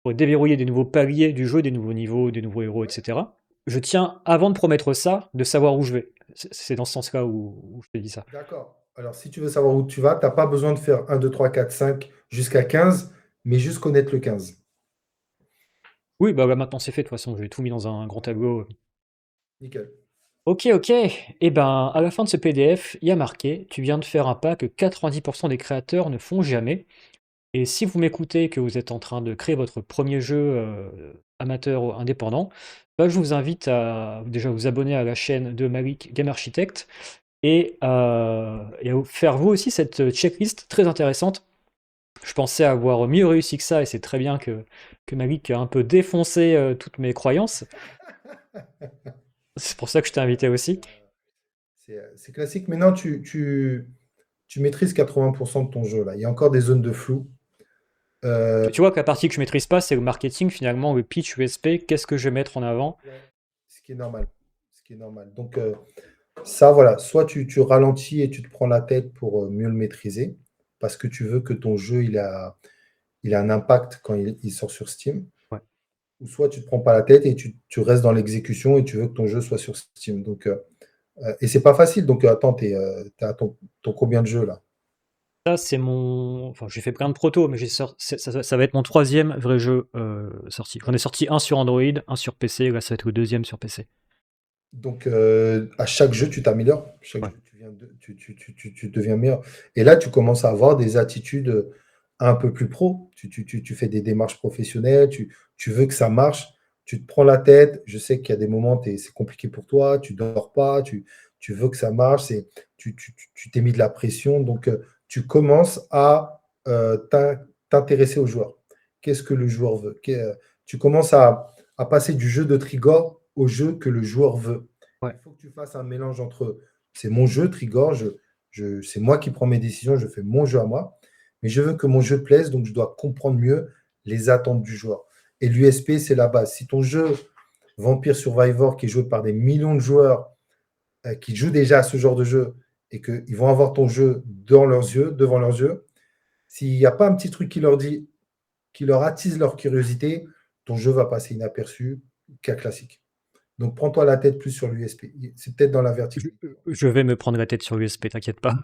pour déverrouiller des nouveaux paliers du jeu, des nouveaux niveaux, des nouveaux héros, Ouais, etc. Je tiens, avant de promettre ça, de savoir où je vais. C'est dans ce sens-là où je te dis ça. d'accord. Alors, si tu veux savoir où tu vas, tu as pas besoin de faire 1, 2, 3, 4, 5 jusqu'à 15, mais juste connaître le 15. Oui, bah là, maintenant c'est fait, de toute façon, j'ai tout mis dans un grand tableau. Nickel. Ok, ok. Et ben, à la fin de ce PDF, il y a marqué, tu viens de faire un pas que 90% des créateurs ne font jamais. Et si vous m'écoutez et que vous êtes en train de créer votre premier jeu amateur ou indépendant, bah, je vous invite à déjà vous abonner à la chaîne de Malik Game Architect et à faire vous aussi cette checklist très intéressante. Je pensais avoir mieux réussi que ça et c'est très bien que Malik a un peu défoncé toutes mes croyances. C'est pour ça que je t'ai invité aussi. C'est classique. Maintenant, tu maîtrises 80% de ton jeu, là. Il y a encore des zones de flou. Euh, Tu vois que la partie que je maîtrise pas, c'est le marketing, finalement, le pitch USP, qu'est-ce que je vais mettre en avant. ouais, ce qui est normal. Ce qui est normal. Donc, ça, voilà. Soit tu ralentis et tu te prends la tête pour mieux le maîtriser, parce que tu veux que ton jeu, il a un impact quand il sort sur Steam. Ouais. Ou soit tu ne te prends pas la tête et tu restes dans l'exécution et tu veux que ton jeu soit sur Steam. Donc, et c'est pas facile. Donc, attends, t'es à ton combien de jeux là? Ça, c'est mon. Enfin, j'ai fait plein de protos, mais ça va être mon troisième vrai jeu sorti. J'en ai sorti un sur Android, un sur PC, là, ça va être le deuxième sur PC. Donc, à chaque jeu, tu t'améliores. Chaque Ouais. jeu, tu deviens meilleur. Et là, tu commences à avoir des attitudes un peu plus pro. Tu fais des démarches professionnelles, tu veux que ça marche, tu te prends la tête. Je sais qu'il y a des moments, c'est compliqué pour toi, tu dors pas, tu veux que ça marche, tu t'es mis de la pression. Donc, tu commences à t'intéresser au joueur. Qu'est-ce que le joueur veut? Tu commences à passer du jeu de Trigor au jeu que le joueur veut. Ouais. Il faut que tu fasses un mélange entre c'est mon jeu, Trigor, c'est moi qui prends mes décisions, je fais mon jeu à moi, mais je veux que mon jeu plaise, donc je dois comprendre mieux les attentes du joueur. Et l'USP, c'est la base. Si ton jeu Vampire Survivor, qui est joué par des millions de joueurs qui jouent déjà à ce genre de jeu et qu'ils vont avoir ton jeu dans leurs yeux, devant leurs yeux, s'il n'y a pas un petit truc qui leur dit, qui leur attise leur curiosité, ton jeu va passer inaperçu, cas classique. Donc, prends-toi la tête plus sur l'USP. C'est peut-être dans la Je, verticalité. je vais me prendre la tête sur l'USP, t'inquiète pas.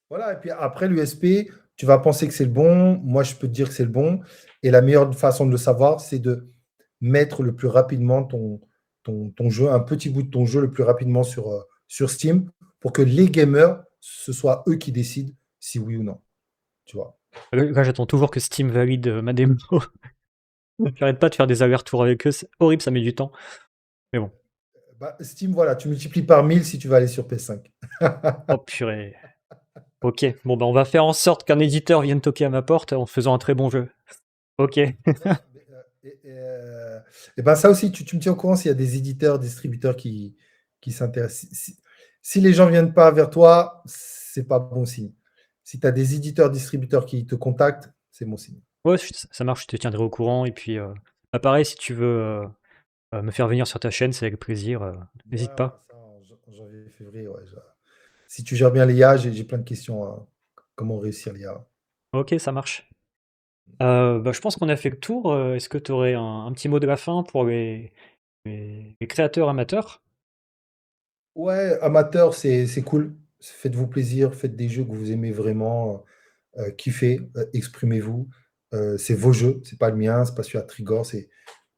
Voilà, et puis après l'USP, tu vas penser que c'est le bon. Moi, je peux te dire que c'est le bon. Et la meilleure façon de le savoir, c'est de mettre le plus rapidement ton jeu, un petit bout de ton jeu le plus rapidement sur Steam pour que les gamers, ce soit eux qui décident si oui ou non. Tu vois. Là, j'attends toujours que Steam valide ma démo. J'arrête pas de faire des allers-retours avec eux, c'est horrible, ça met du temps. Mais bon. Bah, Steam, voilà, tu multiplies par 1000 si tu vas aller sur PS5. Oh purée. Ok, bon bah on va faire en sorte qu'un éditeur vienne toquer à ma porte en faisant un très bon jeu. Ok. Voilà. Et ben ça aussi, tu me tiens au courant s'il y a des éditeurs, distributeurs qui s'intéressent. Si les gens ne viennent pas vers toi, c'est pas bon signe. Si tu as des éditeurs, distributeurs qui te contactent, c'est bon signe. Ouais, ça marche, je te tiendrai au courant. Et puis, bah, pareil, si tu veux me faire venir sur ta chaîne, c'est avec plaisir. Ouais, N'hésite on fera pas. ça en janvier, février. Ouais, si tu gères bien l'IA, j'ai plein de questions. Comment réussir l'IA? Ok, ça marche. Bah, je pense qu'on a fait le tour. Est-ce que tu aurais un petit mot de la fin pour les créateurs amateurs? Ouais, amateur, c'est cool. Faites-vous plaisir, faites des jeux que vous aimez vraiment, kiffez, exprimez-vous. C'est vos jeux, c'est pas le mien, c'est pas celui à Trigor,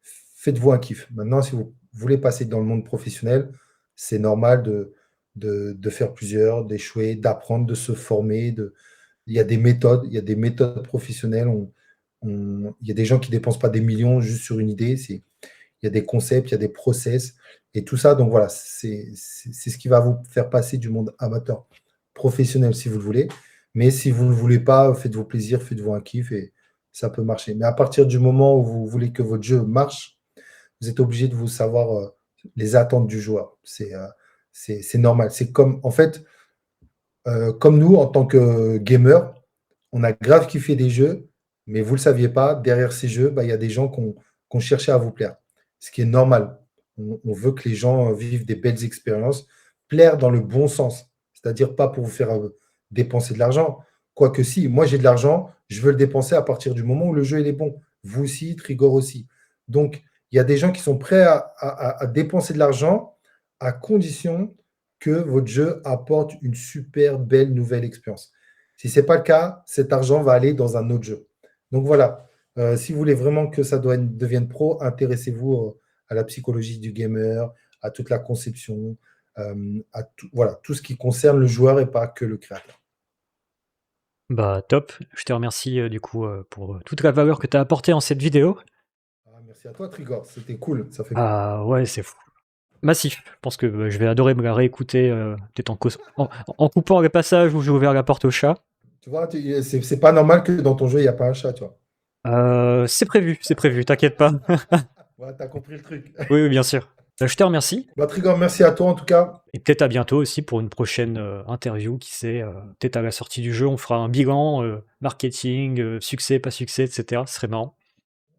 faites-vous un kiff. Maintenant, si vous voulez passer dans le monde professionnel, c'est normal de faire plusieurs, d'échouer, d'apprendre, de se former. Il y a des méthodes professionnelles. Il y a des gens qui dépensent pas des millions juste sur une idée. Il y a des concepts, il y a des process et tout ça. Donc voilà, c'est ce qui va vous faire passer du monde amateur professionnel si vous le voulez. Mais si vous ne le voulez pas, faites-vous plaisir, faites-vous un kiff et ça peut marcher. Mais à partir du moment où vous voulez que votre jeu marche, vous êtes obligé de vous savoir les attentes du joueur. C'est normal. C'est comme, en fait, comme nous, en tant que gamer, on a grave kiffé des jeux, mais vous ne le saviez pas, derrière ces jeux, bah, il y a des gens qui ont cherché à vous plaire. Ce qui est normal. On veut que les gens vivent des belles expériences, plaire dans le bon sens. C'est-à-dire pas pour vous faire dépenser de l'argent. Quoique si, moi j'ai de l'argent, je veux le dépenser à partir du moment où le jeu il est bon. vous aussi, Trigor aussi. Donc, il y a des gens qui sont prêts à dépenser de l'argent à condition que votre jeu apporte une super belle nouvelle expérience. Si ce n'est pas le cas, cet argent va aller dans un autre jeu. Donc voilà, si vous voulez vraiment que ça devienne pro, intéressez-vous à la psychologie du gamer, à toute la conception, à tout, voilà, tout ce qui concerne le joueur et pas que le créateur. Bah top, je te remercie du coup pour toute la valeur que tu as apportée en cette vidéo. Ah, merci à toi, Trigor, c'était cool, ça fait plaisir. Ah ouais, c'est fou. Massif. Je pense que je vais adorer me la réécouter, peut-être en coupant les passages où j'ai ouvert la porte au chat. Tu vois, c'est pas normal que dans ton jeu, il n'y a pas un chat, tu vois. C'est prévu, t'inquiète pas. Ouais, t'as compris le truc. Oui, oui, bien sûr. Je te remercie. Bah, Trigor, merci à toi en tout cas. Et peut-être à bientôt aussi pour une prochaine interview, qui sait, peut-être à la sortie du jeu, on fera un bilan, marketing, succès, pas succès, etc. Ce serait marrant.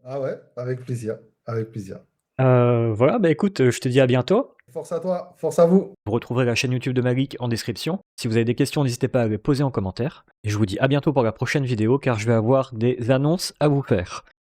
Ah ouais, avec plaisir, avec plaisir. Voilà, bah écoute, je te dis à bientôt. Force à toi, force à vous. Vous retrouverez la chaîne YouTube de Malik en description. Si vous avez des questions, n'hésitez pas à les poser en commentaire. Et je vous dis à bientôt pour la prochaine vidéo, car je vais avoir des annonces à vous faire.